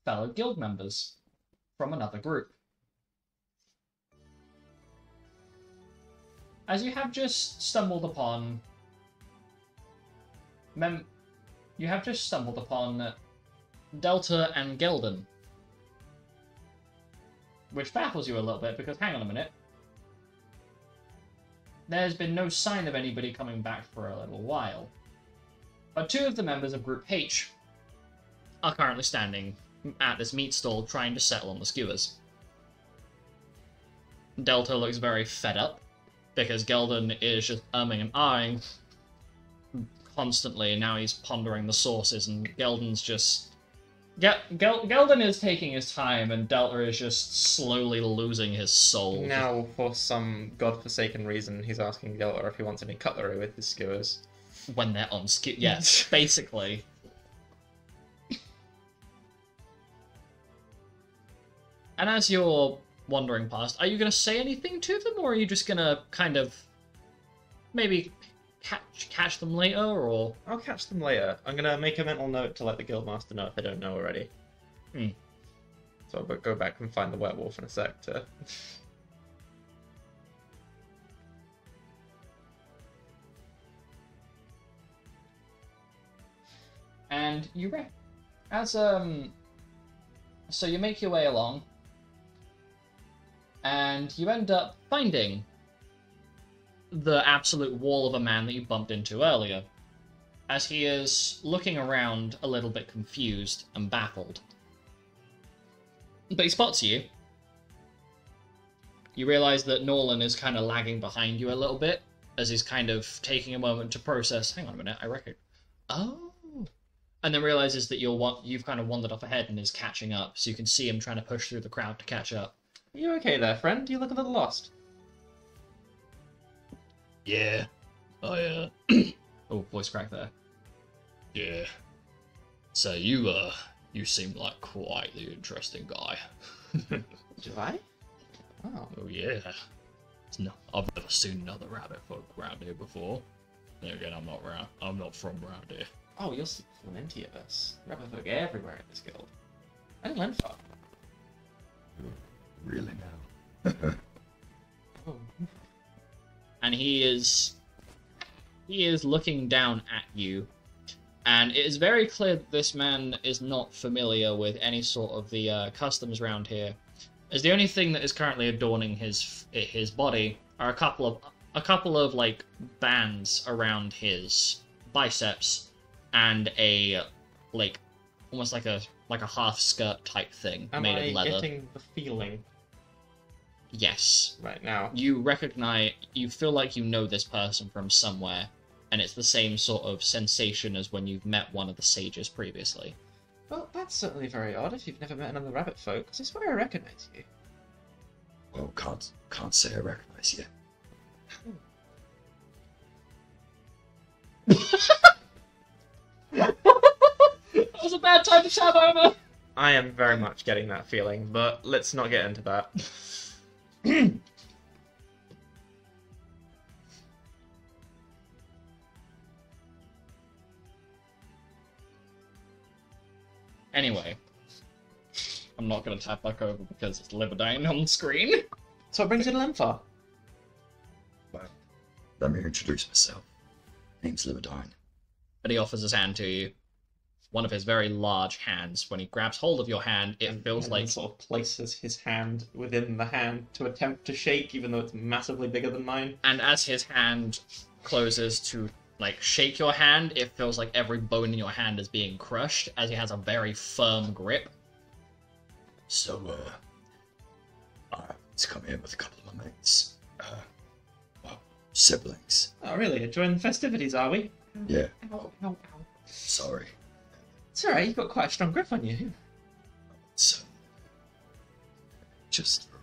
fellow guild members from another group. As you have just stumbled upon... Delta and Gelden. Which baffles you a little bit, because hang on a minute. There's been no sign of anybody coming back for a little while. But two of the members of Group H are currently standing at this meat stall trying to settle on the skewers. Delta looks very fed up, because Gelden is just umming and ahhing constantly, and now he's pondering the sources, and Gelden's just... Gelden is taking his time, and Delta is just slowly losing his soul. Now, for some godforsaken reason, he's asking Gelder if he wants any cutlery with his skewers. When they're on skew... Yes, basically. And as you're wandering past, are you going to say anything to them, or are you just going to kind of maybe catch them later, or... I'll catch them later. I'm gonna make a mental note to let the guildmaster know if they don't know already. So I'll go back and find the werewolf in a sec to... And you so you make your way along, and you end up finding the absolute wall of a man that you bumped into earlier, as he is looking around a little bit confused and baffled. But he spots you. You realise that Nolan is kind of lagging behind you a little bit, as he's kind of taking a moment to process, hang on a minute, I reckon. Oh. And then realises that you've kind of wandered off ahead and is catching up, so you can see him trying to push through the crowd to catch up. Are you okay there, friend? You look a little lost. Yeah, I, oh, voice crack there. Yeah. So you seem like quite the interesting guy. Do I? Oh. Oh, yeah. No, I've never seen another rabbit folk around here before. Then again, I'm not from around here. Oh, you'll see plenty of us. Rabbit folk everywhere in this guild. And Lenfar. Really now? Oh. And he is looking down at you, and it is very clear that this man is not familiar with any sort of the customs around here, as the only thing that is currently adorning his body are a couple of like bands around his biceps, and a like almost like a half skirt type thing made of leather. Am I getting the feeling Yes. right now? You feel like you know this person from somewhere, and it's the same sort of sensation as when you've met one of the sages previously. Well, that's certainly very odd if you've never met another rabbit folk, because I swear I recognise you. Well, can't say I recognise you. That was a bad time to shout over! I am very much getting that feeling, but let's not get into that. Anyway, I'm not going to tap back over because it's Liberdine on the screen. So it brings you to Lenfar. Well, let me introduce myself. Name's Lupine. And he offers his hand to you. One of his very large hands. When he grabs hold of your hand, it feels like... sort of places his hand within the hand to attempt to shake, even though it's massively bigger than mine. And as his hand closes to like shake your hand, it feels like every bone in your hand is being crushed as he has a very firm grip. So, let's come here with a couple of my mates. Well, siblings. Oh, really? Enjoying the festivities, are we? Yeah, Ow, ow, ow. sorry. It's alright, you've got quite a strong grip on you. So, just for,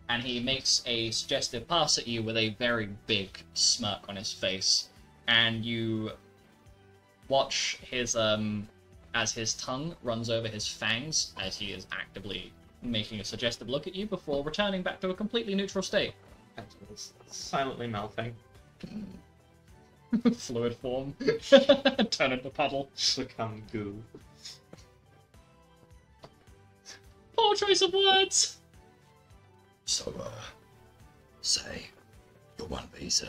And he makes a suggestive pass at you with a very big smirk on his face. And you watch his, as his tongue runs over his fangs, as he is actively making a suggestive look at you before returning back to a completely neutral state. It's silently melting. Fluid form. Turn into puddle. Become goo. Poor choice of words! So, say, you're one of these,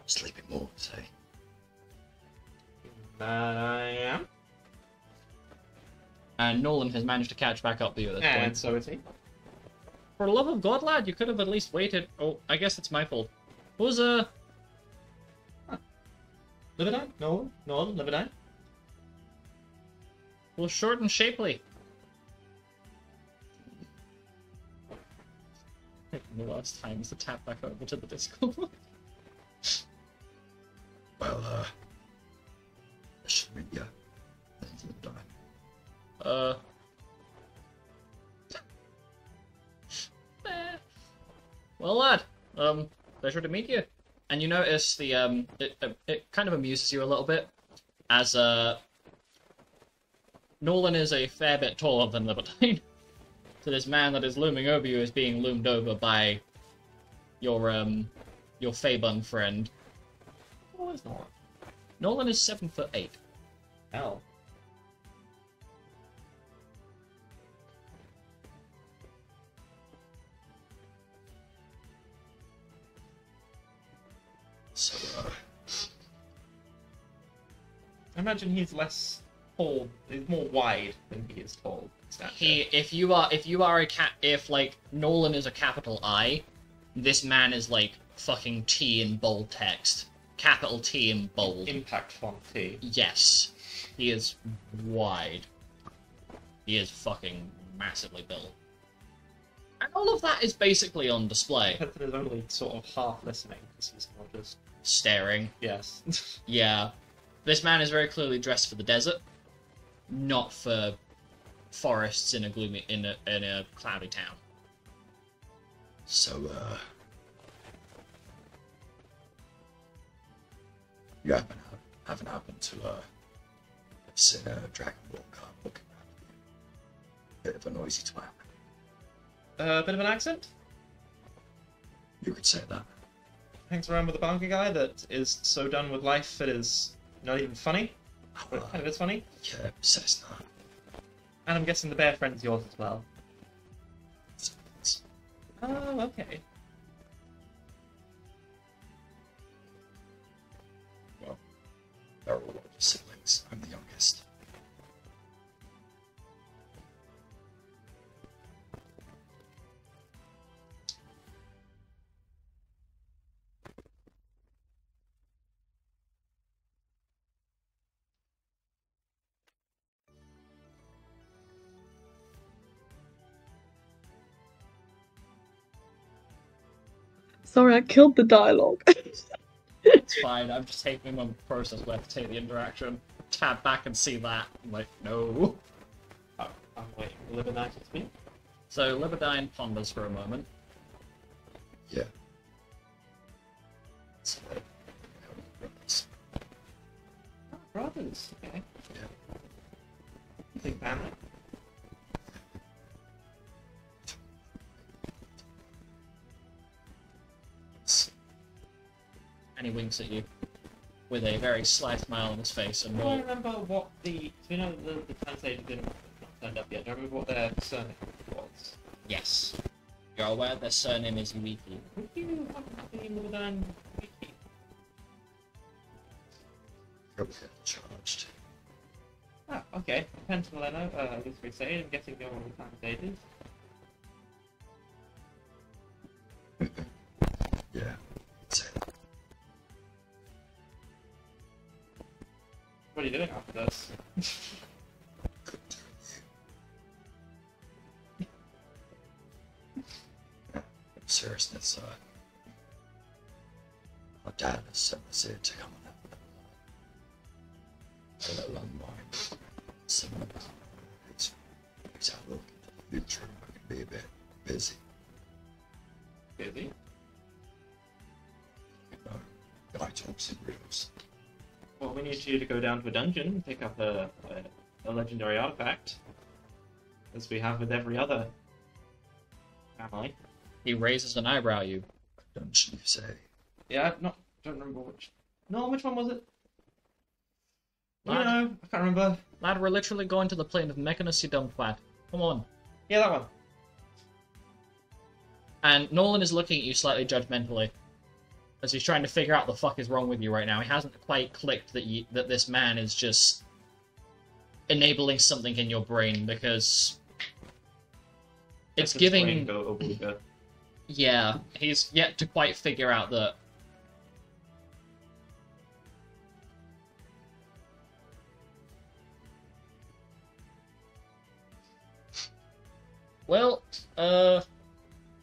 sleeping mortals, say. That I am. And Nolan has managed to catch back up to you at this And point. so is he. For the love of God, lad, you could have at least waited. Oh, I guess it's my fault. Who's, Lupine? Nolan? Lupine? was short and shapely. The last time is to tap back over to the Discord. Well, I should meet you. Then Well, lad, pleasure to meet you. And you notice the, it kind of amuses you a little bit, as, Nolan is a fair bit taller than Libertine. So this man that is looming over you is being loomed over by your Fabun friend. What is Nolan? Nolan is 7'8". Hell. so, I imagine he's less tall. He's more wide than he is tall. If like Nolan is a capital I, this man is like fucking T in bold text. Capital T in bold. Impact font T. Yes. He is wide. He is fucking massively built. And all of that is basically on display. Peter is only sort of half listening because he's not just. Staring. Yes. Yeah. This man is very clearly dressed for the desert, not for forests in a gloomy in a cloudy town. so, you haven't happened to, seen a dragon walk up looking at you. Bit of a noisy twang. Bit of an accent. You could say that. Hangs around with a bunker guy that is so done with life it is not even funny. But it kind of is funny. Yeah, says that. And I'm guessing the bear friend's yours as well. It's- Oh, okay. Well, they're all siblings. I'm the youngest. Sorry, I killed the dialogue. It's fine, I'm just taking a moment to process where to take the interaction. Tab back and see that. I'm like, no. Oh, I'm waiting for Libidine to speak. So Libidine ponders for a moment. Yeah. So, brothers. Oh, brothers. Okay. Yeah. Big family. And he winks at you with a very sly smile on his face and Do I will remember what the... Do you know the translator didn't not turned up yet? Do I remember what their surname was? yes. You're aware their surname is Wiki. Would you happen to be Libidine Wiki? Probably get charged. Ah, okay. Pentaleno, I guess we say, I'm guessing you're one of the translated. Yeah. Seriousness, my dad has sent us here to come and have a little unwind. Something about his outlook into the future. I can be a bit busy. Busy? You know, guy talks in riddles. Well, we need you to go down to a dungeon and pick up a legendary artifact, as we have with every other family. He raises an eyebrow at you. Dungeon, you say? Yeah, don't remember which. No, which one was it? You Lad. know, I can't remember. Lad, we're literally going to the plane of Mechanus, you dumb twat. Come on. Yeah, that one. And Nolan is looking at you slightly judgmentally, as he's trying to figure out what the fuck is wrong with you right now. He hasn't quite clicked that this man is just enabling something in your brain, because it's giving... Go Obliga. Yeah, he's yet to quite figure out that... Well,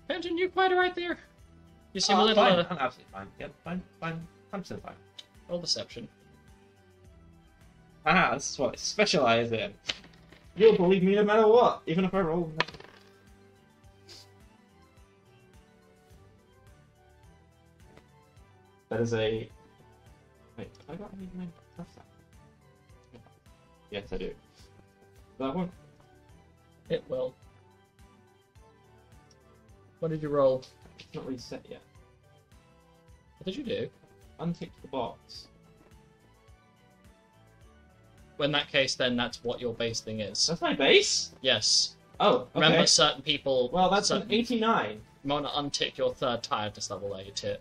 Benjamin, you quite alright there? You seem a little... Fine. I'm absolutely fine. Yeah, fine. I'm still fine. Roll deception. This is what I specialize in. You'll believe me no matter what, even if I roll. That is a. Wait, have I got any of my stuff? Yes, I do. That one? It will. What did you roll? It's not reset yet. What did you do? Untick the box. Well, in that case, then that's what your base thing is. That's my base? Yes. Oh, okay. Remember, certain people... Well, that's an certain, 89. You want to untick your third tiredness level there, you tit.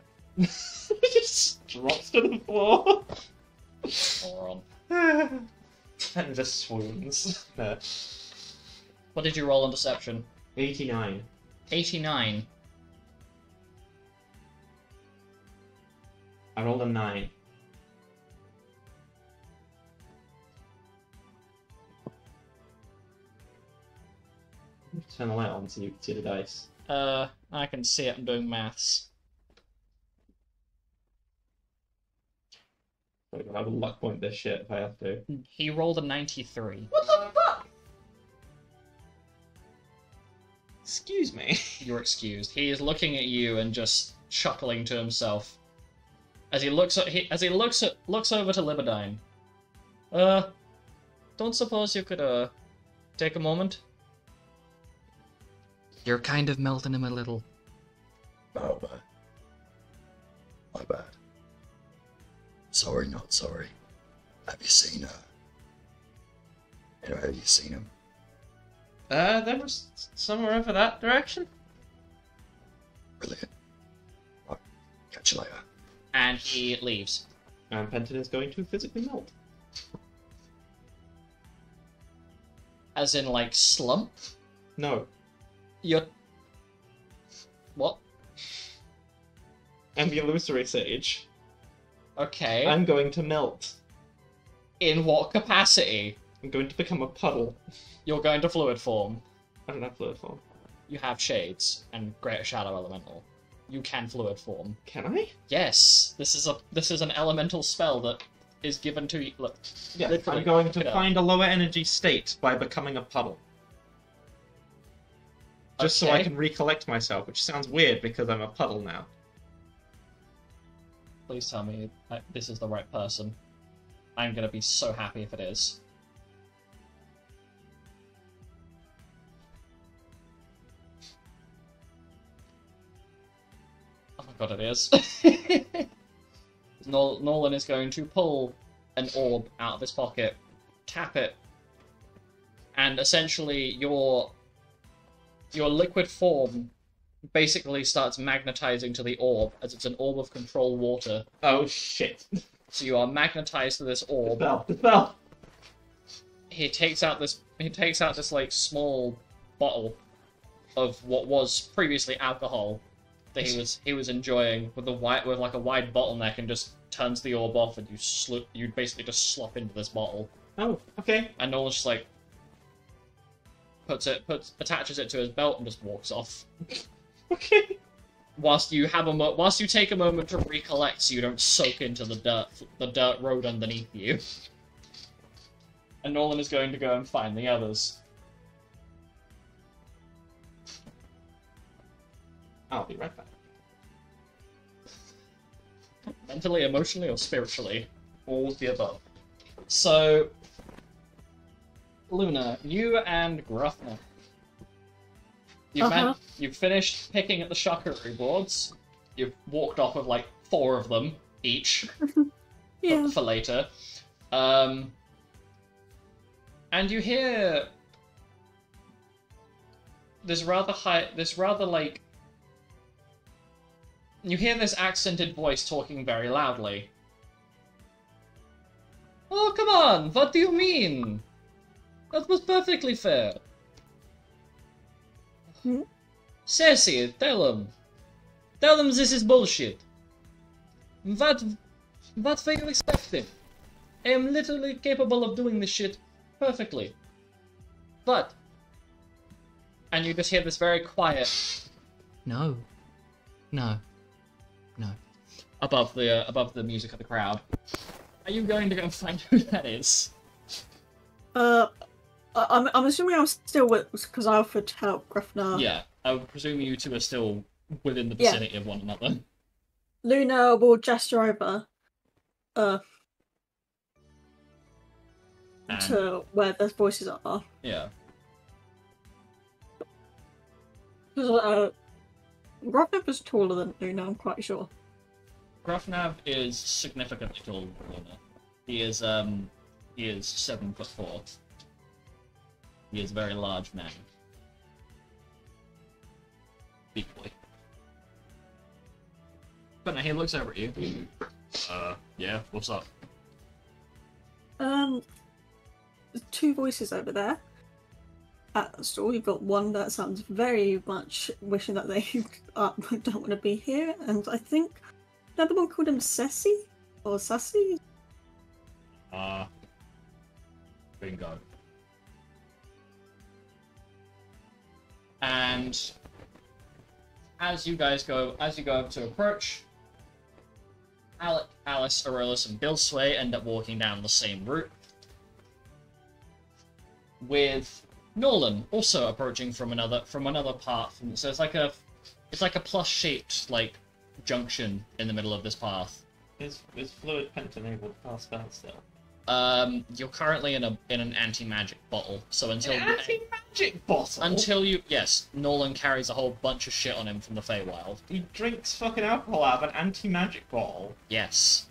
Just drops to the floor. Moron. And just swoons. No. What did you roll on deception? 89. 89. I rolled a 9. Turn the light on so you can see the dice. I can see it. I'm doing maths. I will luck point this shit if I have to. He rolled a 93. What the fuck? Excuse me. You're excused. He is looking at you and just chuckling to himself as he looks over to Libidine. Don't suppose you could take a moment? You're kind of melting him a little. Oh, man. My bad. Sorry, not sorry. Have you seen her? You know, have you seen him? There was somewhere over that direction. Brilliant. Right, catch you later. And he leaves. And Penton is going to physically melt. As in, like, slump? No. You're... What? I'm the illusory sage. Okay. I'm going to melt. In what capacity? I'm going to become a puddle. You're going to fluid form. I don't have fluid form. You have shades and Greater Shadow Elemental. You can fluid form. Can I? Yes, this is an elemental spell that is given to you. Look, Yeah, literally, I'm going look it to up. find a lower energy state by becoming a puddle. Just so I Okay. can recollect myself, which sounds weird because I'm a puddle now. Please tell me this is the right person. I'm gonna be so happy if it is. Oh my god, it is. Nolan is going to pull an orb out of his pocket, tap it, and essentially your liquid form basically starts magnetizing to the orb, as it's an orb of control water. Oh shit. So you are magnetized to this orb. Dispel. He takes out this like small bottle of what was previously alcohol that he was enjoying with like a wide bottleneck, and just turns the orb off, and you basically just slop into this bottle. Oh, okay. And Nolan's just like attaches it to his belt and just walks off. Okay. Whilst you take a moment to recollect, so you don't soak into the dirt road underneath you. And Nolan is going to go and find the others. I'll be right back. Mentally, emotionally, or spiritually? All of the above. So, Luna, you and Gruffner. You've finished picking at the charcuterie boards. You've walked off with like 4 of them each Yeah. for later. And you hear you hear this accented voice talking very loudly. Oh, come on! What do you mean? That was perfectly fair. Cersei, tell him. Tell him this is bullshit. What were you expecting? I am literally capable of doing this shit perfectly. But... And you just hear this very quiet... No. No. No. Above the music of the crowd. Are you going to go and find who that is? I'm assuming I'm still with, because I offered to help Gruffner. Yeah, I would presume you two are still within the vicinity of one another. Luna will gesture over to where the voices are. Yeah. Because Gruffner was taller than Luna, I'm quite sure. Gruffnav is significantly taller than Luna. He is 7'4". He is a very large man. Big boy. But now he looks over at you. Yeah, what's up? There's 2 voices over there. At the store, you've got one that sounds very much wishing that they don't want to be here, and I think another one called him Sassy or Sassy. Bingo. And as you go up to approach, Alec, Alice, Aurelius, and Bill Sway end up walking down the same route, with Nolan also approaching from another path. So it's like a plus-shaped like junction in the middle of this path. Is fluid pent enabled pass spells still? You're currently in an anti-magic bottle. So until Anti-magic bottle? yes, Nolan carries a whole bunch of shit on him from the Feywild. He drinks fucking alcohol out of an anti-magic bottle. Yes.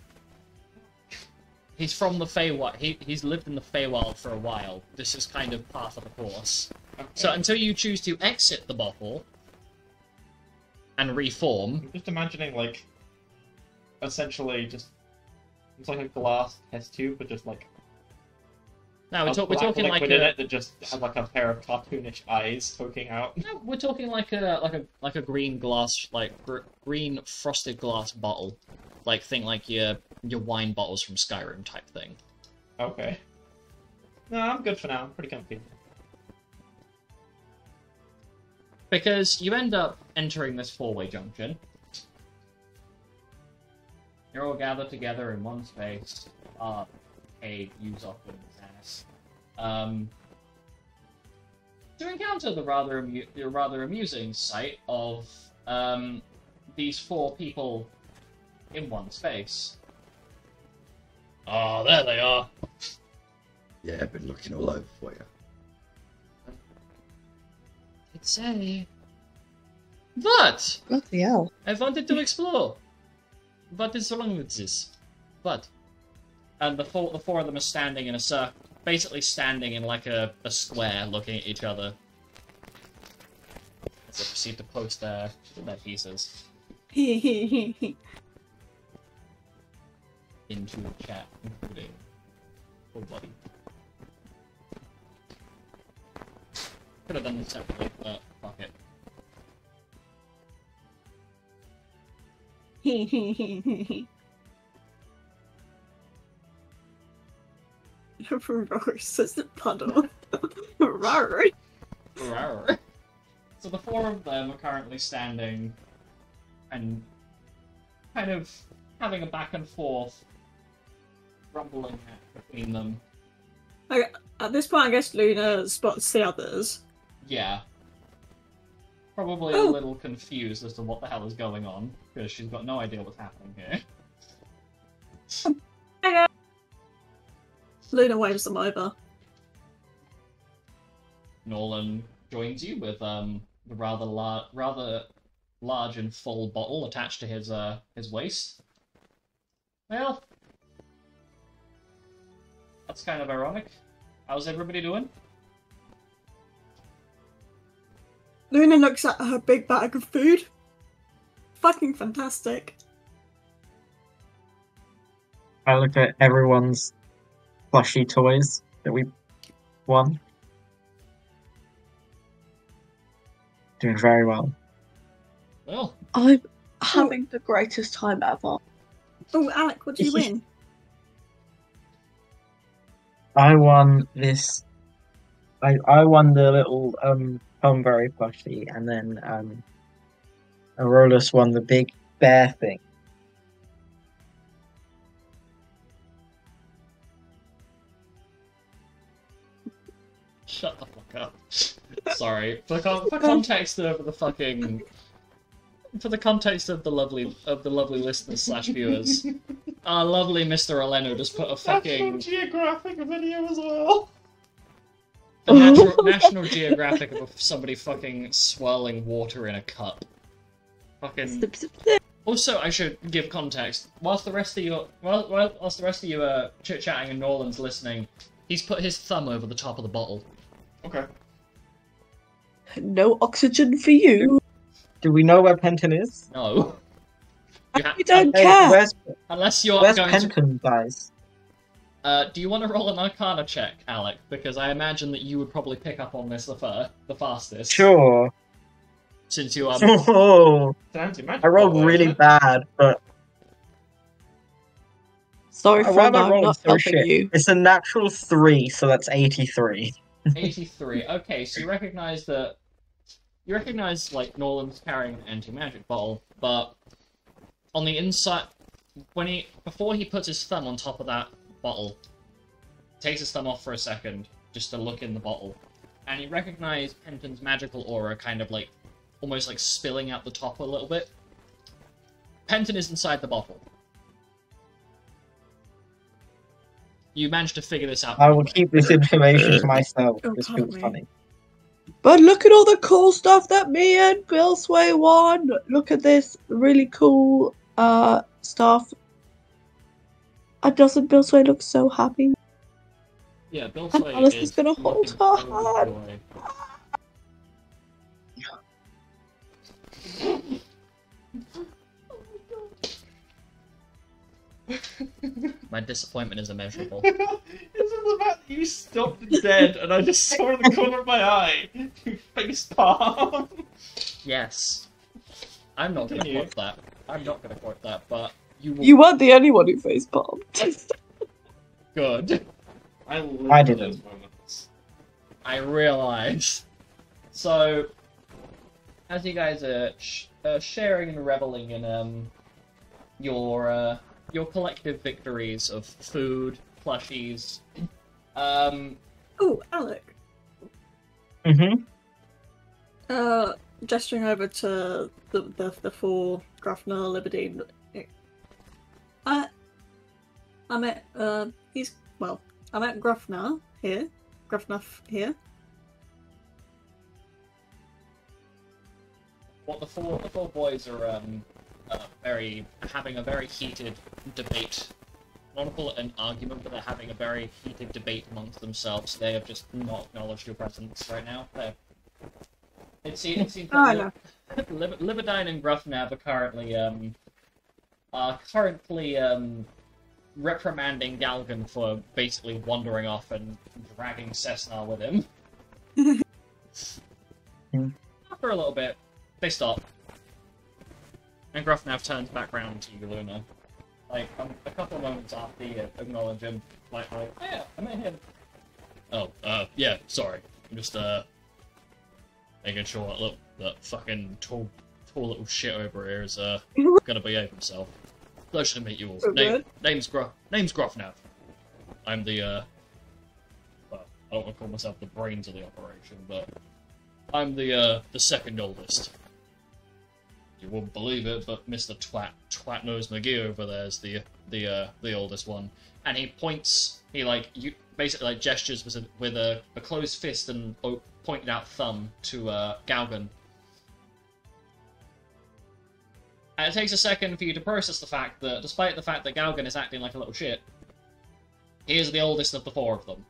He's from the Feywild. He's lived in the Feywild for a while. This is kind of part of the course. Okay. So until you choose to exit the bottle and reform, I'm just imagining, like, essentially just... It's like a glass test tube, but just, like... now we're talking like liquid in it that just has, like, a pair of cartoonish eyes poking out. no, we're talking like a green glass, like green frosted glass bottle, like think like your wine bottles from Skyrim type thing. Okay. No, I'm good for now. I'm pretty comfy. Because you end up entering this 4-way junction. You're all gathered together in one space. Use off with Xanis. To encounter the rather amusing sight of these 4 people in one space. Oh, there they are. Yeah, I've been looking all over for you. It's a... But Bloody hell. I wanted to explore. What is wrong with this? What? And the four of them are standing in a circle, basically standing in like a square, looking at each other. As they proceed to post their pieces into the chat, including full body. Could have done this separately, but fuck it. Rory says the puddle. Rory. Rawr. So the four of them are currently standing and kind of having a back and forth, rumbling between them. At this point, I guess Luna spots the others. Yeah. Probably a little confused as to what the hell is going on, because she's got no idea what's happening here. Luna waves them over. Nolan joins you with the rather large and full bottle attached to his waist. Well, that's kind of ironic. How's everybody doing? Luna looks at her big bag of food. Fucking fantastic. I look at everyone's plushy toys that we won. Doing very well. Well, I'm having the greatest time ever. Oh, Alec, what did you win? I won this. I won the little Homeberry plushie, and then Aurolus won the big bear thing. shut the fuck up. Sorry. For context of the fucking... For the context of the lovely listeners / viewers, our lovely Mr. Oleno just put a fucking... National Geographic video as well. A National Geographic of somebody fucking swirling water in a cup. Fucking... Also, I should give context. Whilst the rest of you are chit-chatting and Nolan's listening, he's put his thumb over the top of the bottle. Okay. No oxygen for you. Do we know where Penton is? No. You don't Hey, care. Unless you're where's going Penton, guys? to... do you want to roll an Arcana check, Alec? Because I imagine that you would probably pick up on this the fastest. Sure. Since you are... Oh, It's an anti-magic I rolled bottle, really isn't it? bad, but Sorry, why friend, am I I'm rolling not so helping shit? you. It's a natural 3, so that's 83. 83. Okay, so you recognize, like, Nolan's carrying an anti-magic bottle, but on the inside, before he puts his thumb on top of that bottle, takes his thumb off for a second, just to look in the bottle, and you recognize Penton's magical aura kind of, like, almost, like, spilling out the top a little bit. Penton is inside the bottle. You managed to figure this out. I will keep this information to myself. Oh, This pardon feels me. funny. But look at all the cool stuff that me and Bill Sway won. Look at this really cool stuff. And doesn't Bill Sway look so happy? Yeah, Bill And Sway Alice is is gonna hold looking her filled with hand. joy. My disappointment is immeasurable. This is the fact that you stopped dead and I just saw in the corner of my eye you face palm. Yes. I'm not gonna Continue. quote that. I'm not gonna quote that, but you will... You weren't the only one who face palmed. Good. I live I for didn't. those moments. I realize. So, as you guys are sharing and reveling in your collective victories of food, plushies, Oh, Alec. Mm-hmm. Gesturing over to the four Gruffner, Libidine. I met I met Gruffner here. Gruffnuff here. what the four boys are having a very heated debate. I don't want to call it an argument, but they're having a very heated debate amongst themselves. They have just not acknowledged your presence right now. It seems I that Libidine and Gruffnav are currently reprimanding Galgan for basically wandering off and dragging Cessna with him. After a little bit, they stop. And Gruffnav turns back round to you, Luna. Like, a couple of moments after you acknowledge him. Like, oh yeah, I met him. Oh, yeah, sorry. I'm just, making sure that fucking tall little shit over here is, gonna behave himself. Pleasure to meet you all. So good. Name's Gruff now. I'm the, well, I don't want to call myself the brains of the operation, but I'm the second oldest. You wouldn't believe it, but Mr. Twat Nose McGee over there is the oldest one. And he points, basically like gestures with a closed fist and pointed out thumb to Galgan. And it takes a second for you to process the fact that, despite the fact that Galgan is acting like a little shit, he is the oldest of the four of them.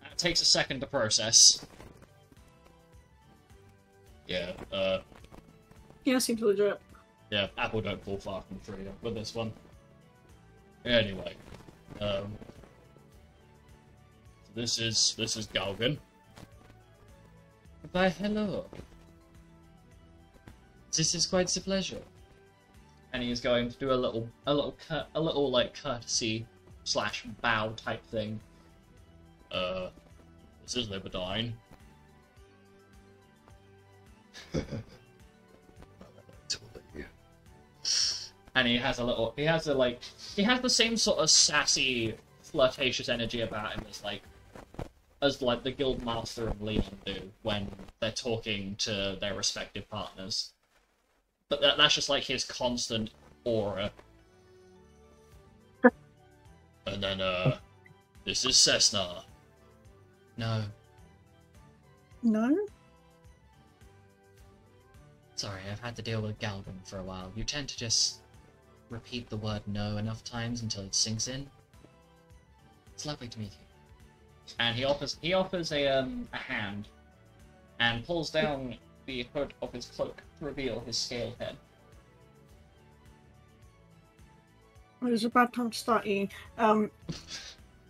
And it takes a second to process. Yeah, Yeah, seems legit. yeah, Apple don't fall far from the tree with this one. Anyway, this is Galgan. Why, hello. This is quite a pleasure. And he's going to do a little like courtesy / bow type thing. This is Lupine. And he has the same sort of sassy, flirtatious energy about him as the guild master and Leon do when they're talking to their respective partners. But that's just like his constant aura. And then, this is Cessna. No. No? Sorry, I've had to deal with Galvin for a while. You tend to just repeat the word no enough times until it sinks in. It's lovely to meet you. And he offers a hand and pulls down the hood of his cloak to reveal his scaled head. It was a bad time to start eating.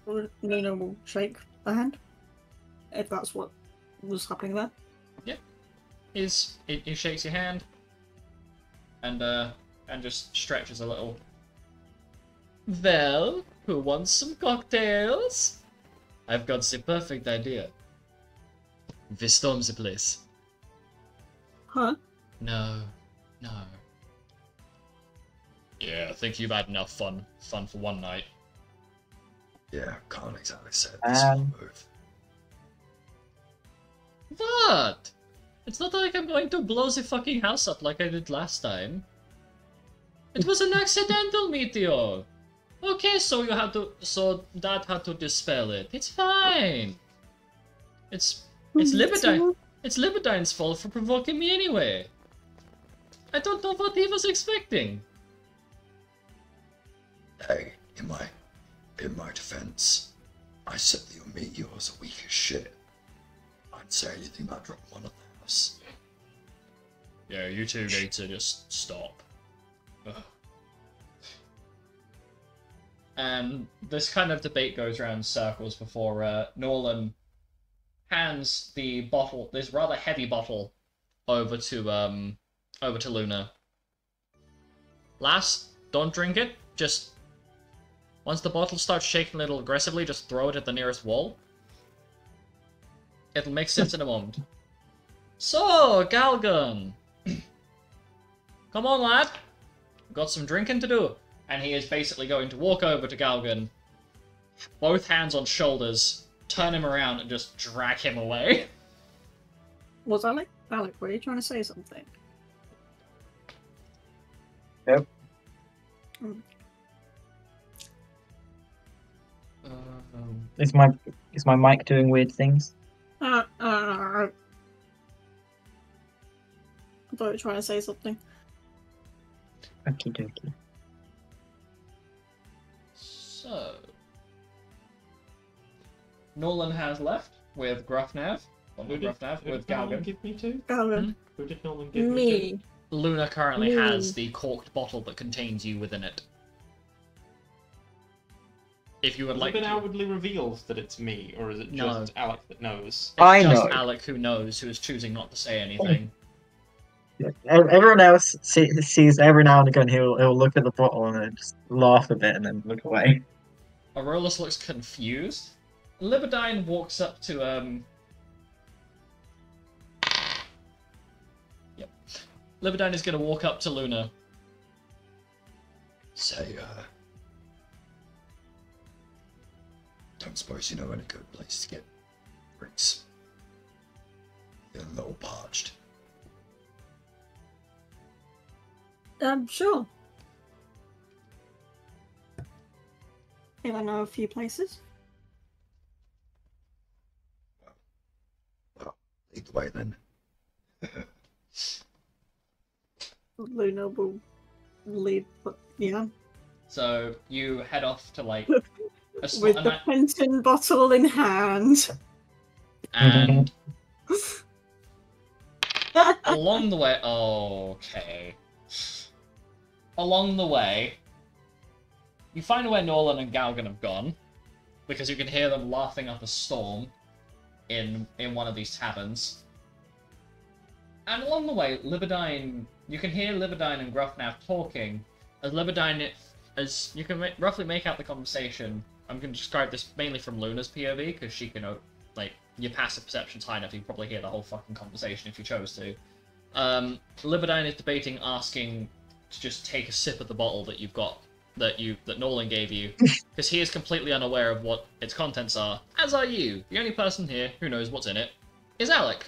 Luna will shake the hand. If that's what was happening there. Yeah. He shakes your hand and just stretches a little. Well, who wants some cocktails? I've got the perfect idea. We storm the place. Huh? No. Yeah, I think you've had enough fun for one night. Yeah, can't exactly say this one move. What? It's not like I'm going to blow the fucking house up like I did last time. It was an accidental meteor. Okay, so Dad had to dispel it. It's fine. It's Libidine. It's Libidine's fault for provoking me anyway. I don't know what he was expecting. Hey, in my defense, I said that your meteors are weak as shit. I didn't say anything about dropping one on the house. Yeah, you two need to just stop. Ugh. And this kind of debate goes around in circles before Nolan hands the bottle, this rather heavy bottle, over to Luna. Lass, don't drink it. Just once the bottle starts shaking a little aggressively, just throw it at the nearest wall. It'll make sense in a moment. So, Galgan, come on, lad. We've got some drinking to do. And he is basically going to walk over to Galgan, both hands on shoulders, turn him around, and just drag him away. Was Alec? Alec, were you trying to say something? Yep. Is my mic doing weird things? I thought you were trying to say something. Okie dokie. So, Nolan has left with Gruffnav. Well, not Gruffnav, with Nolan Galgan. give me to? Galgan. Who did Nolan give me to? Me. Luna currently Me. has the corked bottle that contains you within it. If you would Has like it been to. outwardly revealed that it's me, or is it No. just Alec that knows? It's I just know. Alec who knows, who is choosing not to say anything. Everyone else sees every now and again he'll look at the bottle and then just laugh a bit and then look away. Aurelus looks confused. Libidine walks up to Yep. Libidine is going to walk up to Luna. Say, don't suppose you know any good place to get drinks? You're a little parched. Sure. I think I know a few places. Well, lead the way then. Luna will lead, but yeah. So you head off to like With the Penton bottle in hand. and along the way, okay. Along the way, you find where Norlan and Galgan have gone, because you can hear them laughing up a storm in one of these taverns. And along the way, Libidine, you can hear Libidine and Gruff now talking, as you can roughly make out the conversation. I'm going to describe this mainly from Luna's POV, because she can, like, your passive perception's high enough, you can probably hear the whole fucking conversation if you chose to. Libidine is debating asking to just take a sip of the bottle that you've got, that Nolan gave you, because he is completely unaware of what its contents are, as are you. The only person here who knows what's in it is Alec.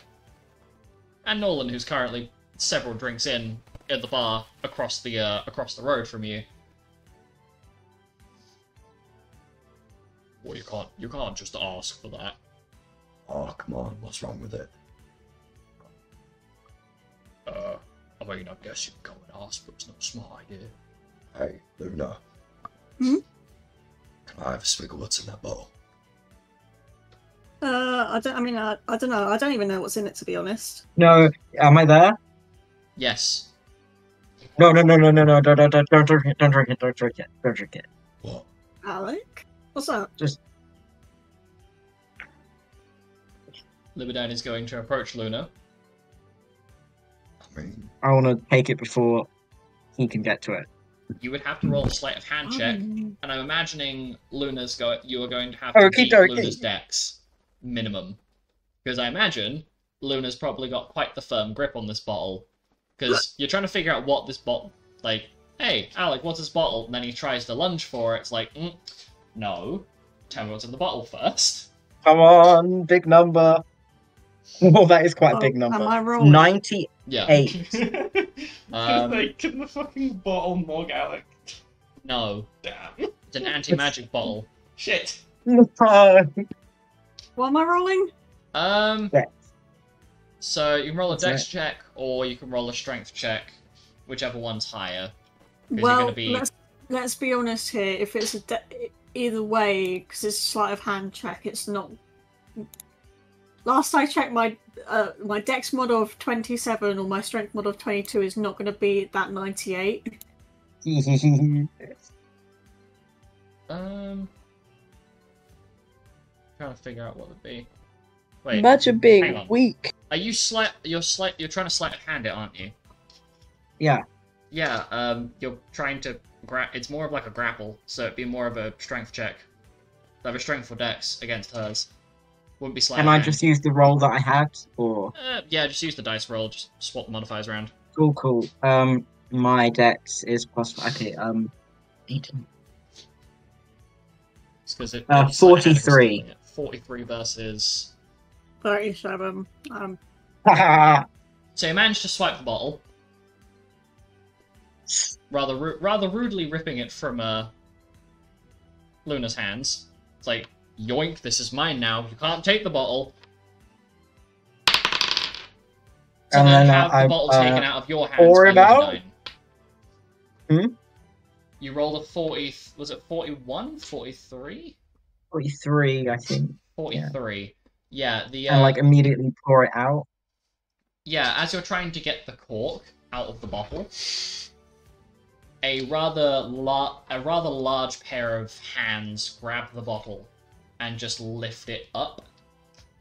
And Nolan, who's currently several drinks in at the bar across the road from you. Well, you can't just ask for that. Oh, come on, what's wrong with it? I mean, I guess you can go and ask, but it's not a smart idea. Hey, Luna. Hmm? Can I have a swig of what's in that bottle? I don't know. I don't even know what's in it, to be honest. No, am I there? Yes. No, don't drink it, don't drink it, don't drink it. What? Alec? What's that? Just... Libidine is going to approach Luna. I mean... I want to take it before he can get to it. You would have to roll a sleight of hand check, and I'm imagining you are going to have to Okie beat dokie. Luna's dex, minimum. Because I imagine Luna's probably got quite the firm grip on this bottle. Because you're trying to figure out what this bottle... Like, hey, Alec, what's this bottle? And then he tries to lunge for it. It's like, no. Tell me what's in the bottle first. Come on, big number. Oh, that is quite a big number. Am I rolling? 98. Yeah. Can the fucking bottle mug Alec? No. Damn. It's an anti-magic bottle. Shit. What am I rolling? Dex. So you can roll a That's dex right. check, or you can roll a strength check, whichever one's higher. 'Cause Well, you're gonna be... let's be honest here. If it's either way, because it's a sleight of hand check, it's not. Last I checked, my dex mod of 27 or my strength mod of 22 is not going to be that 98. Trying to figure out what would be. Wait, Imagine hang being on. weak. Are you you're trying to sleight of hand it, aren't you? Yeah. Yeah, you're trying to it's more of like a grapple, so it'd be more of a strength check. Like a strength for dex against hers. Wouldn't be sleight Can of I hand. just use the roll that I had, or Yeah, just use the dice roll, just swap the modifiers around. cool. My dex is plus. Okay, 8. It's because it 43. 43 versus 37. So you managed to swipe the bottle, rather rudely ripping it from Luna's hands. It's like, yoink, this is mine now. You can't take the bottle. So And then then have the I, bottle taken out of your hands pour by it out? Libidine. Hmm? You rolled a 40... Was it 41? 43? 43, I think. 43. Yeah, And like immediately pour it out. Yeah, as you're trying to get the cork out of the bottle, a rather large pair of hands grab the bottle and just lift it up.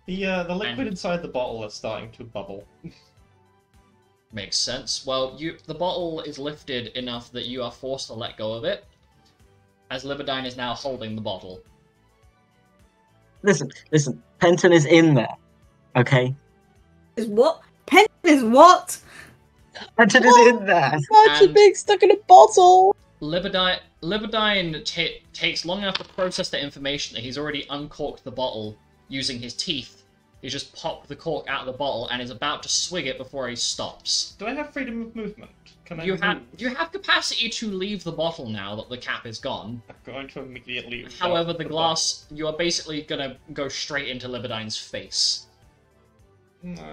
The liquid And- inside the bottle is starting to bubble. Makes sense. Well, the bottle is lifted enough that you are forced to let go of it, as Libidine is now holding the bottle. Listen. Penton is in there. Okay? Is what? Pen is what? Penton is in there. Imagine And- being stuck in a bottle. Libidine takes long enough to process the information that he's already uncorked the bottle using his teeth. He just popped the cork out of the bottle and is about to swig it before he stops. Do I have freedom of movement? Can I You move? have capacity to leave the bottle now that the cap is gone. I'm going to immediately. However, the glass, you are basically gonna go straight into Libidine's face. No.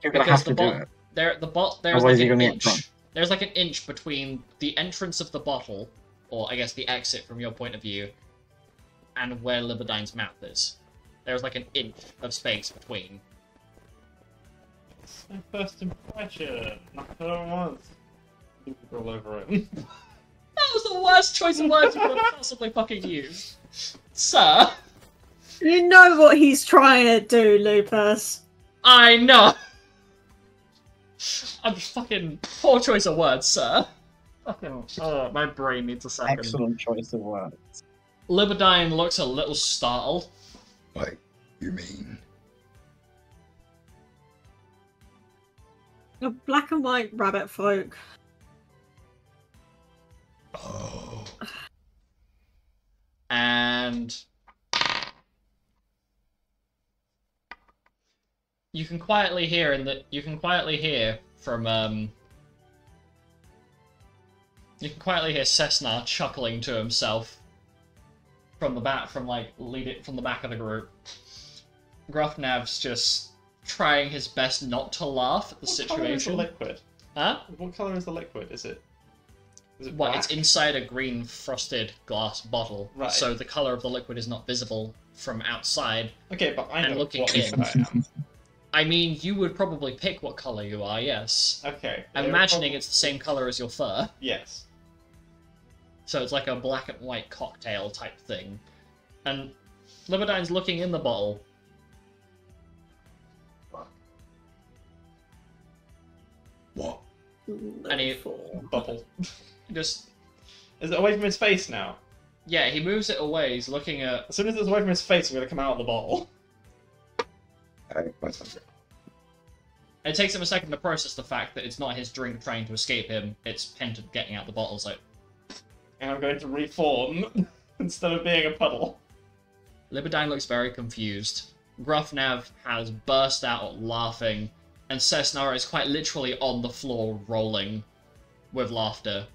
You're gonna have to do it. There's Otherwise like you're an gonna get drunk. inch. There's like an inch between the entrance of the bottle, or I guess the exit from your point of view, and where Libidine's mouth is. There's like an inch of space between. My first impression. Not what I was. All over it. That was the worst choice of words you could have possibly fucking used. Sir, You know what he's trying to do, Lupus. I know. I'm fucking poor choice of words, sir. Fucking, oh, my brain needs a second. Excellent choice of words. Libidine looks a little startled. Wait, you mean? A black and white rabbit folk. Oh, And you can quietly hear from you can quietly hear Cessna chuckling to himself from the back from the back of the group. Gruffnav's just trying his best not to laugh at the What colour is the situation. liquid? Huh? What color is the liquid? Is it What? black? It's inside a green frosted glass bottle, Right. so the color of the liquid is not visible from outside. Okay, but I and know looking what in. liquid I am. I mean, you would probably pick what color you are, yes. Okay. I'm they're imagining prob- it's the same color as your fur, Yes. so it's like a black and white cocktail type thing. And Libidine's looking in the bottle. what? And he- Bubble. Just, Is it away from his face now? yeah, he moves it away, he's looking at... As soon as it's away from his face, I'm gonna come out of the bottle. Hey, wait a minute. It takes him a second to process the fact that it's not his drink trying to escape him, it's Penton getting out the bottle, so... And I'm going to reform instead of being a puddle. Libidine looks very confused. Gruffnav has burst out laughing, and Cessna is quite literally on the floor rolling with laughter.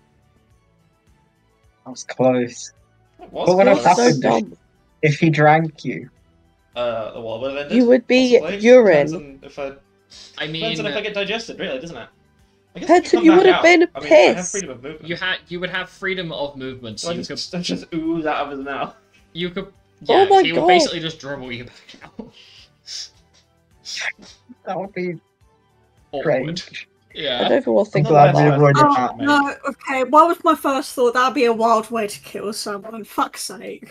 That was close. It was What would have close. So happened dumb. if he drank you? What would have ended? You would be Possibly. urine. Depends on if I I depends mean, on if I get digested, really, doesn't it? I guess Penton, if come you back would have out, been I mean, I have pissed. freedom of movement. you would have freedom of movement, So so I just ooze out of his mouth. you could Oh yeah, my he would God. basically just dribble you back out. That would be Awkward. strange. I Yeah. don't even want to think Not about the best that. way to Oh, start, mate. no, okay, what was my first thought? That'd be a wild way to kill someone, fuck's sake.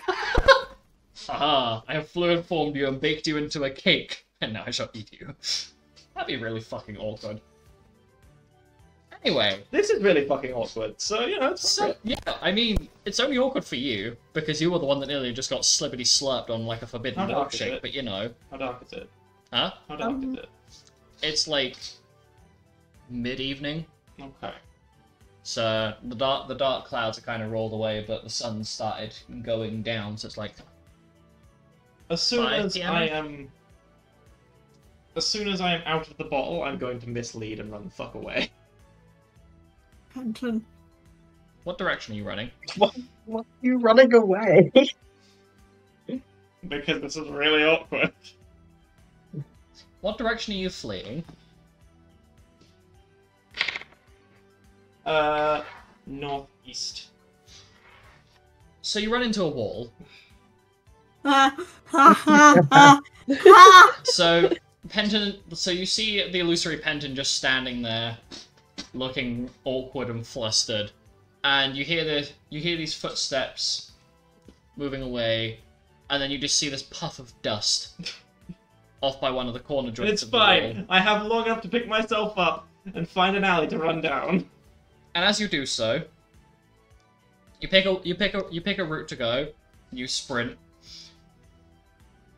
Aha, I have fluid formed you and baked you into a cake, and now I shall eat you. That'd be really fucking awkward. Anyway, This is really fucking awkward. So you know, it's so yeah, I mean, it's only awkward for you because you were the one that nearly just got slippity slurped on like a forbidden How dark is milkshake. it? But you know, How dark is it? huh? How dark is it? It's like mid-evening, Okay. so the dark clouds are kind of rolled away, but the sun started going down, so it's like As soon 5 as PM? I am, as soon as I am out of the bottle, I'm going to mislead and run the fuck away. Penton. what direction are you running? What are you running away? Because this is really awkward. What direction are you fleeing? Northeast. So you run into a wall. Ha ha ha ha! So Penton, so you see the illusory Penton just standing there, looking awkward and flustered, and you hear these footsteps moving away, and then you just see this puff of dust off by one of the corner joints It's of the wall. fine. I have long enough to pick myself up and find an alley to run down. And as you do so, You pick a route to go. You sprint,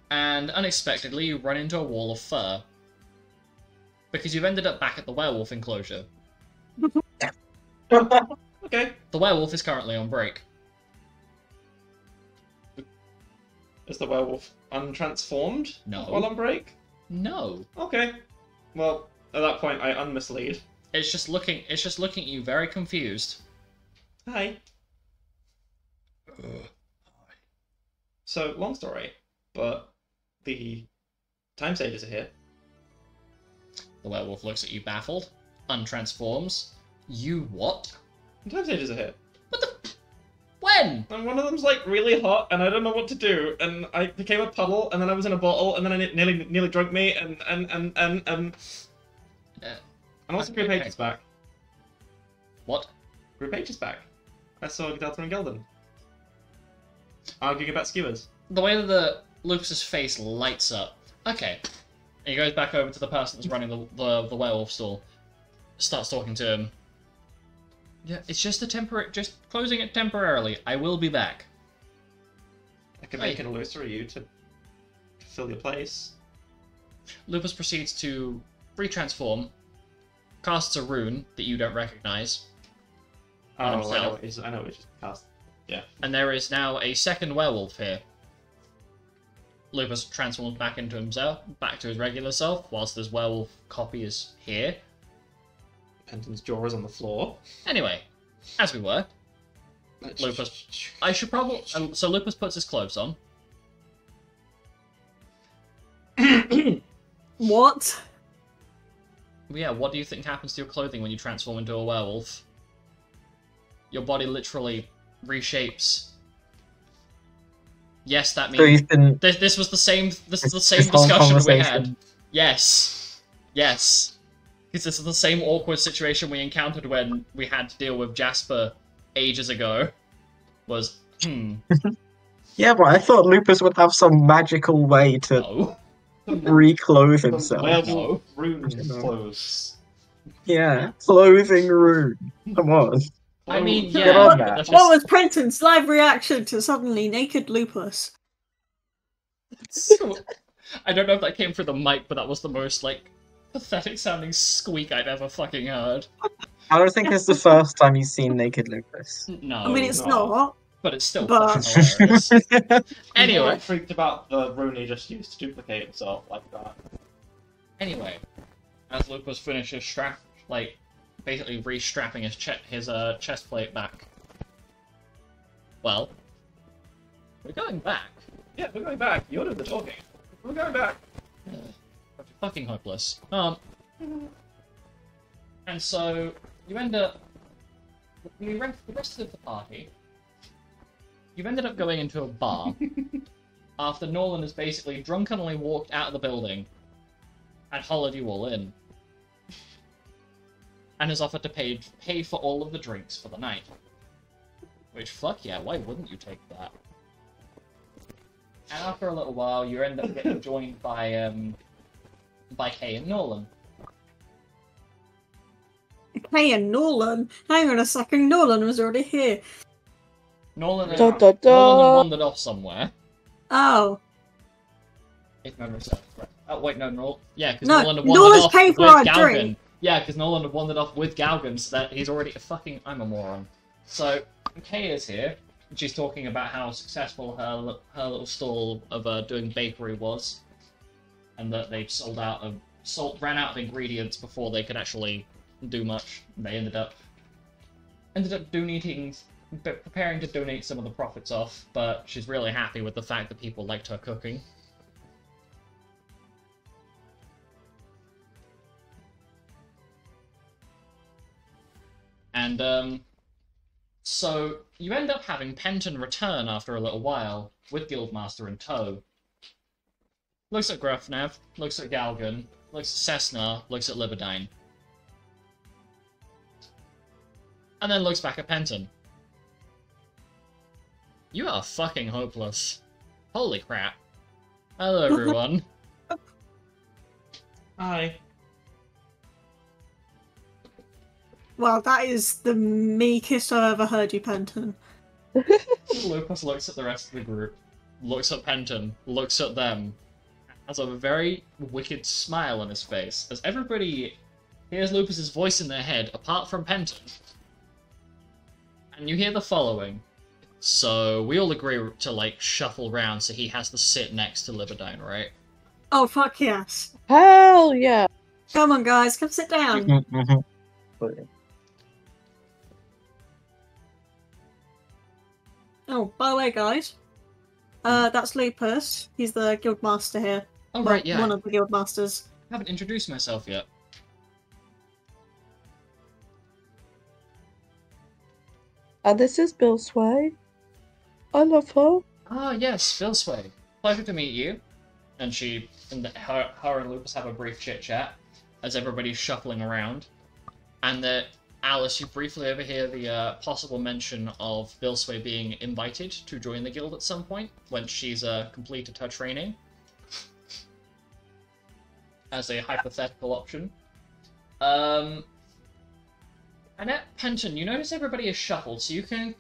and unexpectedly you run into a wall of fur because you've ended up back at the werewolf enclosure. Okay. The werewolf is currently on break. Is the werewolf untransformed? No. While on break? No. Okay. Well, at that point, I unmislead. It's just looking at you very confused. Hi. So, long story, but the time sages are here. The werewolf looks at you baffled, untransforms. You what? The time sages are here. When? And one of them's like really hot, and I don't know what to do, and I became a puddle, and then I was in a bottle, and then I nearly drunk me, and also Group H is back. What? Group H is back. I saw Delta and Gelden. Arguing about skewers. The way that the Lucas's face lights up. Okay. And he goes back over to the person that's running the werewolf stall. Starts talking to him. Yeah, it's just just closing it temporarily. I will be back. I can make an illusory to fill your place. Lupus proceeds to retransform, casts a rune that you don't recognize. Oh, On I himself. know it's just cast. Yeah. And there is now a second werewolf here. Lupus transforms back into himself, back to his regular self, whilst this werewolf copy is here. Penton's jaw is on the floor. Anyway, as we were, Lupus. I should probably. So Lupus puts his clothes on. What? Yeah, what do you think happens to your clothing when you transform into a werewolf? Your body literally reshapes. Yes, that So means he's been this was the same. This is the same this whole discussion we had. conversation. Yes, yes. Because this is the same awkward situation we encountered when we had to deal with Jasper ages ago. Yeah, but I thought Lupus would have some magical way to No. reclothe himself. Werewolf No. rune No. clothes. Yeah, clothing rune. Come on. I mean, Get yeah. on that. that's What just- was Prenton's live reaction to suddenly naked Lupus? I don't know if that came through the mic, but that was the most, pathetic sounding squeak I've ever fucking heard. I don't think it's the first time you've seen naked Lupus. No. I mean, it's no. not. But it's still But- fucking hilarious. I'm Anyway. freaked about the rune he just used to duplicate himself like that. Anyway, as Lupus finishes basically re-strapping his chest plate back. Well, we're going back. Yeah, we're going back. You're doing the talking. We're going back. Fucking hopeless. And so you end up. The rest of the party. You've ended up going into a bar after Nolan has basically drunkenly walked out of the building and hollered you all in. And has offered to pay for all of the drinks for the night. Which, fuck yeah, why wouldn't you take that? And after a little while, you end up getting joined by Kay and Nolan. Hey, and Nolan? Hang on a second, Nolan was already here. Nolan Da, da, da. Nolan had wandered off somewhere, Oh. if memory serves correct. Oh, wait, no, yeah, because No, Nolan had wandered Nolan's off paid with for our Galgan. drink. Yeah, because Nolan had wandered off with Galgan, so that he's already I'm a moron. So, Kay is here, and she's talking about how successful her little stall of doing bakery was, and that they'd ran out of ingredients before they could actually do much. They ended up preparing to donate some of the profits off, but she's really happy with the fact that people liked her cooking. And, so you end up having Penton return after a little while, with Guildmaster in tow. Looks at Grufnev, looks at Galgan, looks at Cessna, looks at Libidine. And then looks back at Penton. You are fucking hopeless. Holy crap. Hello, everyone. Hi. Well, that is the meekest I've ever heard you, Penton. Lupus looks at the rest of the group, looks at Penton, looks at them, has a very wicked smile on his face, as everybody hears Lupus's voice in their head, apart from Penton. And you hear the following. So, we all agree to, like, shuffle round so he has to sit next to Lupine, right? Oh, fuck yes. Hell yeah. Come on, guys, come sit down. Brilliant. Oh, by the way, guys, that's Lupus. He's the guild master here. Oh, Well, right, yeah. one of the guild masters. I haven't introduced myself yet. And this is Bill Sway. I love her. Ah, yes, Vilsway. Pleasure to meet you. And her and Lupus have a brief chit-chat as everybody's shuffling around. And Alice, you briefly overhear the possible mention of Vilsway being invited to join the guild at some point, when she's completed her training. As a hypothetical option. Annette, Penton, you notice everybody is shuffled, so you can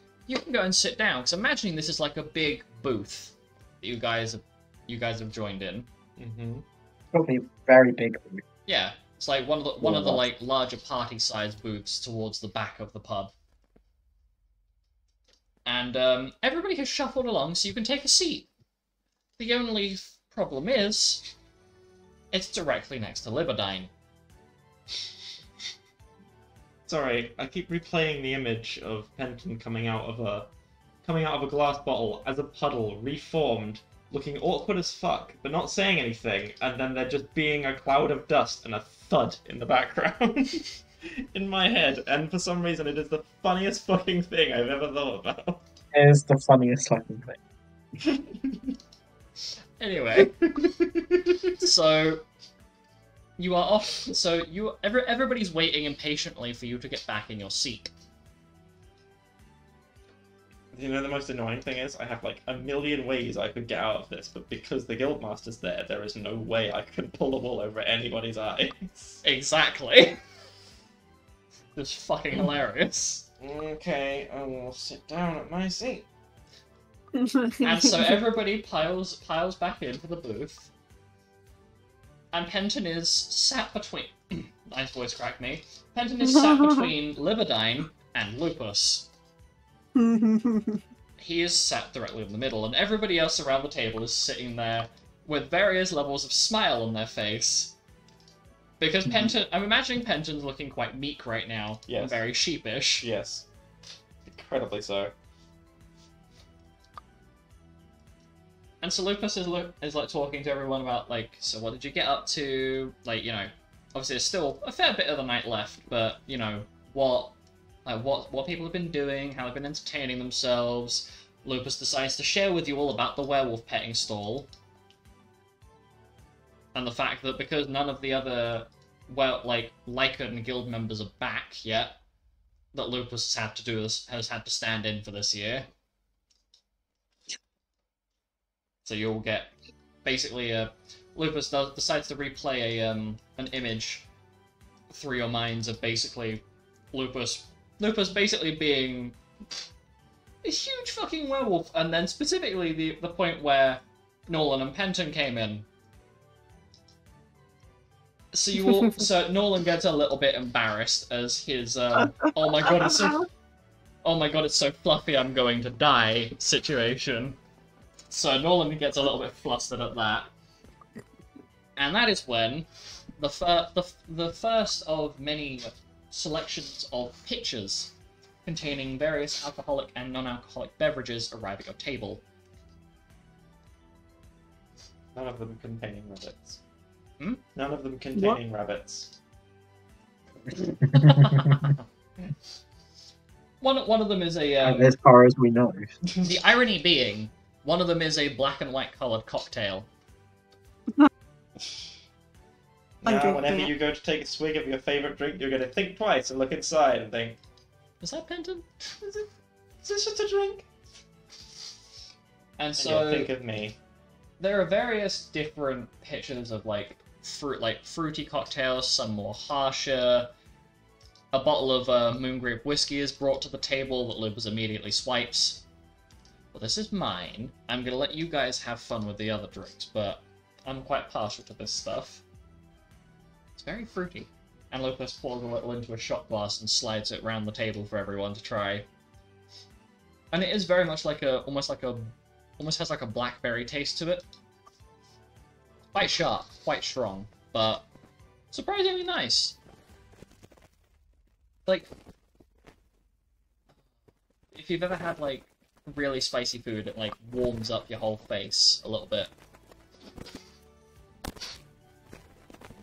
go and sit down. Because imagining this is like a big booth that you guys have joined in. Mm-hmm. Probably a very big room. Yeah, it's like one of the like larger party-sized booths towards the back of the pub. And everybody has shuffled along, so you can take a seat. The only problem is, it's directly next to Liberdine. Sorry, I keep replaying the image of Penton coming out of a glass bottle as a puddle, reformed, looking awkward as fuck, but not saying anything, and then there just being a cloud of dust and a thud in the background in my head, and for some reason it is the funniest fucking thing I've ever thought about. It is the funniest fucking thing. Anyway, so you are off. So everybody's waiting impatiently for you to get back in your seat. You know, the most annoying thing is I have like a million ways I could get out of this, but because the guildmaster's there is no way I can pull the wool over anybody's eyes. Exactly. Just fucking hilarious. Okay, I will sit down at my seat. And so everybody piles back into the booth. And Penton is sat between... nice voice crack me. Penton is sat between Liberdine and Lupus. He is sat directly in the middle, and everybody else around the table is sitting there with various levels of smile on their face. Because Penton... I'm imagining Penton's looking quite meek right now. Yes. And very sheepish. Yes. Incredibly so. And so Lupus is like talking to everyone about like, so what did you get up to? Like, you know, obviously there's still a fair bit of the night left, but you know, what people have been doing, how they've been entertaining themselves. Lupus decides to share with you all about the werewolf petting stall. And the fact that because none of the other Lycan guild members are back yet, that Lupus has had to stand in for this year. So you'll get basically Lupus decides to replay an image through your minds of basically Lupus basically being a huge fucking werewolf, and then specifically the point where Nolan and Penton came in. So so Nolan gets a little bit embarrassed as his oh my god it's so fluffy I'm going to die situation. So Nolan gets a little bit flustered at that. And that is when the first of many selections of pitchers containing various alcoholic and non-alcoholic beverages arrive at your table. None of them containing rabbits. Hmm? None of them containing rabbits. One of them is a... as far as we know. the irony being, one of them is a black and white coloured cocktail. Now, whenever you go to take a swig of your favourite drink, you're going to think twice and look inside and think, Is that Penton? is this just a drink? And And so you'll think of me. there are various different pitchers of fruity cocktails, some more harsher. A bottle of moon grape whiskey is brought to the table that Lupus immediately swipes. well, this is mine. I'm gonna let you guys have fun with the other drinks, but I'm quite partial to this stuff. It's very fruity. And Lupus pours a little into a shot glass and slides it round the table for everyone to try. And it is very much like almost has like a blackberry taste to it. Quite sharp, quite strong, but surprisingly nice. Like, if you've ever had like really spicy food, it like warms up your whole face a little bit.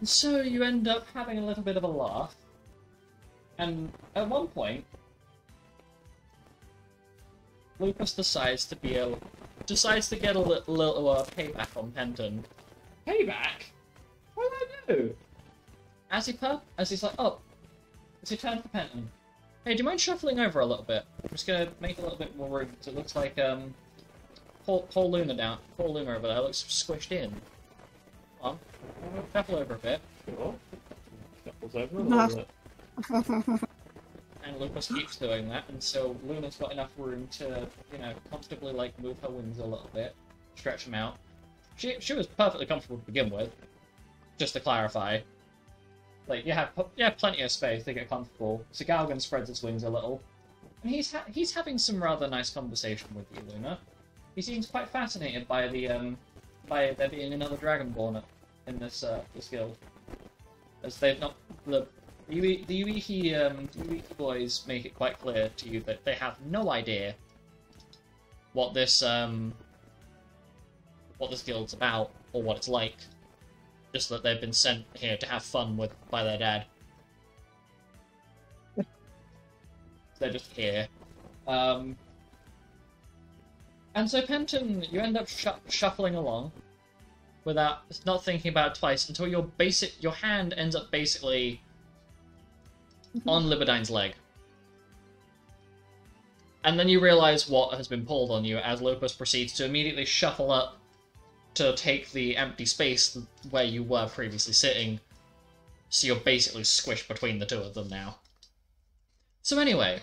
And so you end up having a little bit of a laugh, and at one point, Lucas decides to get a little payback on Penton. Payback? What did I do? As he's like, oh, it's your turn for Penton. Hey, do you mind shuffling over a little bit? I'm just gonna make a little bit more room, because it looks like, poor Luna over there looks squished in. Come on, shuffle over a bit. Sure. Shuffles over a little bit. And Lucas keeps doing that, and so Luna's got enough room to, you know, comfortably, like, move her wings a little bit, stretch them out. She was perfectly comfortable to begin with, just to clarify. Like, you have plenty of space to get comfortable. So Galgan spreads his wings a little, and he's having some rather nice conversation with you, Luna. He seems quite fascinated by by there being another Dragonborn in this guild, as they've not the Yuiki boys make it quite clear to you that they have no idea what this guild's about or what it's like. Just that they've been sent here to have fun by their dad. They're just here. And so Penton, you end up shuffling along without not thinking about it twice until your hand ends up basically on Libidine's leg. And then you realize what has been pulled on you as Lupus proceeds to immediately shuffle up to take the empty space where you were previously sitting, so you're basically squished between the two of them now. So anyway,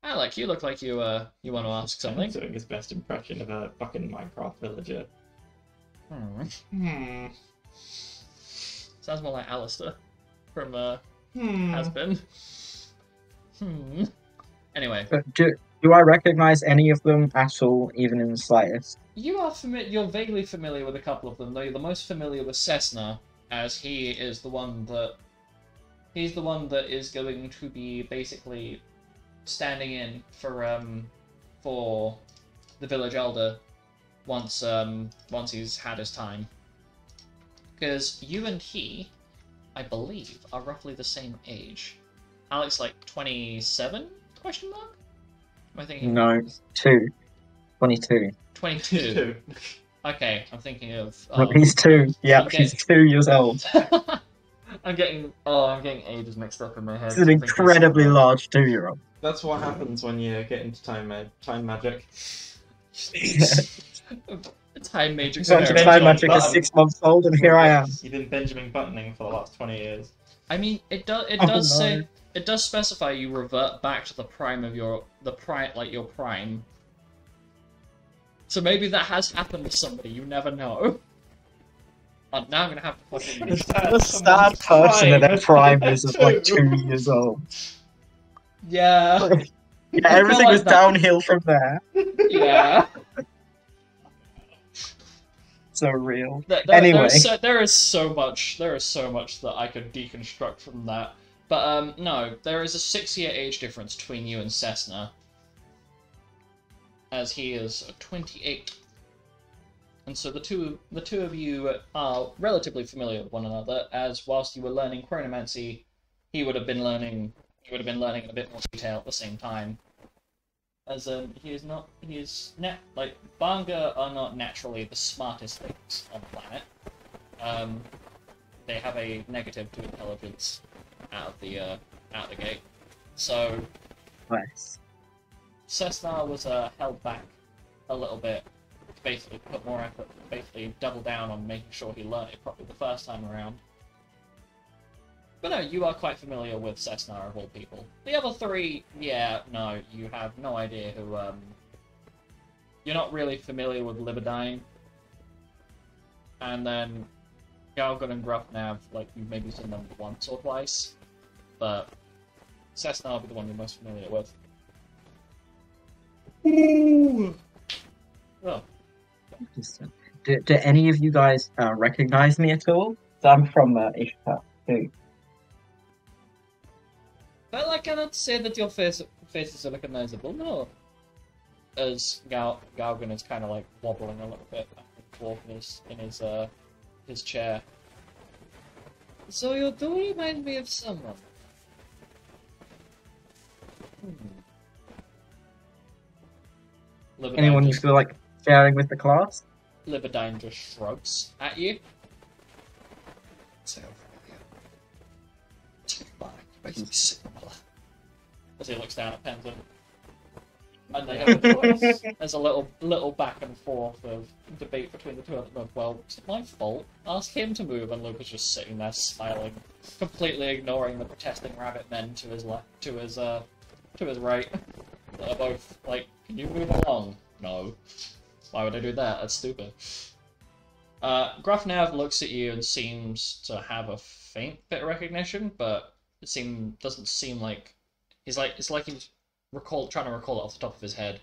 Alec, you look like you want to ask something. I'm doing his best impression of a fucking Minecraft villager. Sounds more like Alistair from Has Been. Anyway. Do I recognize any of them at all, even in the slightest? You're vaguely familiar with a couple of them, though you're the most familiar with Cessna, as he's the one that is going to be basically standing in for the village elder once he's had his time. Because you and he, I believe, are roughly the same age. Alex, like 27? Question mark? Am I thinking? No, 22. 22. Okay, I'm thinking of. He's 2. Yeah, he's 2 years old. I'm getting ages mixed up in my head. He's an incredibly large 2-year-old. That's what happens when you get into time magic. Time magic. Time magic is 6 months old, and here I am. You've been Benjamin Buttoning for the last 20 years. I mean, it does say. It does specify you revert back to the prime of your prime. So maybe that has happened to somebody. You never know. Oh, now I'm gonna have to fucking. The sad person at their prime is at like 2 years old. Yeah. Yeah, everything was downhill from there. Yeah. So real. Anyway, there is so much that I could deconstruct from that. But no, there is a 6-year age difference between you and Cessna, as he is 28, and so the two of you are relatively familiar with one another. As whilst you were learning chronomancy, he would have been learning in a bit more detail at the same time. As Banga are not naturally the smartest things on the planet. They have a negative to intelligence out the gate. So nice. Cessna was held back a little bit to basically put more effort, basically double down on making sure he learned it properly the first time around. But no, you are quite familiar with Cessnar of all people. The other three, yeah, no, you have no idea who, You're not really familiar with Lupine. And then Galgun and Grufnav, like, you've maybe seen them once or twice. But Cessnar will be the one you're most familiar with. Ooh. Oh. Do any of you guys recognize me at all? So I'm from Ishtar too. Well, I cannot say that your faces are recognizable, no. As Galgun is kind of like wobbling a little bit back and forth in his chair. So you do remind me of someone. Anyone you feel like sharing with the class? Lupine just shrugs at you. Sound familiar. Take back. Making me sick on my lap. As he looks down at Penton. And they have a choice. There's a little back and forth of debate between the two of them. Well, it's my fault. Ask him to move, and Luke is just sitting there smiling, completely ignoring the protesting rabbit men to his left, to his right. They're both like, "Can you move along?" No. Why would I do that? That's stupid. Grufnav looks at you and seems to have a faint bit of recognition, but doesn't seem like it's like he's trying to recall it off the top of his head.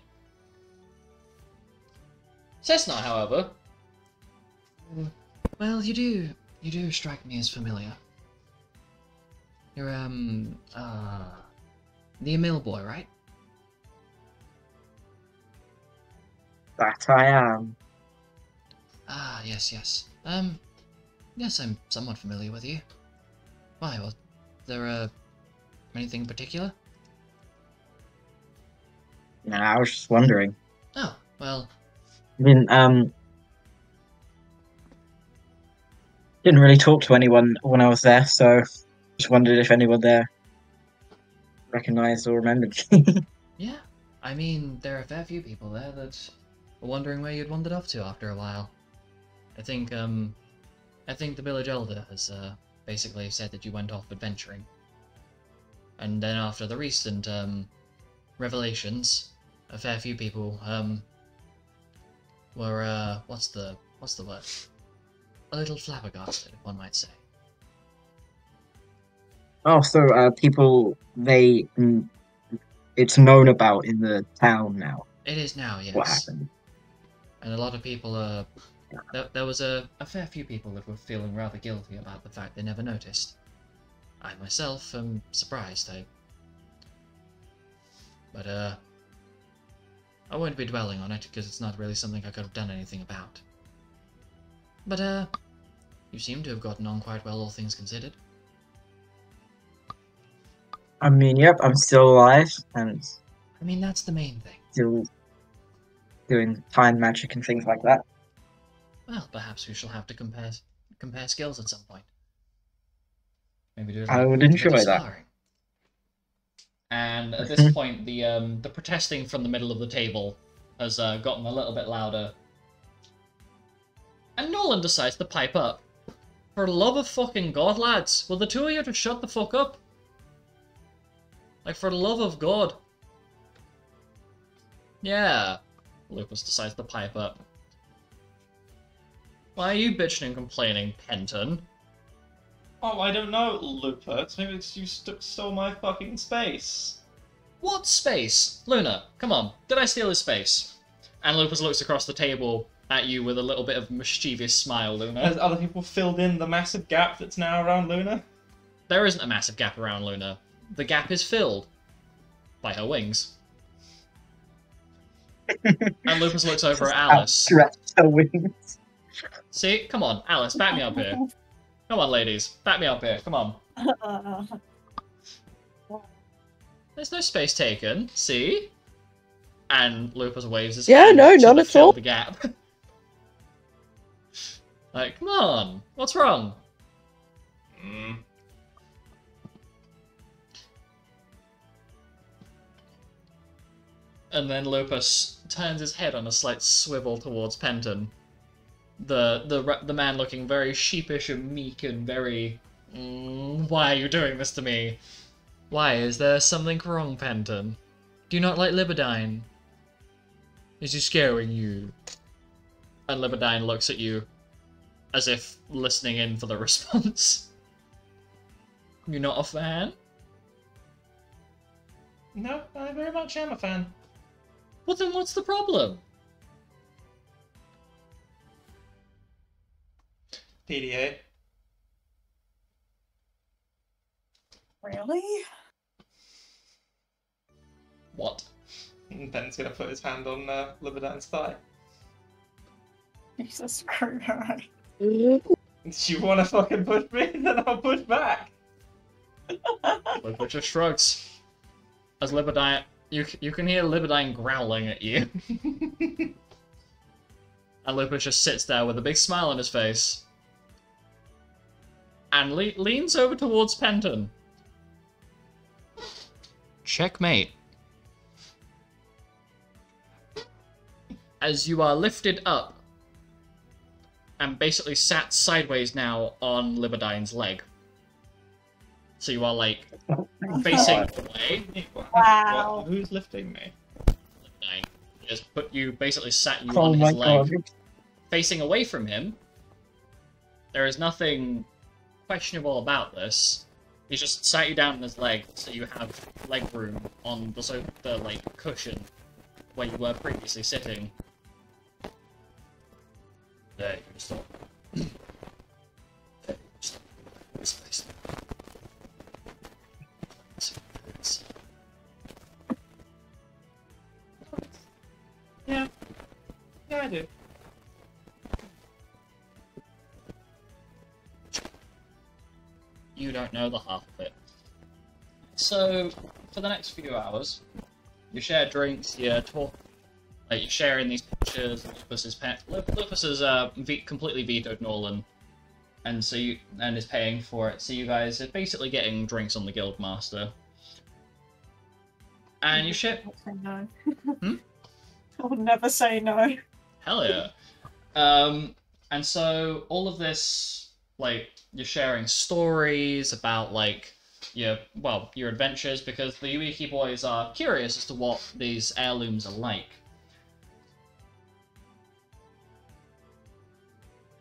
Cessnar, however, well, you do strike me as familiar. You're the Emil boy, right? That I am. Ah, yes. Yes, I'm somewhat familiar with you. Why, was there, anything in particular? Nah, I was just wondering. Oh, well... I mean, didn't really talk to anyone when I was there, so just wondered if anyone there recognized or remembered. Yeah, I mean, there are a fair few people there that were wondering where you'd wandered off to after a while. I think the village elder has, basically said that you went off adventuring. And then after the recent, revelations, a fair few people, were, what's the word? A little flabbergasted, one might say. Oh, so people it's known about in the town now. It is now, yes. What happened? And a lot of people, there was a fair few people that were feeling rather guilty about the fact they never noticed. I myself am surprised, but I won't be dwelling on it because it's not really something I could have done anything about. But you seem to have gotten on quite well, all things considered. I mean, yep, I'm still alive and I mean, that's the main thing. still doing time magic and things like that. Well, perhaps we shall have to compare skills at some point. Maybe do it I would a bit of enjoy that. sparring. And at this point, the protesting from the middle of the table has gotten a little bit louder. And Nolan decides to pipe up. For the love of fucking God, lads, will the two of you just shut the fuck up? Like, for the love of God. Yeah. Lucas decides to pipe up. Why are you bitching and complaining, Penton? Oh, I don't know, Lupus. Maybe it's you stole my fucking space. What space? Luna, come on. Did I steal his space? And Lupus looks across the table at you with a little bit of mischievous smile, Luna. Has other people filled in the massive gap that's now around Luna? There isn't a massive gap around Luna. The gap is filled by her wings. And Lupus looks over at Alice. Outstretched her wings. See? Come on, Alice, back me up here. Come on, ladies. Back me up here. Come on. There's no space taken. See? And Lupus waves his hand no, to not at fill all. the gap. Like, come on. What's wrong? And then Lupus turns his head on a slight swivel towards Penton. The man looking very sheepish and meek and very Why are you doing this to me? Why, is there something wrong, Penton? Do you not like Lupine? Is he scaring you? And Lupine looks at you, as if listening in for the response. You're not a fan? No, I very much am a fan. Well then what's the problem? PDA. Really? What? And Ben's gonna put his hand on Libidine's thigh. Jesus Christ. Do you wanna fucking push me? Then I'll push back. Lupus just shrugs. As Libidine, you can hear Libidine growling at you. And Lupus just sits there with a big smile on his face. And leans over towards Penton. Checkmate. As you are lifted up and basically sat sideways now on Libidine's leg. So you are like facing away. Wow. What? Who's lifting me? Libidine just put you basically sat you Oh on my his leg, god. facing away from him. There is nothing questionable about this. He just sat you down on his leg, so you have leg room on the like cushion where you were previously sitting. There you just thought. There you just thought. Space. Yeah. Yeah, I do. You don't know the half of it. So, for the next few hours, you share drinks, you talk, like you're sharing these pictures. Lupus's pet. Lupus has completely vetoed Norland, and so and is paying for it. So you guys are basically getting drinks on the Guildmaster, and you share. Say no. Hmm? I would never say no. Hell yeah. And so all of this, like, you're sharing stories about, like, your adventures, because the Yuiki boys are curious as to what these heirlooms are like.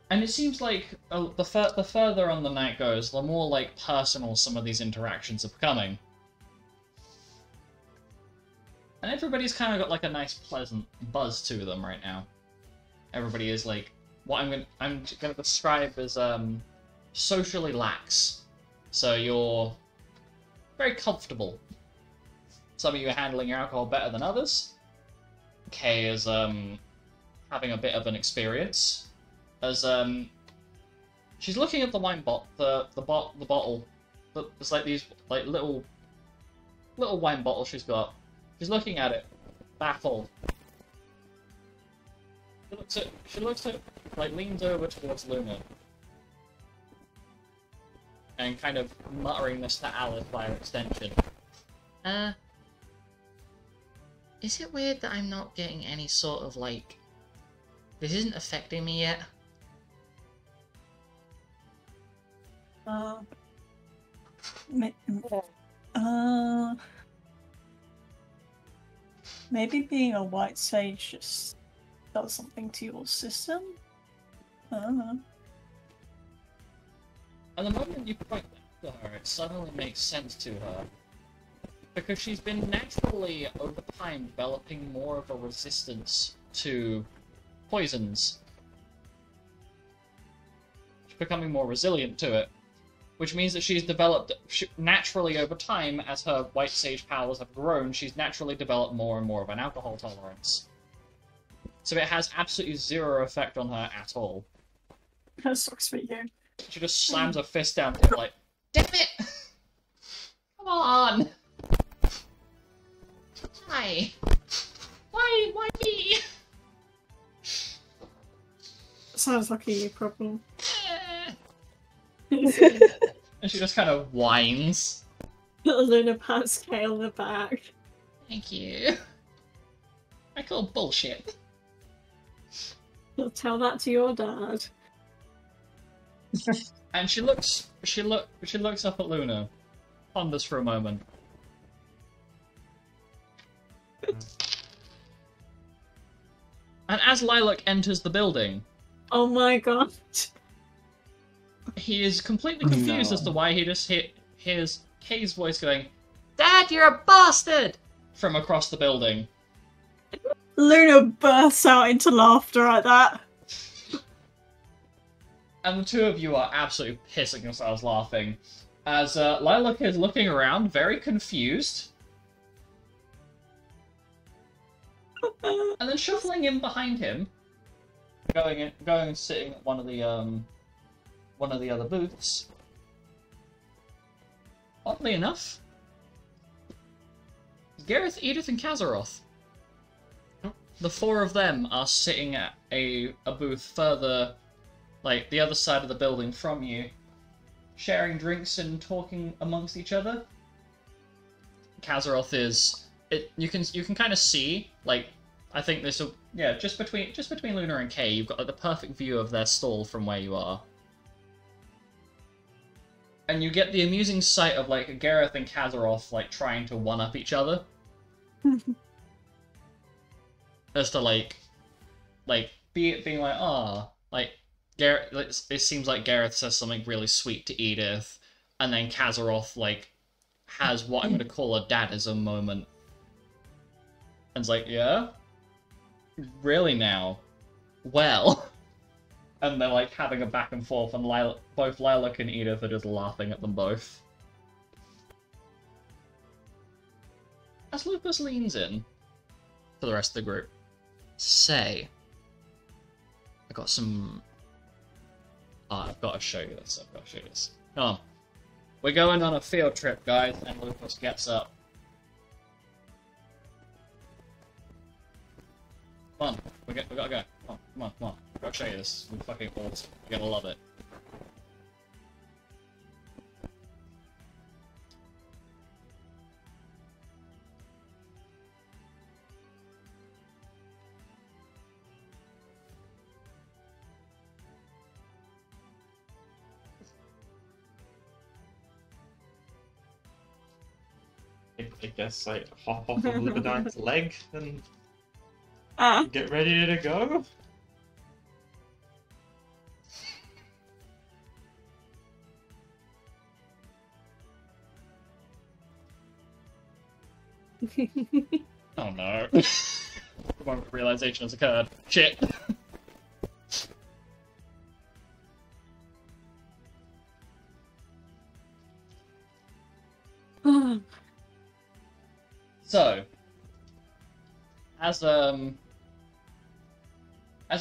And it seems like the further on the night goes, the more, like, personal some of these interactions are becoming. And everybody's kind of got, like, a nice, pleasant buzz to them right now. Everybody is, like, what I'm gonna describe as, socially lax. So you're very comfortable. Some of you are handling your alcohol better than others. Kay is, having a bit of an experience. As, she's looking at the wine the bottle. There's, like, these, like, little wine bottles she's got. She's looking at it, baffled. She looks at, like, leans over towards Luna. And kind of muttering this to Alice via extension. Is it weird that I'm not getting any sort of, like... This isn't affecting me yet? Maybe being a white sage just does something to your system? I don't know. At the moment you point that to her, it suddenly makes sense to her. Because she's been naturally, over time, developing more of a resistance to poisons. She's becoming more resilient to it. Which means that she's developed, naturally over time, as her white sage powers have grown, she's naturally developed more and more of an alcohol tolerance. So it has absolutely zero effect on her at all. That sucks for you. She just slams her fist down to it like, damn it! Come on! Hi! Why me? Sounds like a you problem. And she just kind of whines. Luna pats Kay on the back. Thank you. I call bullshit. You'll tell that to your dad. And she looks up at Luna, ponders for a moment. And as Lilac enters the building, Oh my god. he is completely confused as to why he just hears Kay's voice going, "Dad, you're a bastard!" from across the building. Luna bursts out into laughter at that. And the two of you are absolutely pissing yourselves laughing, as Lilac is looking around, very confused, and then shuffling in behind him, going and sitting at one of the other booths. Oddly enough, Gareth, Edith, and Kazaroth. The four of them are sitting at a booth further, like the other side of the building from you, sharing drinks and talking amongst each other. Kazaroth is you can kind of see, like, I think this will, yeah, just between Luna and Kay, you've got like the perfect view of their stall from where you are. And you get the amusing sight of like Gareth and Kazaroth like trying to one up each other. As to being like, ah, like Gareth, like, it seems like Gareth says something really sweet to Edith, and then Kazaroth like has what I'm gonna call a dadism moment. And it's like, yeah? Really now? Well. And they're like having a back and forth, and both Lilac and Edith are just laughing at them both. As Lupus leans in to the rest of the group, say, I got some... I've got to show you this, Come on. We're going on a field trip, guys, and Lupus gets up. Come on, we gotta go. Come on. I've got to show you this. It's fucking awesome. You're gonna love it. I guess like hop off of Lunamon's leg and Ah. get ready to go. Oh no. The moment realization has occurred. Shit. So, as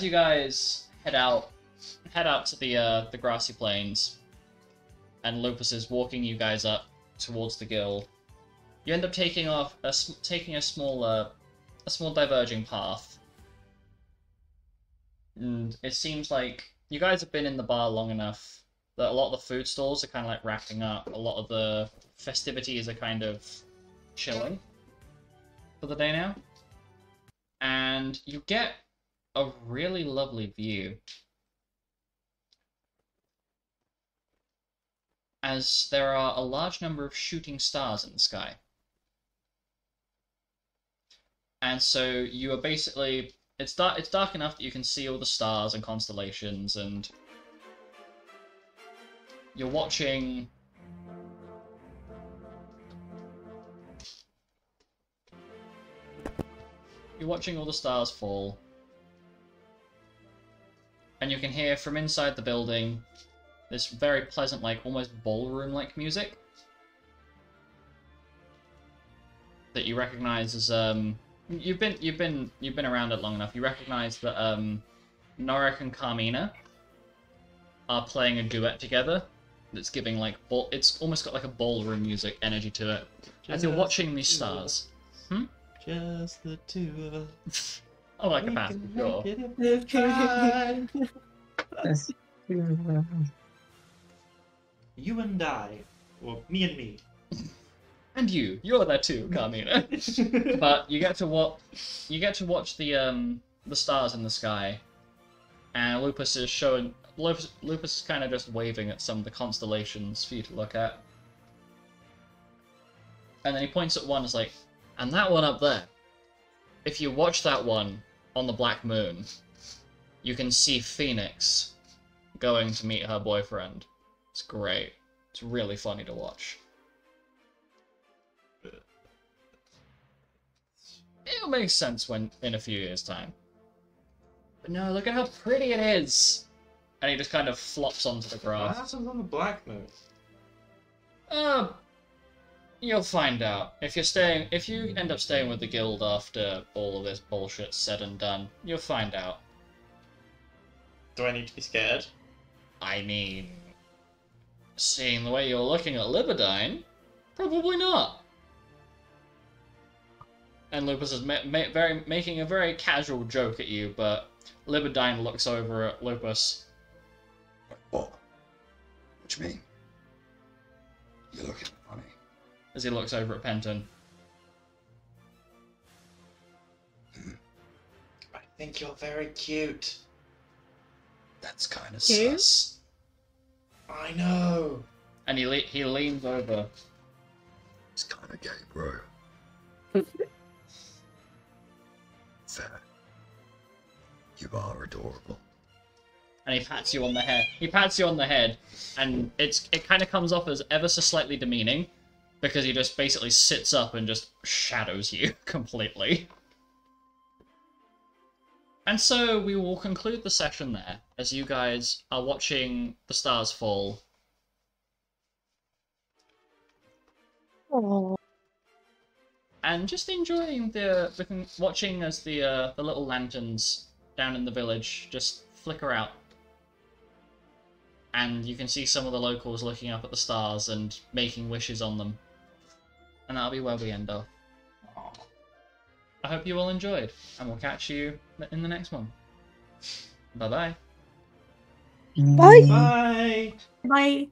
you guys head out to the grassy plains, and Lupus is walking you guys up towards the guild, you end up taking a small diverging path, and it seems like you guys have been in the bar long enough that a lot of the food stalls are kind of like wrapping up. A lot of the festivities are kind of chilling for the day now, and you get a really lovely view as there are a large number of shooting stars in the sky. And so you are basically, it's dark enough that you can see all the stars and constellations, and you're watching all the stars fall, and you can hear from inside the building this very pleasant, like almost ballroom-like music that you recognize as you've been around it long enough. You recognize that Norik and Carmina are playing a duet together that's giving like it's almost got like a ballroom music energy to it as you're watching these stars. Just the two of us. I like a pass, sure. Yes. You and I, or me and me. And you're there too, Carmina. But you get to watch the stars in the sky, And Lupus is showing. Lupus is kind of just waving at some of the constellations for you to look at. And then he points at one, is like, and that one up there. If you watch that one on the Black Moon, you can see Phoenix going to meet her boyfriend. It's great. It's really funny to watch. It'll make sense when in a few years' time. But no, look at how pretty it is! And he just kind of flops onto the What grass. happens on the Black Moon? You'll find out. If you end up staying with the guild after all of this bullshit's said and done, you'll find out. Do I need to be scared? I mean, seeing the way you're looking at Lupine, probably not. And Lupus is making a very casual joke at you, but Lupine looks over at Lupus. What? What you mean? You're looking funny. As he looks over at Penton. I think you're very cute. That's kind of You? sus. I know. And he leans over. It's kind of gay, bro. Fair. You are adorable. And he pats you on the head. He pats you on the head, and it kind of comes off as ever so slightly demeaning, because he just basically sits up and just shadows you completely. And so we will conclude the session there, as you guys are watching the stars fall. Oh. And just enjoying watching as the little lanterns down in the village just flicker out. And you can see some of the locals looking up at the stars and making wishes on them. And that'll be where we end off. I hope you all enjoyed, and we'll catch you in the next one. Bye-bye. Bye. Bye. Bye.